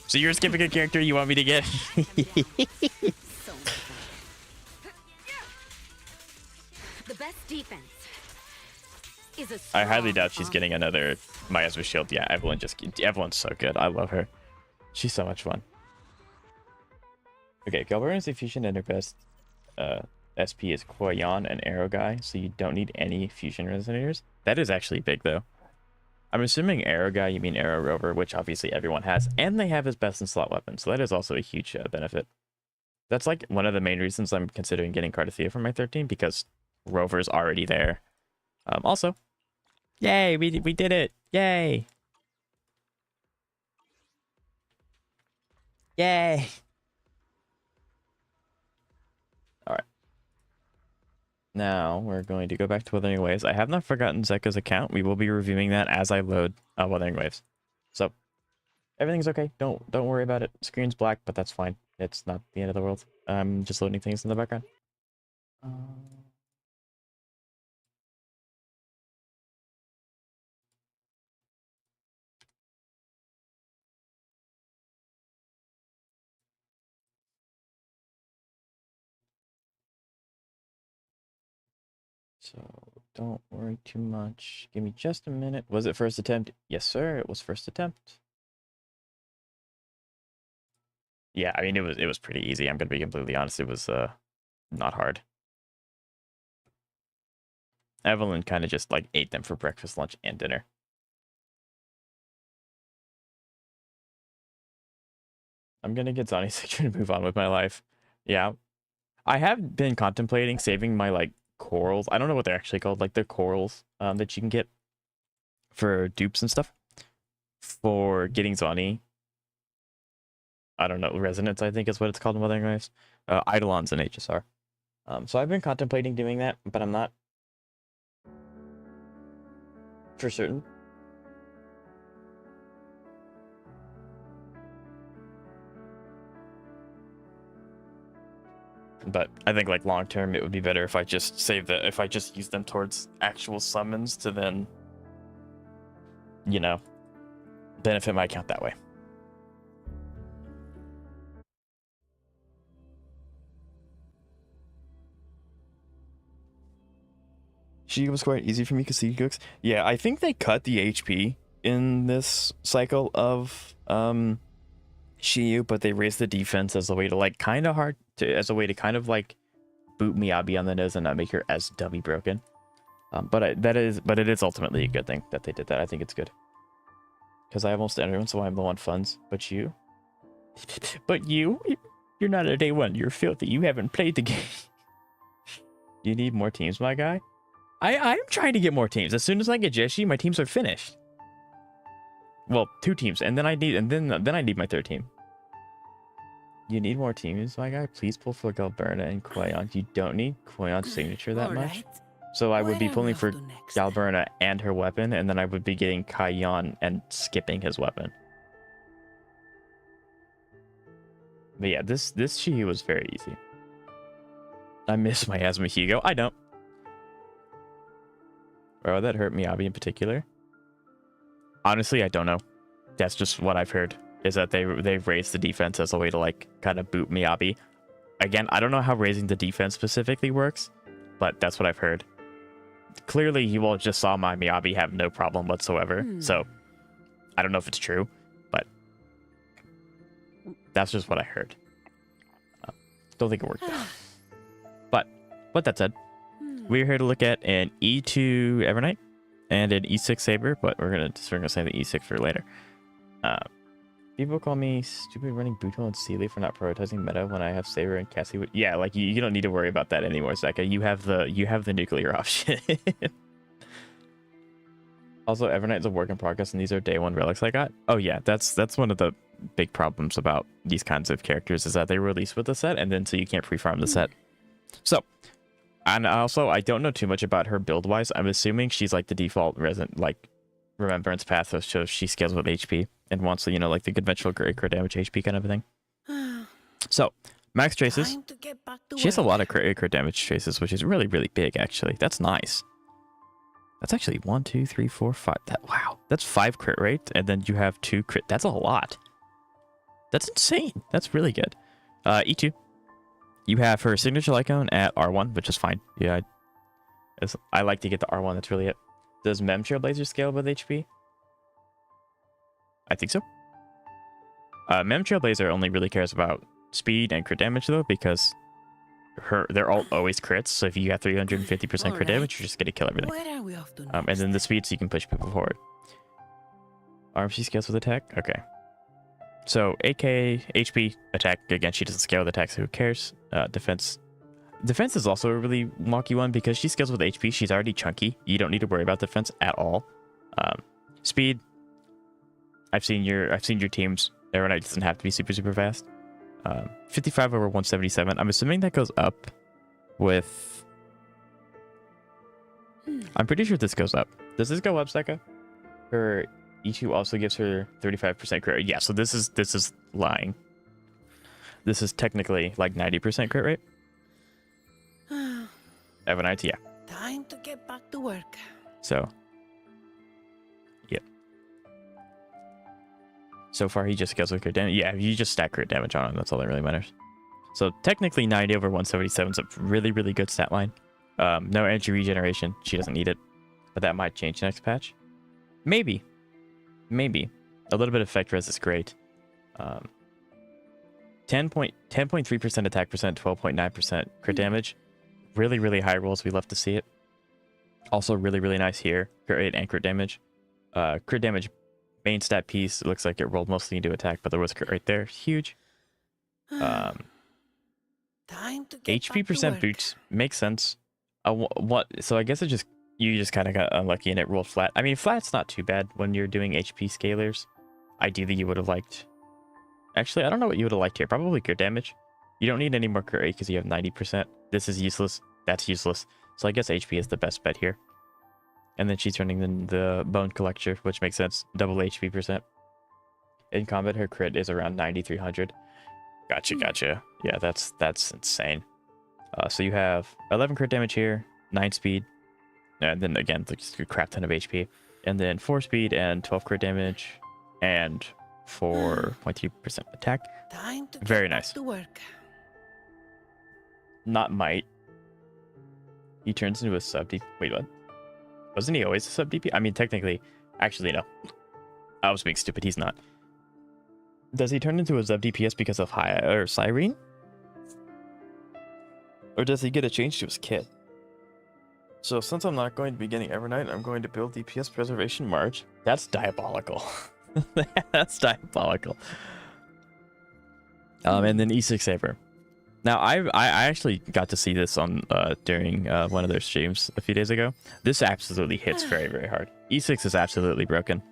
So you're skipping a character you want me to get? So much better. The best defense is a I highly strong doubt she's getting another Miasma Shield. Yeah, Evelyn's so good. I love her. She's so much fun. Okay, Galburna's fusion and her best SP is Quayon and Arrow Guy, so you don't need any fusion resonators. That is actually big though. I'm assuming Arrow Guy, you mean Arrow Rover, which obviously everyone has, and they have his best in slot weapon, so that is also a huge benefit. That's like one of the main reasons I'm considering getting Cardathea for my 13, because Rover's already there. Also, yay, we did it! Yay! Yay! Alright. Now, we're going to go back to Wuthering Waves. I have not forgotten Zeka's account. We will be reviewing that as I load Wuthering Waves. So, everything's okay. Don't worry about it. Screen's black, but that's fine. It's not the end of the world. I'm just loading things in the background. So, don't worry too much. Give me just a minute. Was it first attempt? Yes, sir. It was first attempt. Yeah, I mean, it was pretty easy. I'm gonna be completely honest. It was not hard. Evelyn kind of just like ate them for breakfast, lunch, and dinner. I'm gonna get Zonnie Sigtr and move on with my life. Yeah, I have been contemplating saving my like corals. I don't know what they're actually called, like the corals that you can get for dupes and stuff for getting Zonnie. I don't know, Resonance, I think is what it's called in Wuthering Waves. Eidolons and HSR. So I've been contemplating doing that, but I'm not for certain. But I think like long term it would be better if I just save that, if I just use them towards actual summons to then, you know, benefit my account that way. She was quite easy for me because he cooks. Yeah, I think they cut the HP in this cycle of Shiyu, but they raised the defense as a way to like kind of hard to, as a way to kind of like boot Miyabi on the nose and not make her as dummy broken. But it is ultimately a good thing that they did that. I think it's good because I almost everyone, so I'm low on funds. But you, you're not a day one. You're filthy. You haven't played the game. You need more teams, my guy. I'm trying to get more teams. As soon as I get Jeshi, my teams are finished. Well, 2 teams, and then I need I need my 3rd team. You need more teams, my guy. Please pull for Galberna and Koyon. You don't need Koyon's signature that much. So I would be pulling for Galberna and her weapon, and then I would be getting Kayon and skipping his weapon. But yeah, this Shiyu was very easy. I miss my Asma Hugo. I don't. Or would that hurt Miyabi in particular? Honestly, I don't know. That's just what I've heard, is that they've raised the defense as a way to like kind of boot Miyabi. Again, I don't know how raising the defense specifically works, but that's what I've heard. Clearly, you all just saw my Miyabi have no problem whatsoever, so I don't know if it's true, but that's just what I heard. Don't think it worked out. But that said, we're here to look at an E2 Evernight and an E6 Saber, but we're gonna save the E6 for later. People call me stupid running Buto and Sealy for not prioritizing meta when I have Saber and Cassie. Yeah, like you don't need to worry about that anymore, Zeka. You have the nuclear option. Also, Evernight's a work in progress, and these are day 1 relics I got. Oh yeah, that's one of the big problems about these kinds of characters, is that they release with the set, and then so you can't pre-farm the set. So. And also, I don't know too much about her build-wise. I'm assuming she's like the default remembrance path, so she scales with HP and wants to, you know, like the conventional crit damage HP kind of a thing. So, max traces. She has a lot of crit damage traces, which is really, really big, actually. That's nice. That's actually 1, 2, 3, 4, 5. Wow. That's 5 crit rate, and then you have 2 crit. That's a lot. That's insane. That's really good. E2. You have her signature icon at R1, which is fine. Yeah, I like to get the R1. That's really it. Does Mem Trailblazer scale with HP? I think so. Mem Trailblazer only really cares about speed and crit damage, though, because they're all always crits. So if you have 350% crit damage, you're just going to kill everything. And then the speed, so you can push people forward. RMC scales with attack? Okay. So, AK, HP, attack. Again, she doesn't scale with attack, so who cares? Defense. Defense is also a really wonky one because she scales with HP. She's already chunky. You don't need to worry about defense at all. Speed. I've seen your teams. Evernight doesn't have to be super fast. 55 over 177. I'm assuming that goes up with... I'm pretty sure this goes up. Does this go up, Zeka? Her E2 also gives her 35% crit rate. Yeah, so this is lying. This is technically like 90% crit rate. Evernight, yeah. Time to get back to work. So, yep. So far, he just scales with crit damage. Yeah, you just stack crit damage on him. That's all that really matters. So technically, 90 over 177 is a really, really good stat line. No energy regeneration. She doesn't need it, but that might change next patch. Maybe. A little bit of effect res is great. 10.3% attack percent, 12.9% crit damage. Really, really high rolls. We love to see it. Also, really, really nice here. Crit rate and crit damage. Crit damage main stat piece. It looks like it rolled mostly into attack, but there was crit right there. Huge. Time to get HP back to percent work. boots makes sense. What? So I guess you just kind of got unlucky and it rolled flat. I mean, flat's not too bad when you're doing HP scalers. Ideally, you would have liked... Actually, I don't know what you would have liked here. Probably crit damage. You don't need any more crit rate because you have 90%. This is useless. That's useless. So I guess HP is the best bet here. And then she's running the Bone Collector, which makes sense. Double HP percent. In combat, her crit is around 9,300. Gotcha. Yeah, that's insane. So you have 11 crit damage here, 9 speed, and then again, just a crap ton of HP. And then 4 speed and 12 crit damage, and 4.2% attack. Time to Very get back nice. to work. Not might. He turns into a sub DP. Wait, what? Wasn't he always a sub DP? I mean, technically, actually, no. I was being stupid. He's not. Does he turn into a sub DPS because of Cyrene? Or does he get a change to his kit? So since I'm not going to be getting Evernight, I'm going to build DPS Preservation March. That's diabolical. That's diabolical. And then E6 Saber. Now I actually got to see this on during one of their streams a few days ago. This absolutely hits very, very hard. E6 is absolutely broken.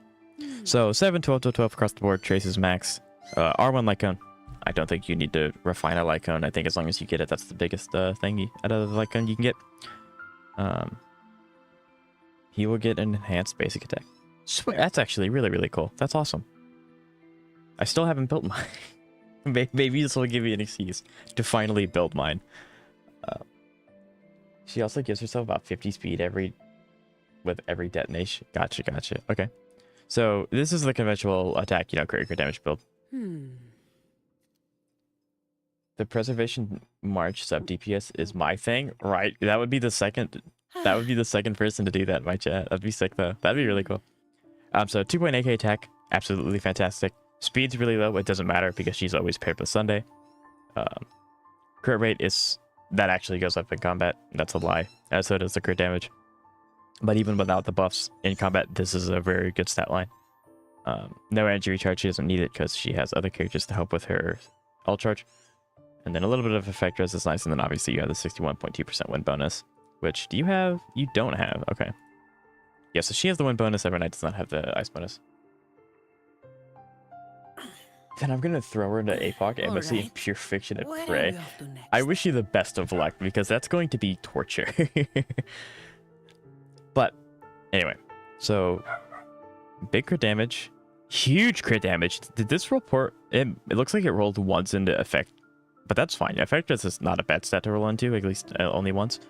So 7, 12, 12, 12 across the board. Traces max. R1 Lycone. I don't think you need to refine a Lycone. I think as long as you get it, that's the biggest thing out of the Lycone you can get. He will get an enhanced basic attack. Swear, that's actually really, really cool. That's awesome. I still haven't built mine. Maybe this will give me an excuse to finally build mine. She also gives herself about 50 speed with every detonation. Gotcha. Okay. So this is the conventional attack, crit damage build. The Preservation March sub DPS is my thing, right? That would be the second person to do that in my chat. That'd be sick though. That'd be really cool. So 2.8k attack, absolutely fantastic. Speed's really low. It doesn't matter because she's always paired with Sunday. Crit rate that actually goes up in combat. That's a lie. As so does the crit damage. But even without the buffs in combat, this is a very good stat line. No energy recharge. She doesn't need it because she has other characters to help with her ult charge. And then a little bit of effect res is nice. And then obviously you have the 61.2% win bonus. Which do you have? You don't have. Okay. Yeah, so she has the win bonus. Evernight does not have the ice bonus. Then I'm going to throw her into APOC, Embassy, and Pure Fiction, and Prey. I wish you the best of luck, because that's going to be torture. But, anyway. So, big crit damage. Huge crit damage. Did this roll port? It looks like it rolled once into effect. But that's fine. Effect is not a bad stat to roll into, at least only once.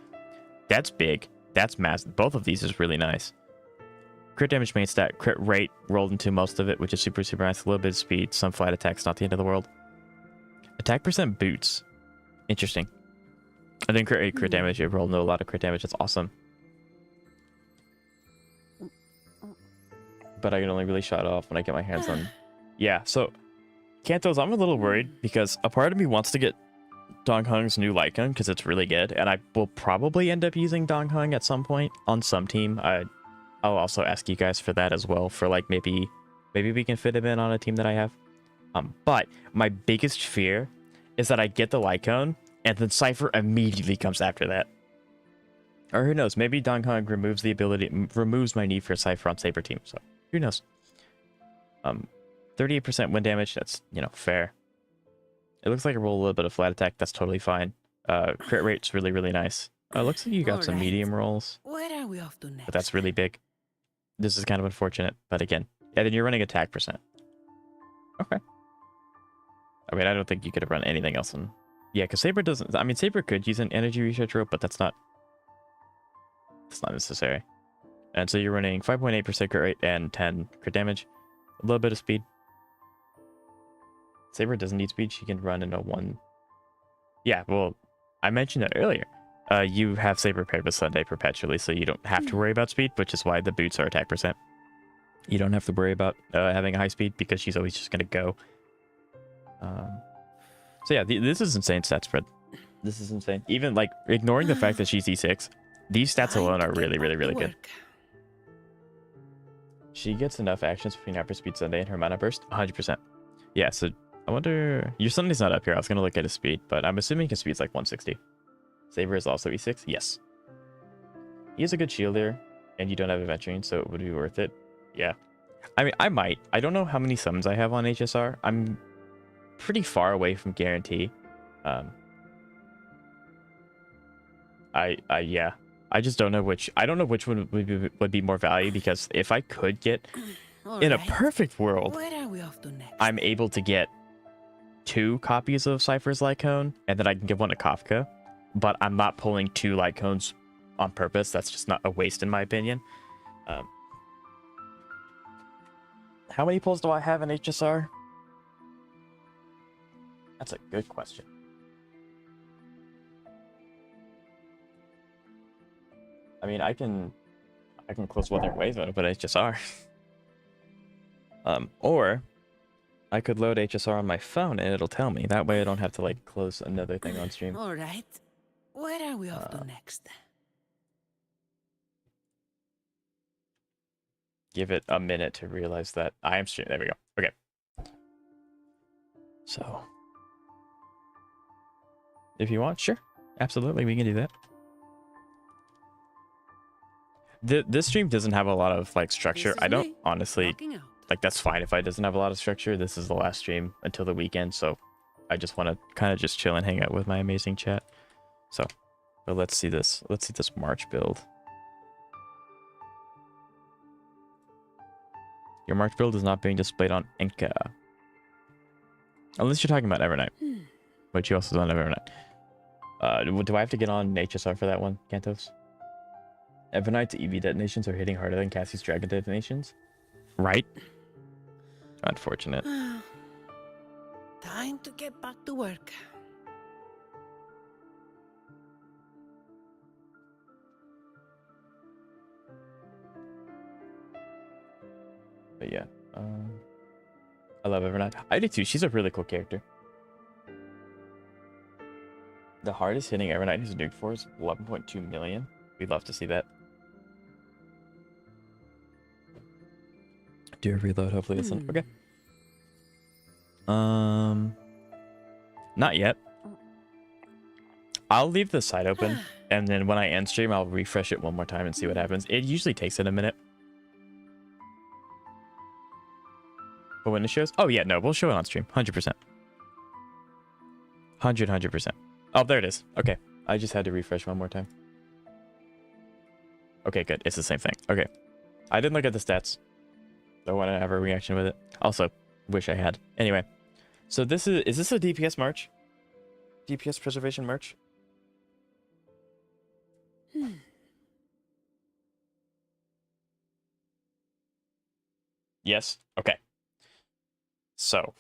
That's big. That's massive. Both of these is really nice. Crit damage main stat, crit rate rolled into most of it, which is super, super nice. A little bit of speed, some flat attacks, not the end of the world. Attack percent boots. Interesting. And then crit rate, crit damage. It rolled into a lot of crit damage. That's awesome. But I can only really shut off when I get my hands on. Yeah, so Kantos, I'm a little worried because a part of me wants to get Dong Hung's new Lycone because it's really good, and I will probably end up using Dong Hung at some point on some team. I'll also ask you guys for that as well, for like maybe we can fit him in on a team that I have. But my biggest fear is that I get the Lycone and then Cypher immediately comes after that. Or who knows, maybe Dong Hung removes my need for Cypher on Saber team, so who knows. 38% win damage, that's, fair. It looks like I roll a little bit of flat attack, that's totally fine. Crit rate's really, really nice. Looks like you got some medium rolls. Where are we off to next? But that's really big. This is kind of unfortunate, but again. Yeah, then you're running attack percent. Okay. I mean, I don't think you could have run anything else on... Yeah, because Saber doesn't... I mean, Saber could use an energy recharge rope, but that's not necessary. And so you're running 5.8% crit rate and 10 crit damage. A little bit of speed. Saber doesn't need speed. She can run in a 1... Yeah, well, I mentioned that earlier. You have Saber paired with Sunday perpetually, so you don't have to worry about speed, which is why the boots are attack percent. You don't have to worry about having a high speed because she's always just going to go. So yeah, this is insane stat spread. This is insane. Even like ignoring the fact that she's E6, these stats alone are really, really, really good. She gets enough actions between Hyperspeed Sunday and her mana burst. 100%. Yeah, so I wonder... Your Sunday's not up here. I was going to look at his speed, but I'm assuming his speed's like 160. Saber is also E6? Yes. He has a good shield there, and you don't have Adventuring, so it would be worth it. Yeah. I mean, I might. I don't know how many summons I have on HSR. I'm pretty far away from guarantee. Yeah. I just don't know which. I don't know which one would be more value, because if I could get in a Alright. perfect world, Where are we off to next? I'm able to get 2 copies of Cypher's Lycone, and then I can give one to Kafka. But I'm not pulling 2 Lycones on purpose. That's just not a waste, in my opinion. How many pulls do I have in HSR? That's a good question. I mean, I can close Wuthering Waves when I put HSR. Or I could load HSR on my phone and it'll tell me. That way I don't have to like close another thing on stream. Alright. Where are we off to next? Give it a minute to realize that I am streaming. There we go. Okay. So, if you want, sure. Absolutely, we can do that. This stream doesn't have a lot of like structure. I don't honestly Walking out. like, that's fine if I doesn't have a lot of structure. This is the last stream until the weekend, so I just want to kind of just chill and hang out with my amazing chat. So, but let's see this. Let's see this March build. Your March build is not being displayed on Enka. Unless you're talking about Evernight. But you also don't have Evernight. Do I have to get on HSR for that one, Kantos? Evernight's EV detonations are hitting harder than Cassie's Dragon detonations? Right? Unfortunate. Time to get back to work. But yeah. I love Evernight. I do too. She's a really cool character. The hardest hitting Evernight he's nuked for is 11.2 million. We'd love to see that. Do a reload, hopefully this one. Okay. Not yet. I'll leave the site open, and then when I end stream, I'll refresh it one more time and see what happens. It usually takes it a minute. But when it shows... Oh, yeah, no, we'll show it on stream. 100%. 100%. Oh, there it is. Okay. I just had to refresh one more time. Okay, good. It's the same thing. Okay. I didn't look at the stats. Don't want to have a reaction with it. Also, wish I had. Anyway. So this is this a DPS march? DPS preservation march? Yes? Okay. So,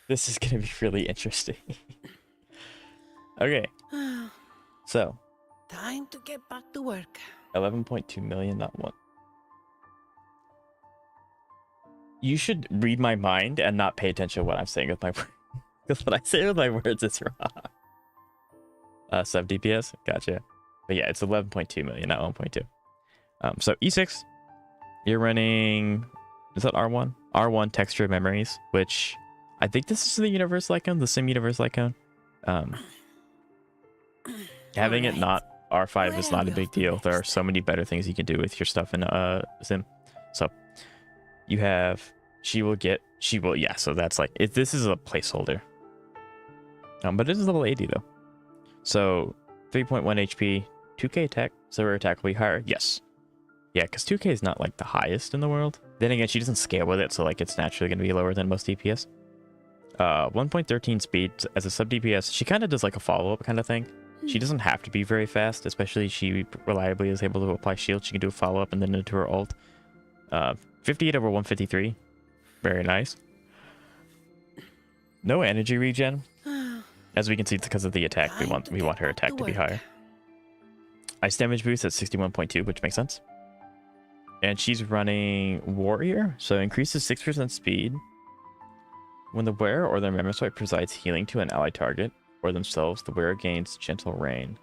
this is going to be really interesting. Okay. So, Time to get back to work. 11.2 million, not one. You should read my mind and not pay attention to what I'm saying with my words. Because what I say with my words is wrong. Sub DPS? Gotcha. But yeah, it's 11.2 million, not 1.2. So E6, you're running... Is that R1? R1 texture memories, which I think this is the universal icon, the sim universal icon. Having it not R5 is not a big deal. There are so many better things you can do with your stuff in sim. So you have, yeah, so that's like, this is a placeholder. But it is level 80 though. So 3.1 HP, 2k attack, so her attack will be higher. Yes. Yeah, because 2k is not like the highest in the world. Then again, she doesn't scale with it, so like it's naturally going to be lower than most DPS. 1.13 speed as a sub DPS. She kind of does like a follow-up kind of thing. She doesn't have to be very fast, especially she reliably is able to apply shield. She can do a follow-up and then into her ult. 58 over 153. Very nice. No energy regen. As we can see, because of the attack, we want her attack to be higher. Ice damage boost at 61.2, which makes sense. And she's running Warrior, so increases 6% speed. When the wearer or their member swipe provides healing to an allied target or themselves, the wearer gains Gentle Rain.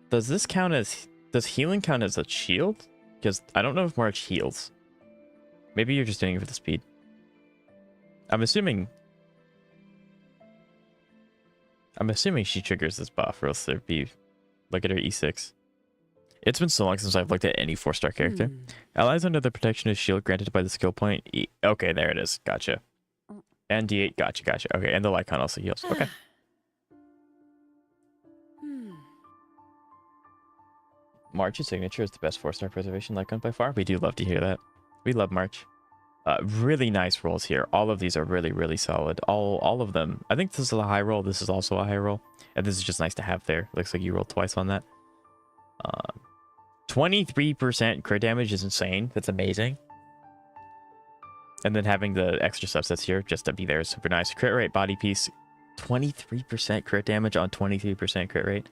Does this count as... Does healing count as a shield? Because I don't know if March heals. Maybe you're just doing it for the speed. I'm assuming she triggers this buff, or else there'd be... Look at her E6. It's been so long since I've looked at any 4-star character. Allies under the protection of shield granted by the skill point. Okay, there it is. Gotcha. And D8. Gotcha. Okay, and the Lycon also heals. Okay. March's signature is the best 4-star preservation Lycon by far. We do love to hear that. We love March. Really nice rolls here. All of these are really, really solid. All of them. I think this is a high roll. This is also a high roll. And this is just nice to have there. Looks like you rolled twice on that. 23% crit damage is insane. That's amazing. And then having the extra subsets here just to be there is super nice. Crit rate, body piece. 23% crit damage on 23% crit rate.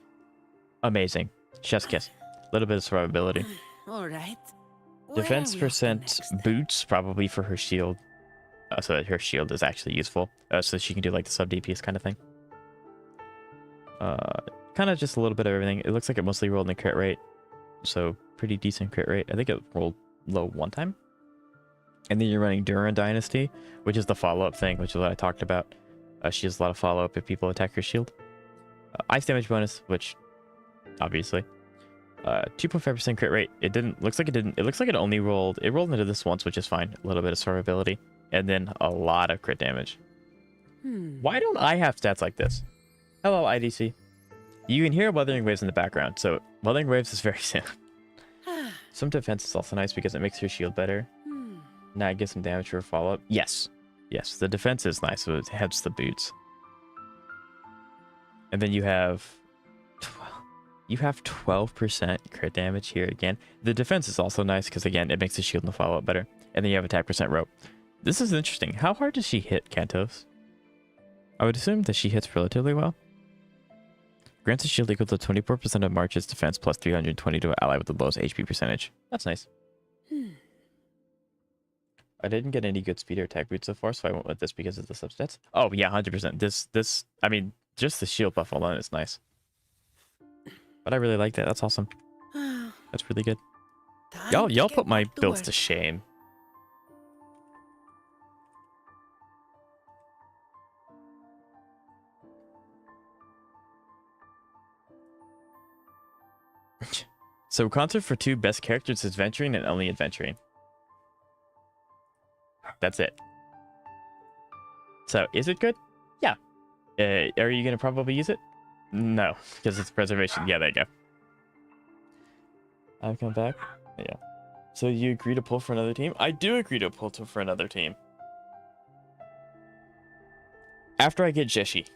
Amazing. Chef's kiss. A little bit of survivability. All right. Defense Where are we off to percent next? boots, probably for her shield. So that her shield is actually useful. So she can do like the sub DPS kind of thing. Kind of just a little bit of everything. It looks like it mostly rolled in the crit rate. So pretty decent crit rate. I think it rolled low one time. And then you're running Duran Dynasty, which is the follow-up thing, which is what I talked about. She has a lot of follow-up if people attack her shield. Ice damage bonus, which obviously. 2.5% crit rate. It looks like it only rolled. It rolled into this once, which is fine. A little bit of survivability. And then a lot of crit damage. Why don't I have stats like this? Hello, IDC. You can hear Wuthering Waves in the background, so Wuthering Waves is very soon. Some defense is also nice because it makes your shield better. Now it gets some damage for a follow-up. Yes. Yes, the defense is nice, so it helps the boots. And then you have 12% crit damage here again. The defense is also nice because, again, it makes the shield and the follow-up better. And then you have attack percent rope. This is interesting. How hard does she hit Kantos? I would assume that she hits relatively well. Grants a shield equal to 24% of March's defense plus 320 to an ally with the lowest HP percentage. That's nice. I didn't get any good speed or attack boots so far, so I went with this because of the substats. Oh, yeah, 100%. I mean, just the shield buff alone is nice. But I really like that. That's awesome. That's really good. Y'all put my builds to shame. So concert for 2 best characters is Venturing and only Adventuring. That's it. So is it good? Yeah. Are you gonna probably use it? No, because it's preservation. Yeah, there you go. I've come back. Yeah. So you agree to pull for another team? I do agree to pull for another team. After I get Jeshi.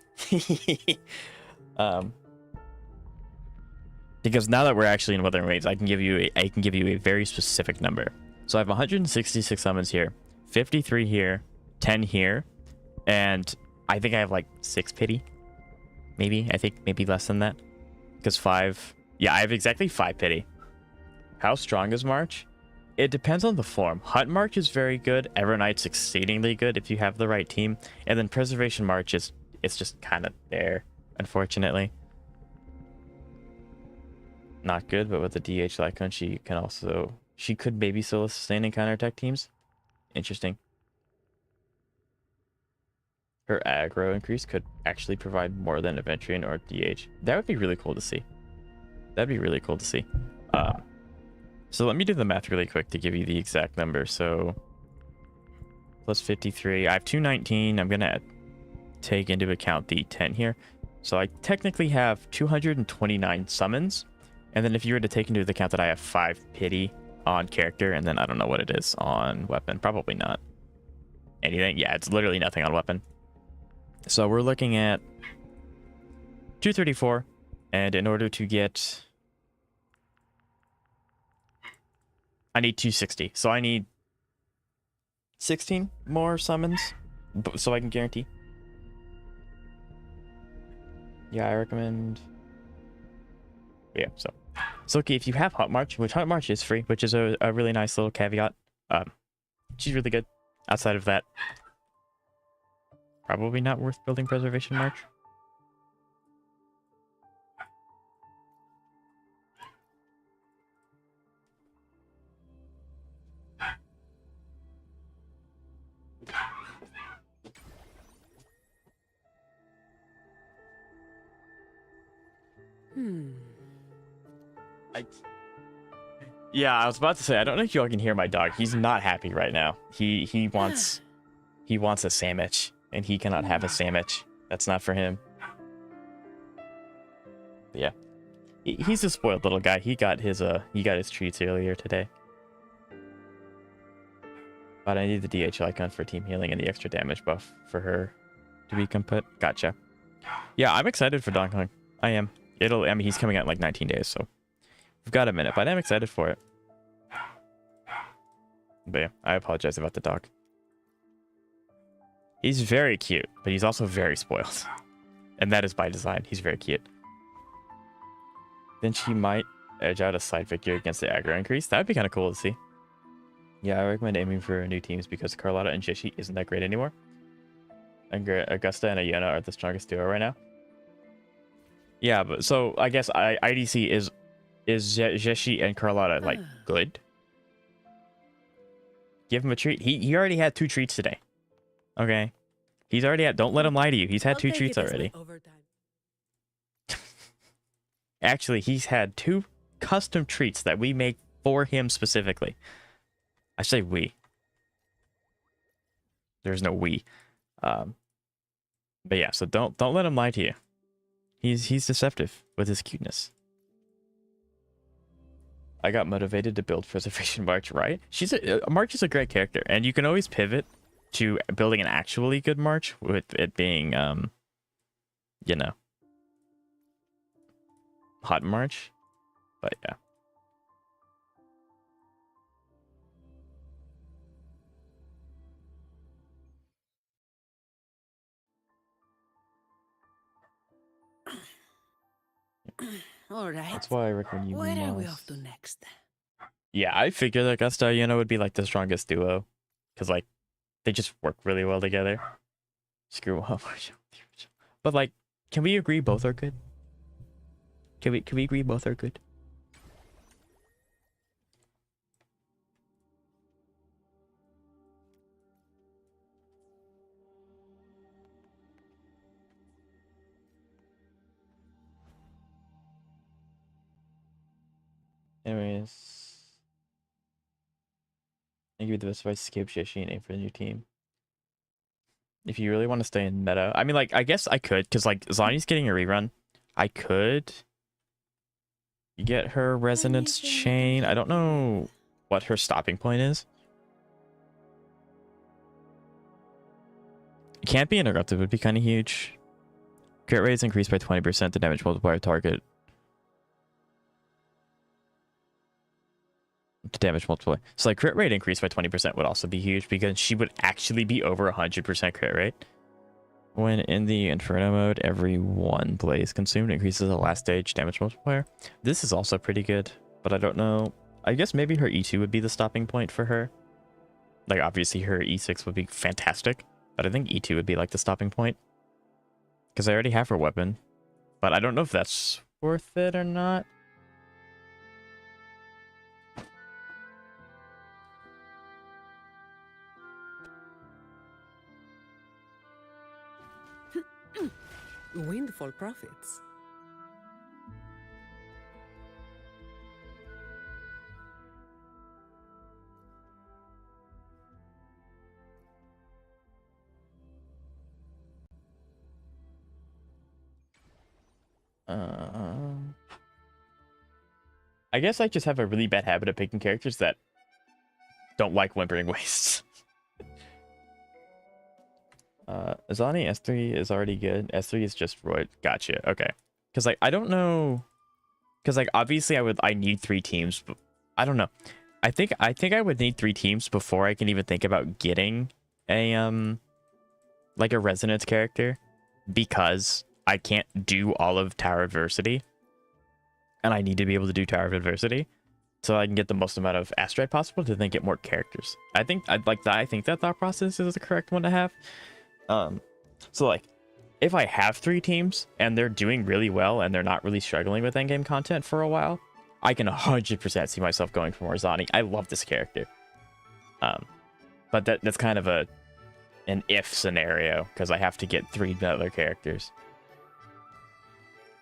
Because now that we're actually in Wuthering Waves, I can give you a very specific number. So I have 166 summons here, 53 here, 10 here, and I think I have like 6 pity. Maybe. I think maybe less than that. Because 5... Yeah, I have exactly 5 pity. How strong is March? It depends on the form. Hunt March is very good. Everknight's exceedingly good if you have the right team. And then Preservation March it's just kind of there, unfortunately. Not good, but with the DH Lycon, she could maybe solo sustain and counterattack teams. Interesting. Her aggro increase could actually provide more than Adventuring or DH. That would be really cool to see. That'd be really cool to see. So let me do the math really quick to give you the exact number. So plus 53. I have 219. I'm going to take into account the 10 here. So I technically have 229 summons. And then if you were to take into account that I have 5 pity on character, and then I don't know what it is on weapon. Probably not anything. Yeah, it's literally nothing on weapon. So we're looking at 234. And in order to get... I need 260. So I need 16 more summons so I can guarantee. Yeah, I recommend... Yeah, so okay, if you have Hunt March, which Hunt March is free, which is a really nice little caveat. She's really good. Outside of that, probably not worth building Preservation March. Yeah, I was about to say, I don't know if y'all can hear my dog. He's not happy right now. He wants a sandwich, and he cannot have a sandwich. That's not for him. But yeah. He's a spoiled little guy. He got his treats earlier today. But I need the DH icon for team healing and the extra damage buff for her to be complete. Gotcha. Yeah, I'm excited for Donkey Kong. I am. I mean, he's coming out in like 19 days, so we've got a minute, but I'm excited for it. But yeah, I apologize about the dog. He's very cute, but he's also very spoiled. And that is by design. He's very cute. Then she might edge out a side victory against the aggro increase. That would be kind of cool to see. Yeah, I recommend aiming for new teams because Carlotta and Jishi isn't that great anymore. And Augusta and Ayana are the strongest duo right now. Yeah, but so I guess IDC is Jishi and Carlotta like good? Give him a treat. He already had 2 treats today. Okay. He's already had, don't let him lie to you. He's had 2 treats already. Actually, he's had 2 custom treats that we make for him specifically. I say we. There's no we. But yeah, so don't let him lie to you. He's deceptive with his cuteness. I got motivated to build Preservation March, right? March is a great character, and you can always pivot to building an actually good March with it being you know, hot March. But yeah. All right. That's why I recommend you. Where are we off to next? Yeah, I figured that Augusta, you know, would be like the strongest duo, because like they just work really well together. Screw up. But like, can we agree both are good? Can we agree both are good? Anyways, I think it'd be the best if I skip Jishi and aim for the new team. If you really want to stay in meta, I mean, like, I guess I could, because like Zani's getting a rerun. I could get her Resonance Chain. I don't know what her stopping point is. It can't be interrupted, would be kind of huge. Crit rate is increased by 20%, the damage multiplier target. The damage multiplier. So like crit rate increased by 20% would also be huge because she would actually be over 100% crit rate. When in the Inferno mode, every 1 blaze consumed increases the last stage damage multiplier. This is also pretty good, but I don't know. I guess maybe her E2 would be the stopping point for her. Like obviously her E6 would be fantastic, but I think E2 would be like the stopping point. Because I already have her weapon, but I don't know if that's worth it or not. Windfall profits. I guess I just have a really bad habit of picking characters that don't like Wuthering Waves. Azani S3 is already good. S3 is just Roy. Gotcha. Okay. Because like I don't know. Because like obviously I need 3 teams, but I don't know. I think I would need 3 teams before I can even think about getting a like a resonance character, because I can't do all of Tower of Adversity, and I need to be able to do Tower of Adversity so I can get the most amount of astrite possible to then get more characters. I think I think that thought process is the correct one to have. So like if I have 3 teams and they're doing really well and they're not really struggling with endgame content for a while, I can 100% see myself going for more Zani. I love this character. But that's kind of an if scenario, because I have to get 3 other characters.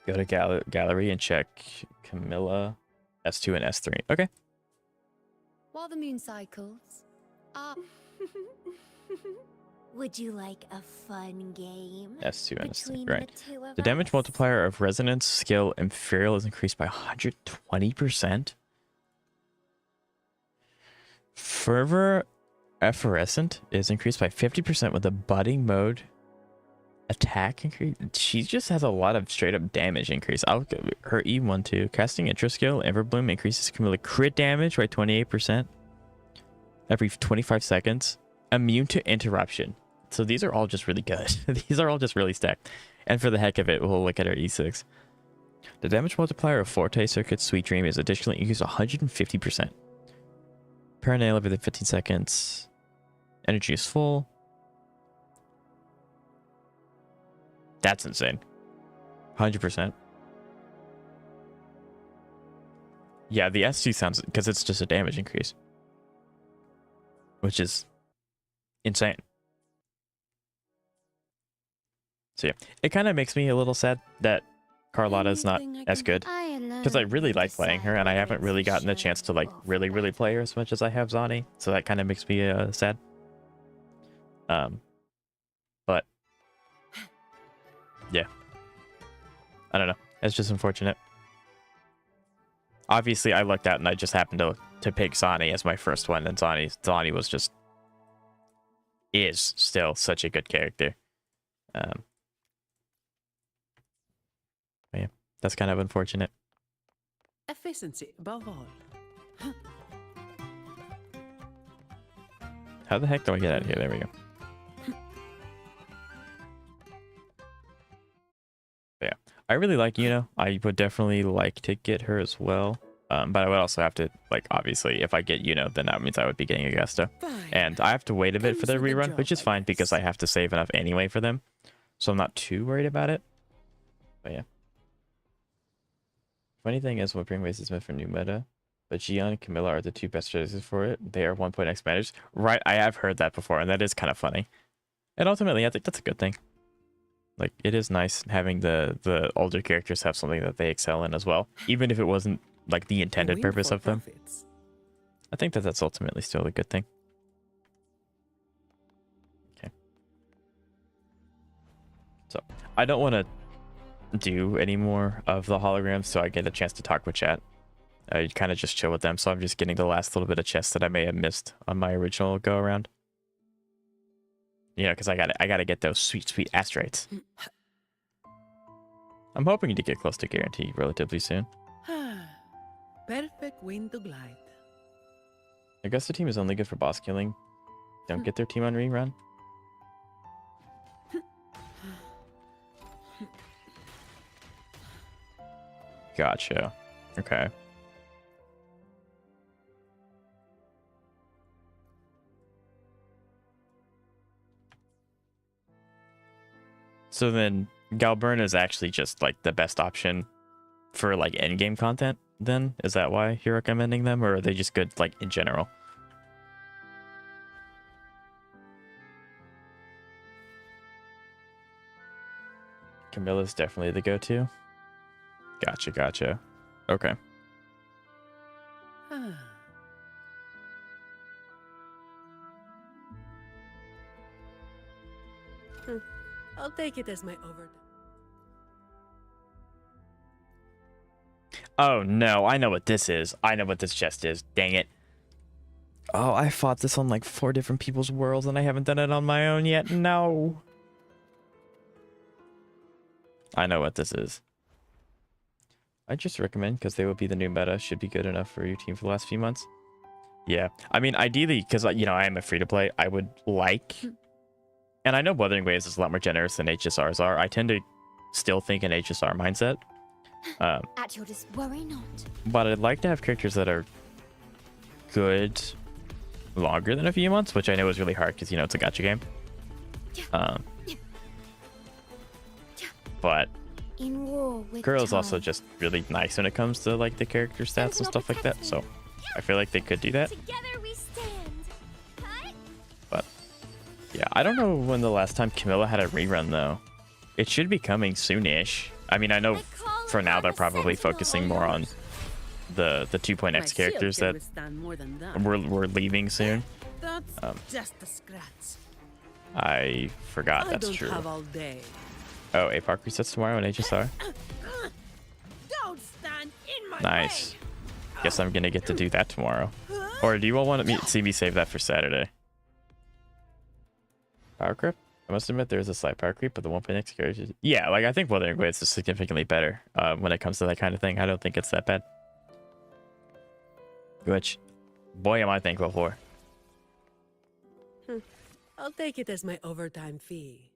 Go to gallery and check Camilla, S2 and S3. Okay. While the moon cycles, Would you like a fun game? S2 and S3, between right. the two of The damage us? multiplier of Resonance, Skill, and Feral is increased by 120%. Fervor Effervescent is increased by 50% with the budding mode attack increase. She just has a lot of straight up damage increase. I'll give her E1 too. Casting intro skill, Everbloom increases cumulative crit damage by 28% every 25 seconds. Immune to interruption. So these are all just really good. These are all just really stacked. And for the heck of it, we'll look at our E6. The damage multiplier of Forte Circuit Sweet Dream is additionally increased 150%. Paranail within 15 seconds. Energy is full. That's insane. 100%. Yeah, the S2 sounds, because it's just a damage increase, which is insane. So yeah, it kind of makes me a little sad that Carlotta's not as good, because I really like playing her, and I haven't really gotten a chance to like really play her as much as I have Zani. So that kind of makes me sad. But yeah, I don't know. It's just unfortunate. Obviously, I lucked out, and I just happened to pick Zani as my first one, and Zani was just is still such a good character. But yeah, that's kind of unfortunate. Efficiency above all. How the heck do I get out of here? There we go. Yeah, I really like Yuno. I would definitely like to get her as well. But I would also have to, like, obviously, if I get Yuno, then that means I would be getting Augusta. And I have to wait a bit for their rerun, which is fine because I have to save enough anyway for them. So I'm not too worried about it. But yeah. Funny thing is, Wuthering Waves is meant for new meta, but Gian and Camilla are the two best choices for it. They are 1-point expanders. Right, I have heard that before, and that is kind of funny. And ultimately, I think that's a good thing. Like, it is nice having the older characters have something that they excel in as well, even if it wasn't like the intended purpose of them. I think that that's ultimately still a good thing. Okay. So I don't want to do any more of the holograms, so I get a chance to talk with chat. I kind of just chill with them, so I'm just getting the last little bit of chest that I may have missed on my original go around. You know, because I gotta get those sweet asteroids. I'm hoping to get close to guarantee relatively soon. Perfect wind to glide. I guess the team is only good for boss killing. Don't get their team on rerun. Gotcha. Okay. So then Galburn is actually just like the best option for like endgame content then? Is that why you're recommending them, or are they just good like in general? Camilla's definitely the go-to. Gotcha. Okay. I'll take it as my overdose. Oh no, I know what this is. I know what this chest is. Dang it. Oh, I fought this on like 4 different people's worlds and I haven't done it on my own yet. No. I know what this is. I just recommend because they will be the new meta. Should be good enough for your team for the last few months. Yeah. I mean, ideally, because, you know, I am a free-to-play, I would like... And I know Wuthering Waves is a lot more generous than HSRs are. I tend to still think in HSR mindset. At your worry not. But I'd like to have characters that are good longer than a few months, which I know is really hard because, you know, it's a gacha game. But In war with Girl's time. also just really nice when it comes to like the character stats and stuff like that. So I feel like they could do that. Together we stand. Cut. But yeah, I don't know when the last time Camilla had a rerun though. It should be coming soonish. I mean, I know for now they're probably focusing more on the 2.x characters that More than that. we're leaving soon. That's just a scratch. I forgot I that's don't true. have all day. Oh, a park resets tomorrow in HSR. Don't stand in my Nice. way. Guess I'm gonna get to do that tomorrow. Or do you all want to see me save that for Saturday? Power creep? I must admit there's a slight power creep, but the 1.x carriage. Yeah, like I think Wuthering Waves is significantly better when it comes to that kind of thing. I don't think it's that bad. Which, boy, am I thankful for. I'll take it as my overtime fee.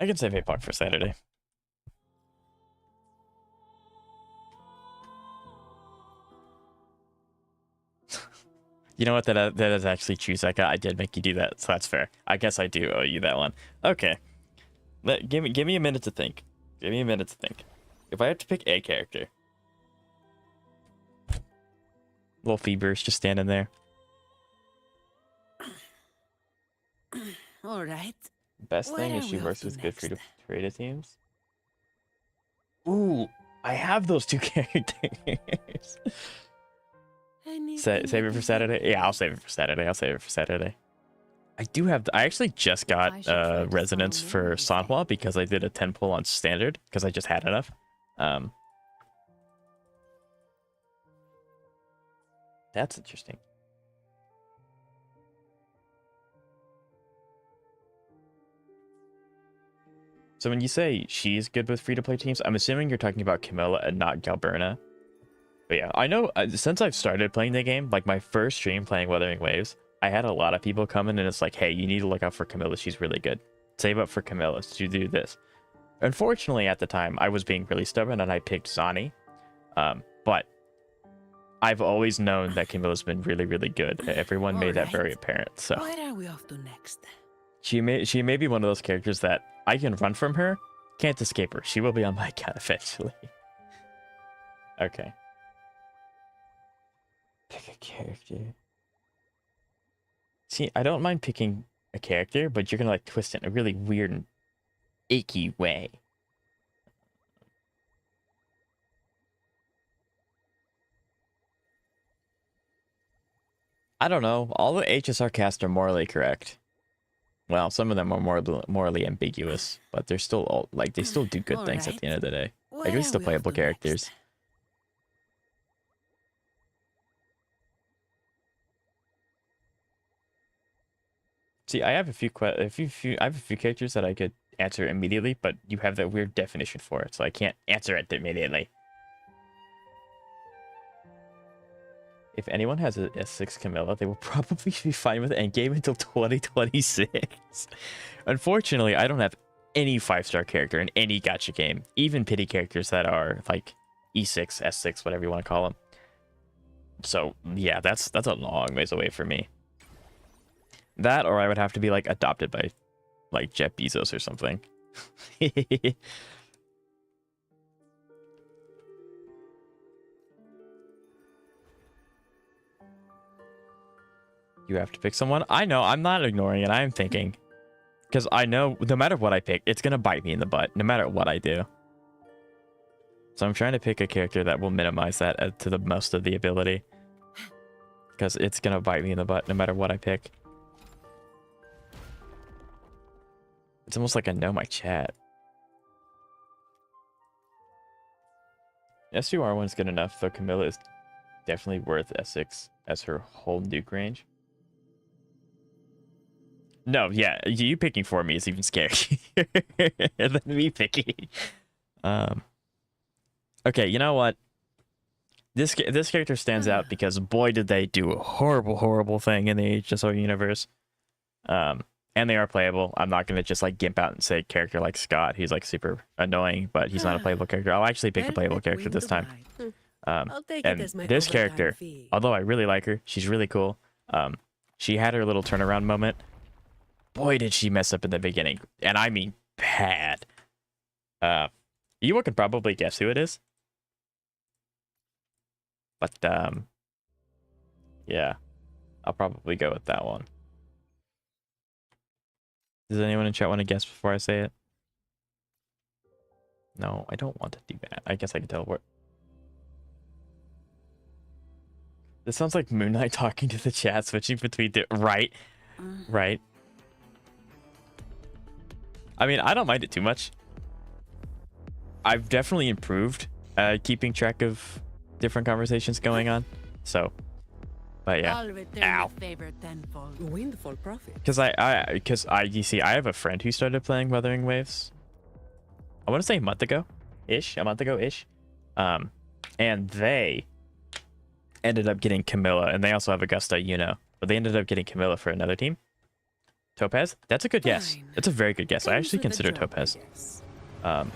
I can save APOC for Saturday. You know what? That is actually true, Zeka. I did make you do that, so that's fair. I guess I do owe you that one. Okay. Give me a minute to think. Give me a minute to think. If I had to pick a character. Little Fever's just standing there. All right. Best thing Where is are she we works off with to good free to next? creative teams. Ooh, I have those two characters. Save it for Saturday? Yeah, I'll save it for Saturday. I'll save it for Saturday. I do have... I actually just got resonance for Sanhua because I did a 10 pull on standard because I just had enough. That's interesting. So when you say she's good with free-to-play teams, I'm assuming you're talking about Camilla and not Galberna. But yeah, I know since I've started playing the game, like my first stream playing Wuthering Waves, I had a lot of people come in and it's like, hey, you need to look out for Camilla. She's really good. Save up for Camilla to do this. Unfortunately, at the time, I was being really stubborn and I picked Zani. But I've always known that Camilla's been really, really good. Everyone made that very apparent. So Where are we off to next? she may be one of those characters that I can run from her, can't escape her. She will be on my account eventually. Okay. Pick a character. See, I don't mind picking a character, but you're gonna like twist it in a really weird and icky way. I don't know. All the HSR casts are morally correct. Well, some of them are morally ambiguous, but they're still all like they still do good things at the end of the day. Like they're still playable characters. See, I have a few characters that I could answer immediately, but you have that weird definition for it, so I can't answer it immediately. If anyone has a S6 Camilla, they will probably be fine with Endgame until 2026. Unfortunately, I don't have any 5-star character in any gacha game, even pity characters that are like E6, S6, whatever you want to call them. So yeah, that's a long ways away for me. That, or I would have to be like adopted by like Jeff Bezos or something. You have to pick someone. I know, I'm not ignoring it. I'm thinking. Because I know no matter what I pick, it's going to bite me in the butt, no matter what I do. So I'm trying to pick a character that will minimize that to the most of the ability. Because it's going to bite me in the butt no matter what I pick. It's almost like I know my chat. SUR1 is good enough, though Camilla is definitely worth S6 as her whole nuke range. No, yeah, you picking for me is even scarier than me picking. Okay, you know what? This character stands out because boy did they do a horrible thing in the HSO universe. And they are playable. I'm not gonna just like gimp out and say character like Scott. He's like super annoying, but he's not a playable character. I'll actually pick a playable character this time. And this character, although I really like her, she's really cool. She had her little turnaround moment. Boy, did she mess up in the beginning, and I mean bad. You could probably guess who it is, but yeah, I'll probably go with that one. Does anyone in chat want to guess before I say it? No, I don't want to do that. I guess I can teleport. This sounds like Moon Knight talking to the chat, switching between the right. Right. I mean, I don't mind it too much. I've definitely improved keeping track of different conversations going on. So, but yeah. I'll return Ow. your favor tenfold. Windfall profit. Because you see, I have a friend who started playing Wuthering Waves. I want to say a month ago-ish. And they ended up getting Camilla, and they also have Augusta, you know. But they ended up getting Camilla for another team. Topaz? That's a good guess. Fine. That's a very good guess. I Comes actually with the consider job, Topaz. I guess.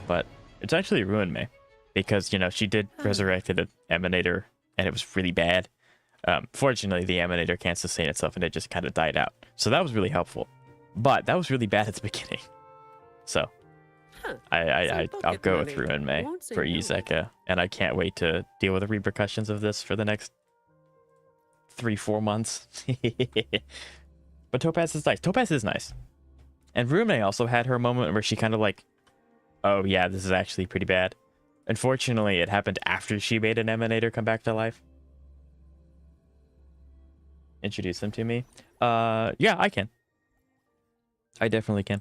But it's actually ruined me. Because, you know, she did resurrected an Emanator, and it was really bad. Fortunately, the Emanator can't sustain itself, and it just kind of died out. So that was really helpful. But that was really bad at the beginning. So, I'll pocket go money. with Ruin May Won't say for no. Izeka, and I can't wait to deal with the repercussions of this for the next 3-4 months. But Topaz is nice. Topaz is nice. And Ruin May also had her moment where she kind of like, oh yeah, this is actually pretty bad. Unfortunately, it happened after she made an Emanator come back to life. Introduce them to me. Yeah, I can. I definitely can.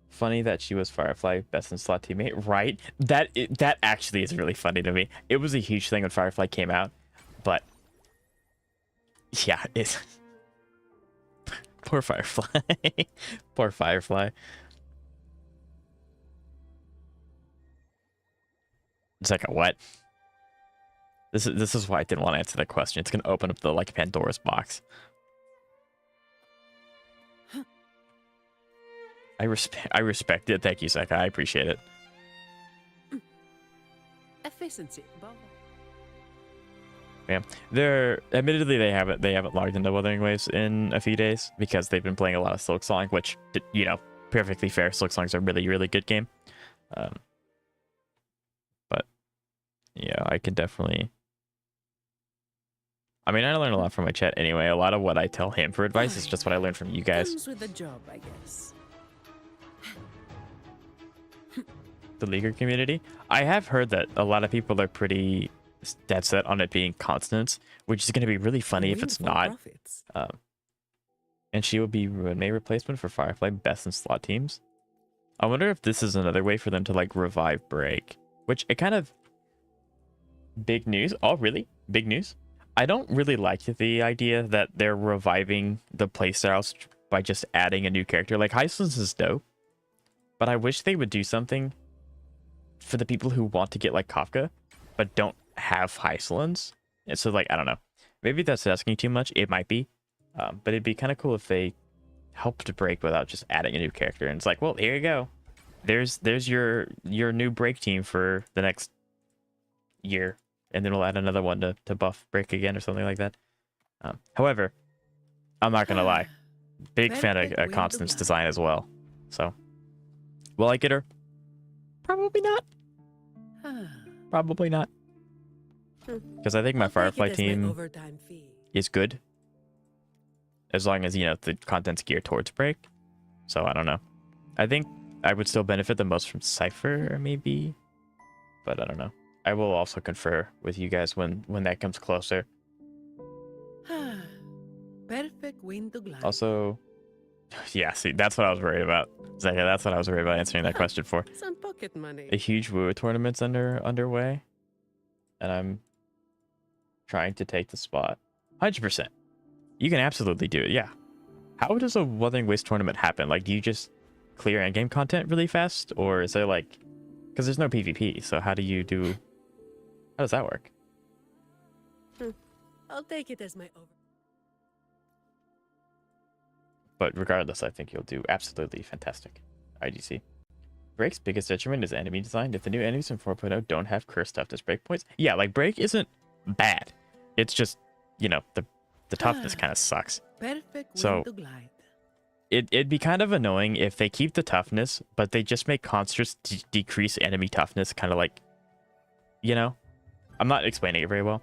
Funny that she was Firefly best in slot teammate, right? That actually is really funny to me. It was a huge thing when Firefly came out, but yeah, it's poor Firefly. Poor Firefly. It's like a what? This is why I didn't want to answer that question. It's gonna open up the like Pandora's box. I respect it. Thank you, Seka. I appreciate it. Efficiency. Yeah, they're admittedly they haven't logged into Wuthering Waves in a few days because they've been playing a lot of Silksong, which, you know, perfectly fair. Silksong's a really good game. But yeah, I can definitely. I mean, I learn a lot from my chat anyway. A lot of what I tell him for advice is just what I learned from you guys. Comes with the job, I guess. The leaguer community. I have heard that a lot of people are pretty dead set on it being constants, which is going to be really funny if it's Windfall not. profits. And she will be Ruin May replacement for Firefly best in slot teams. I wonder if this is another way for them to like revive Break, which it kind of big news. Oh, really? Big news? I don't really like the idea that they're reviving the playstyles by just adding a new character. Like Hyslins is dope, but I wish they would do something for the people who want to get like Kafka, but don't have Hyslins. And so like, I don't know. Maybe that's asking too much. It might be. But it'd be kind of cool if they helped Break without just adding a new character. And it's like, well, here you go. There's your new Break team for the next year. And then we'll add another one to buff Break again or something like that. However, I'm not going to lie. Big fan of Constance's design as well. So, will I get her? Probably not. Probably not. Because I think my Firefly team is good. As long as, you know, the content's geared towards Break. So, I don't know. I think I would still benefit the most from Cypher, maybe. But I don't know. I will also confer with you guys when that comes closer. Perfect wind to glide. Also, yeah, see, that's what I was worried about. Zeka, that's what I was worried about answering that question for. Some pocket money. A huge Woo tournament's underway. And I'm trying to take the spot. 100%. You can absolutely do it, yeah. How does a Wuthering Waves tournament happen? Like, do you just clear endgame content really fast? Or is there like... Because there's no PvP, so how do you do... How does that work? I'll take it as my over. But regardless, I think you'll do absolutely fantastic. IGC. Break's biggest detriment is enemy design. If the new enemies in 4.0 don't have curse toughness breakpoints... Yeah, like, Break isn't bad. It's just, you know, the toughness kind of sucks. Perfect So, wind to glide. It'd be kind of annoying if they keep the toughness, but they just make constructs decrease enemy toughness, kind of like, you know? I'm not explaining it very well,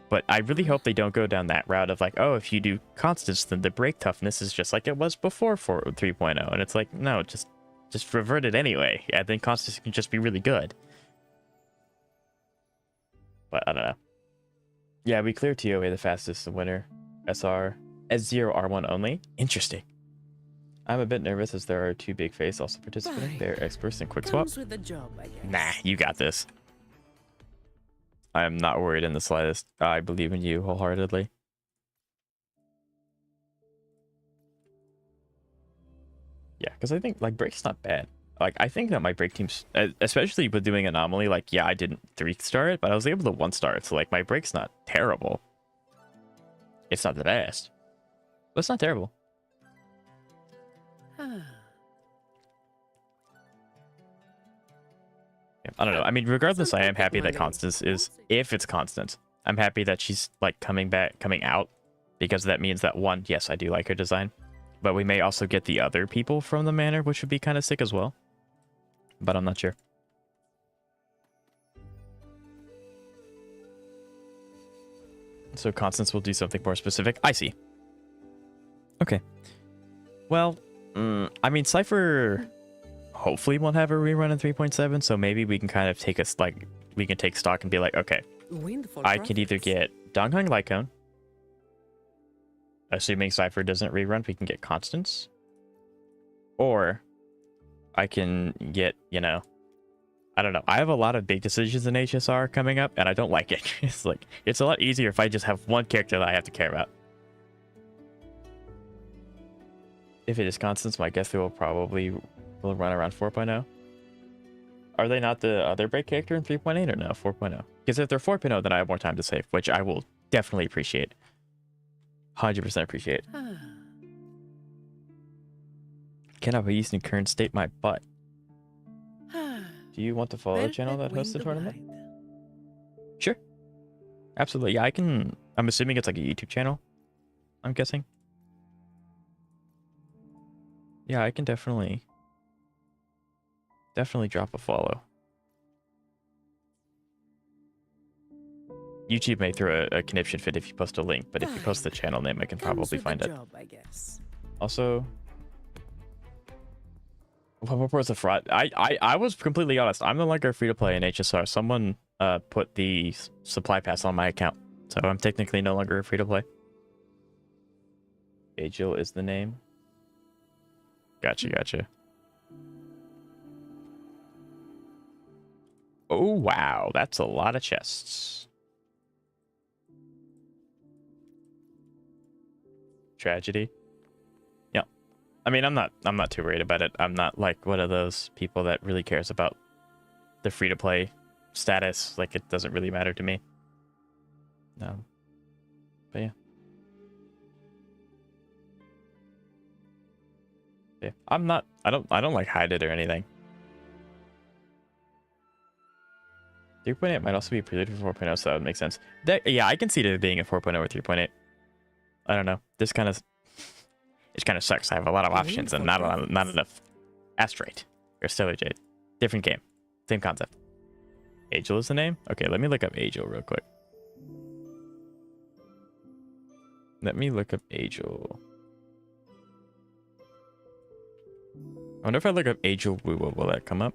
but I really hope they don't go down that route of like, oh, if you do constants, then the break toughness is just like it was before 3.0. And it's like, no, just just revert it anyway. I think Constance can just be really good. But I don't know. Yeah, we clear TOA the fastest, the winner. SR. S0R1 only? Interesting. I'm a bit nervous as there are 2 big face also participating. They're experts in quick swap. Comes with the job, I guess. Nah, you got this. I am not worried in the slightest. I believe in you wholeheartedly. Yeah, because I think, like, break's not bad. Like, I think that my break team's, especially with doing anomaly, like, yeah, I didn't 3-star it, but I was able to 1-star it. So, like, my break's not terrible. It's not the best, but it's not terrible. Yeah, I don't know. I mean, regardless, I am happy that Constance is, if it's Constance, I'm happy that she's, like, coming out, because that means that, one, yes, I do like her design, but we may also get the other people from the manor, which would be kind of sick as well. But I'm not sure. So Constance will do something more specific. I see. Okay. Well, I mean, Cypher hopefully won't have a rerun in 3.7, so maybe we can kind of take we can take stock and be like, okay, I can either get Donghung Lycone, assuming Cypher doesn't rerun, we can get Constance, or I can get, you know, I don't know. I have a lot of big decisions in HSR coming up, and I don't like it. It's like, it's a lot easier if I just have one character that I have to care about. If it is Constance, my guess they will probably run around 4.0. Are they not the other break character in 3.8 or no? 4.0? Because if they're 4.0, then I have more time to save, which I will definitely appreciate. 100% appreciate. Can I please in current state my butt? Do you want to follow the channel that hosts the tournament? Sure. Absolutely. Yeah, I can. I'm assuming it's like a YouTube channel, I'm guessing. Yeah, I can definitely drop a follow. YouTube may throw a conniption fit if you post a link, but if you post the channel name, I can probably find it. Also, what reports of fraud? I was completely honest. I'm no longer free to play in HSR. Someone put the supply pass on my account, so I'm technically no longer free to play. Agil is the name. Gotcha. Oh wow, that's a lot of chests. Tragedy. Yeah, I mean, I'm not too worried about it. I'm not like one of those people that really cares about the free to play status. Like, it doesn't really matter to me. No, but yeah. Yeah, I'm not. I don't like hide it or anything. 3.8 might also be prelude for 4.0, so that would make sense. Yeah, I can see it being a 4.0 or 3.8. I don't know. This kind of, it kind of sucks. I have a lot of options and not enough. Astrite or Stellar Jade, different game, same concept. Agil is the name. Okay, let me look up Agil real quick. I wonder if I look up Agil Wu, will that come up?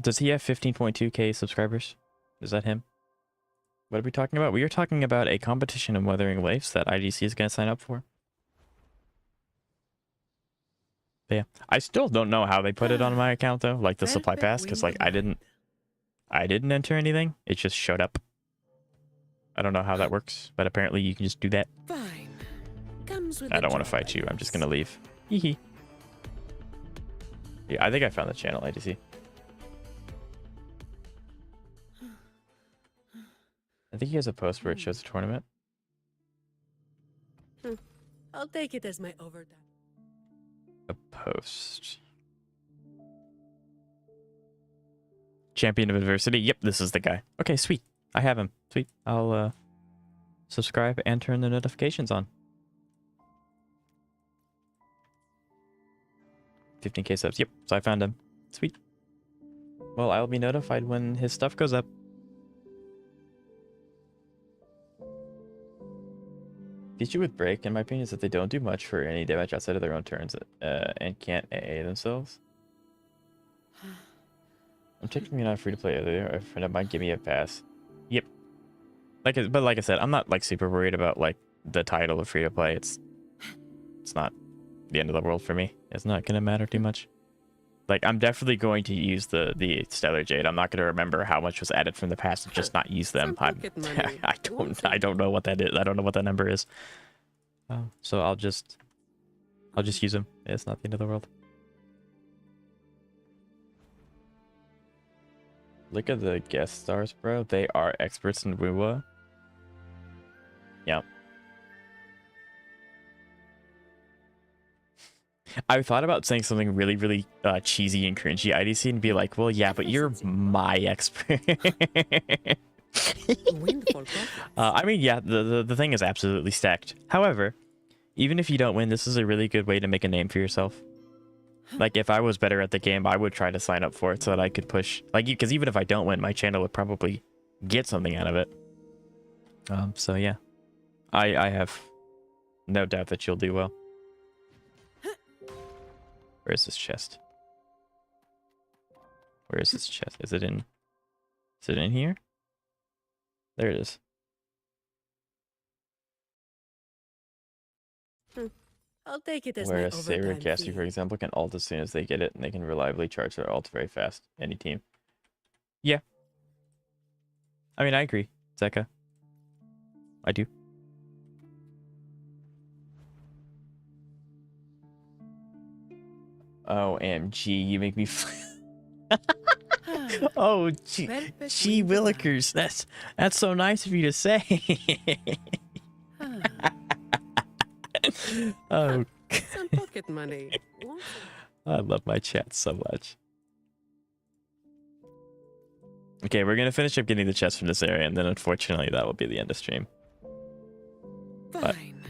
Does he have 15.2k subscribers? Is that him? What are we talking about? We are talking about a competition in Wuthering Waves that IGC is going to sign up for. But yeah, I still don't know how they put it on my account though, like the supply pass, because like I didn't enter anything. It just showed up. I don't know how that works, but apparently you can just do that. Fine. Comes with I don't want to fight you. I'm just gonna leave. Hee. Yeah, I think I found the channel, IGC. I think he has a post where it shows the tournament. I'll take it as my overdone. A post. Champion of Adversity. Yep, this is the guy. Okay, sweet. I have him. Sweet. I'll subscribe and turn the notifications on. 15k subs. Yep, so I found him. Sweet. Well, I'll be notified when his stuff goes up. The issue with Break, in my opinion, is that they don't do much for any damage outside of their own turns and can't AA themselves. I'm technically not free to play either. A friend of mine give me a pass. Yep. But like I said, I'm not like super worried about like the title of free to play. It's not the end of the world for me. It's not gonna matter too much. Like, I'm definitely going to use the Stellar Jade. I'm not going to remember how much was added from the past and just not use them. I don't know what that is. I don't know what that number is. So I'll just use them. It's not the end of the world. Look at the guest stars, bro. They are experts in Wuwa. Yep. I thought about saying something really, really cheesy and cringy IDC and be like, well, yeah, but you're my expert. I mean, yeah, the thing is absolutely stacked. However, even if you don't win, this is a really good way to make a name for yourself. Like, if I was better at the game, I would try to sign up for it so that I could push, like, because even if I don't win, my channel would probably get something out of it. So yeah, I have no doubt that you'll do well. Where is this chest? Where is this chest? Is it in here? There it is. I'll take it as Whereas my Saber overtime Cassie, fee. for example, can ult as soon as they get it, and they can reliably charge their ult very fast. Any team. Yeah. I mean, I agree, Zeka. I do. OMG, you make me oh, gee Willikers, that's so nice of you to say. Oh, Some pocket money. I love my chat so much. Okay, we're gonna finish up getting the chest from this area, and then unfortunately that will be the end of stream. Fine.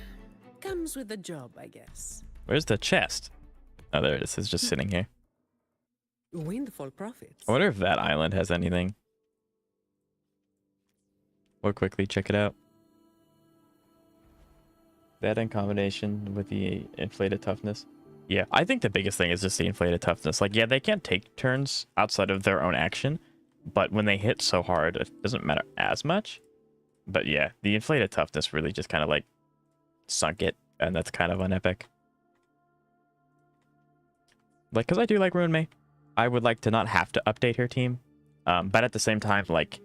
Comes with the job, I guess. Where's the chest? Oh, there it is. It's just sitting here. Windfall profits. I wonder if that island has anything. We'll quickly check it out. That in combination with the inflated toughness. Yeah, I think the biggest thing is just the inflated toughness. Like, yeah, they can't take turns outside of their own action, but when they hit so hard, it doesn't matter as much. But yeah, the inflated toughness really just kind of like sunk it, and that's kind of unepic. Like, because I do like Ruin May. I would like to not have to update her team. But at the same time, like,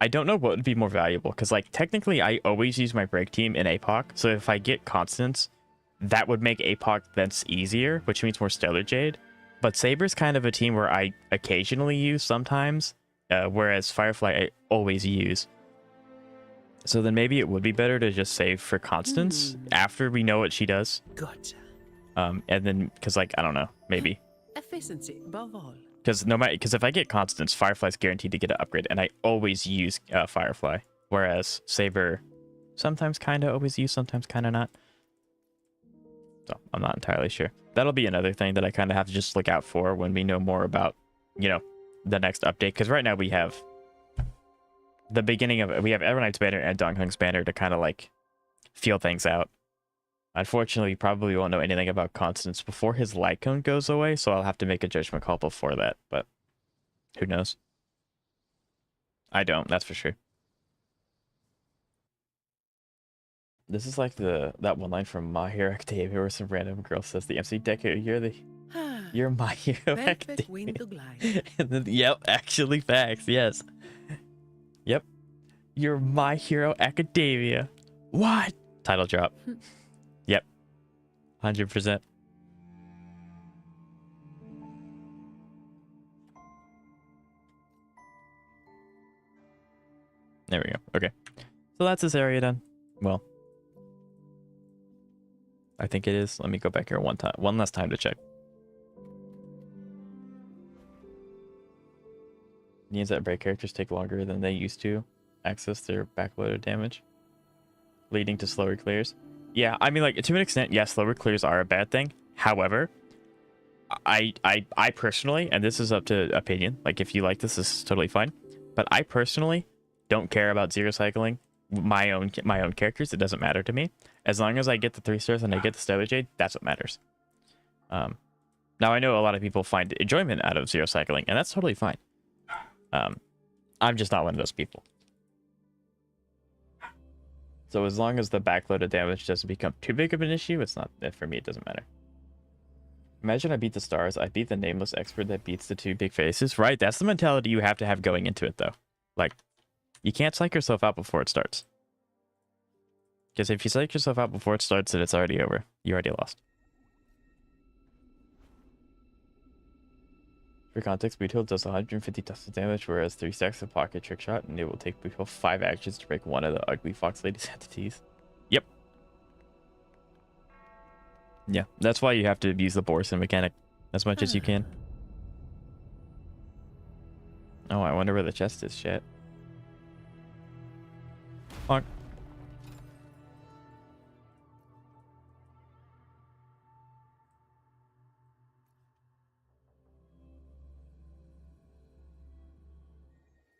I don't know what would be more valuable. Because, like, technically, I always use my break team in APOC. So if I get Constance, that would make APOC thence easier, which means more Stellar Jade. But Saber's kind of a team where I occasionally use sometimes, whereas Firefly I always use. So then maybe it would be better to just save for Constance after we know what she does. Gotcha. And then, because, like, I don't know, maybe. Efficiency above all. Because if I get Constance, Firefly's guaranteed to get an upgrade, and I always use Firefly. Whereas Saber, sometimes kind of always use, sometimes kind of not. So I'm not entirely sure. That'll be another thing that I kind of have to just look out for when we know more about, you know, the next update. Because right now we have the beginning of it. We have Everknight's banner and Dongheng's banner to kind of like feel things out. Unfortunately, we probably won't know anything about Constance before his light cone goes away, so I'll have to make a judgment call before that, but who knows? I don't, that's for sure. This is like that one line from My Hero Academia where some random girl says, the MC Deku, you're My Hero Academia. And then, yep, actually facts, yes. Yep. You're My Hero Academia. What? Title drop. Yep. 100%. There we go. Okay. So that's this area done. Well, I think it is. Let me go back here one last time to check. Means that break characters take longer than they used to access their backloaded damage, leading to slower clears. Yeah, I mean, like, to an extent, yes, slower clears are a bad thing. However, I personally, and this is up to opinion, like, if you like this is totally fine, but I personally don't care about zero cycling my own characters, it doesn't matter to me. As long as I get the 3 stars and I get the Stellar Jade, that's what matters. Now I know a lot of people find enjoyment out of zero cycling, and that's totally fine. I'm just not one of those people. So as long as the backloaded damage doesn't become too big of an issue, it's not, for me, it doesn't matter. Imagine I beat the stars, I beat the nameless expert that beats the 2 big faces. Right, that's the mentality you have to have going into it, though. Like, you can't psych yourself out before it starts. Because if you psych yourself out before it starts, then it's already over. You already lost. For context, Boot Hill does 150 tons of damage, whereas 3 stacks of Pocket Trick Shot, and it will take Boot Hill 5 actions to break one of the ugly Fox Lady's entities. Yep. Yeah, that's why you have to use the Borson mechanic as much as you can. Oh, I wonder where the chest is, shit. Fuck.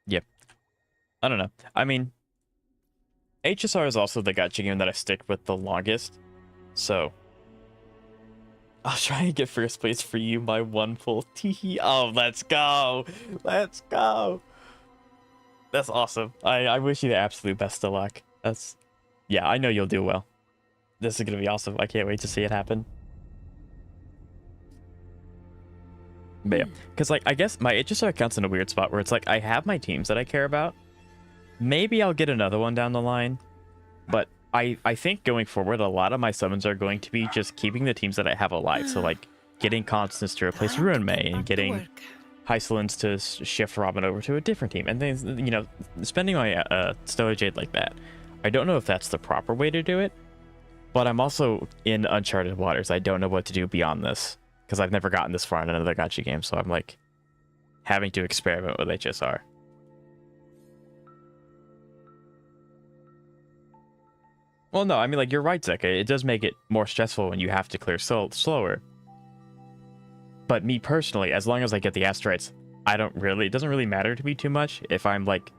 Yep. I don't know. I mean, HSR is also the gacha game that I stick with the longest. So, I'll try and get first place for you, my one pull. Teehee. Oh, let's go. Let's go. That's awesome. I wish you the absolute best of luck. Yeah, I know you'll do well. This is going to be awesome. I can't wait to see it happen. But yeah, because like I guess my HSR account's in a weird spot where it's like I have my teams that I care about. Maybe I'll get another one down the line, but I think going forward a lot of my summons are going to be just keeping the teams that I have alive. So like getting Constance to replace Ruin May and getting Hysolins to shift Robin over to a different team, and then you know spending my Stellar Jade like that. I don't know if that's the proper way to do it, but I'm also in uncharted waters. I don't know what to do beyond this. Because I've never gotten this far in another gacha game, so I'm like having to experiment with HSR. Well, no, I mean, like, you're right, Zeka. It does make it more stressful when you have to clear slower. But me personally, as long as I get the asteroids, it doesn't really matter to me too much if I'm like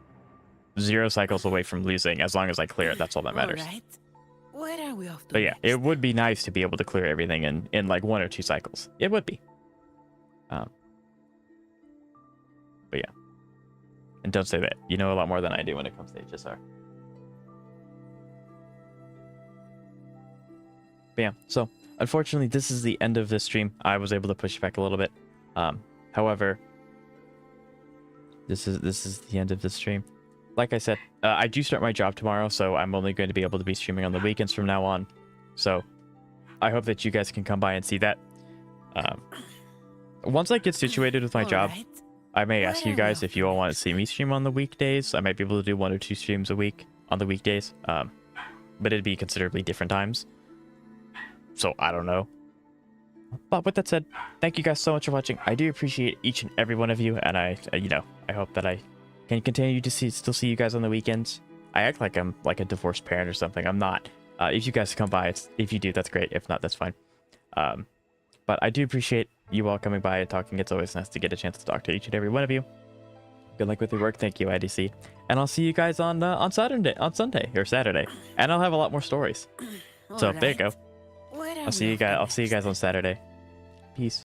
0 cycles away from losing. As long as I clear it, that's all that matters. All right. Where are we off to But yeah, next? it would be nice to be able to clear everything in like 1 or 2 cycles. It would be. But yeah. And don't say that. You know a lot more than I do when it comes to HSR. But yeah, so unfortunately this is the end of this stream. I was able to push it back a little bit. However, this is the end of this stream. Like I said, I do start my job tomorrow, so I'm only going to be able to be streaming on the weekends from now on. So I hope that you guys can come by and see that. Once I get situated with my job, I may ask you guys if you all want to see me stream on the weekdays. I might be able to do 1 or 2 streams a week on the weekdays, but it'd be considerably different times. So I don't know. But with that said, thank you guys so much for watching. I do appreciate each and every one of you, and I hope that I can continue to still see you guys on the weekends. I act like I'm like a divorced parent or something. I'm not. If you guys come by, if you do, that's great. If not, that's fine. But I do appreciate you all coming by and talking. It's always nice to get a chance to talk to each and every one of you. Good luck with your work. Thank you, IDC. And I'll see you guys on Sunday or Saturday. And I'll have a lot more stories. So there you go. I'll see you guys on Saturday. Peace.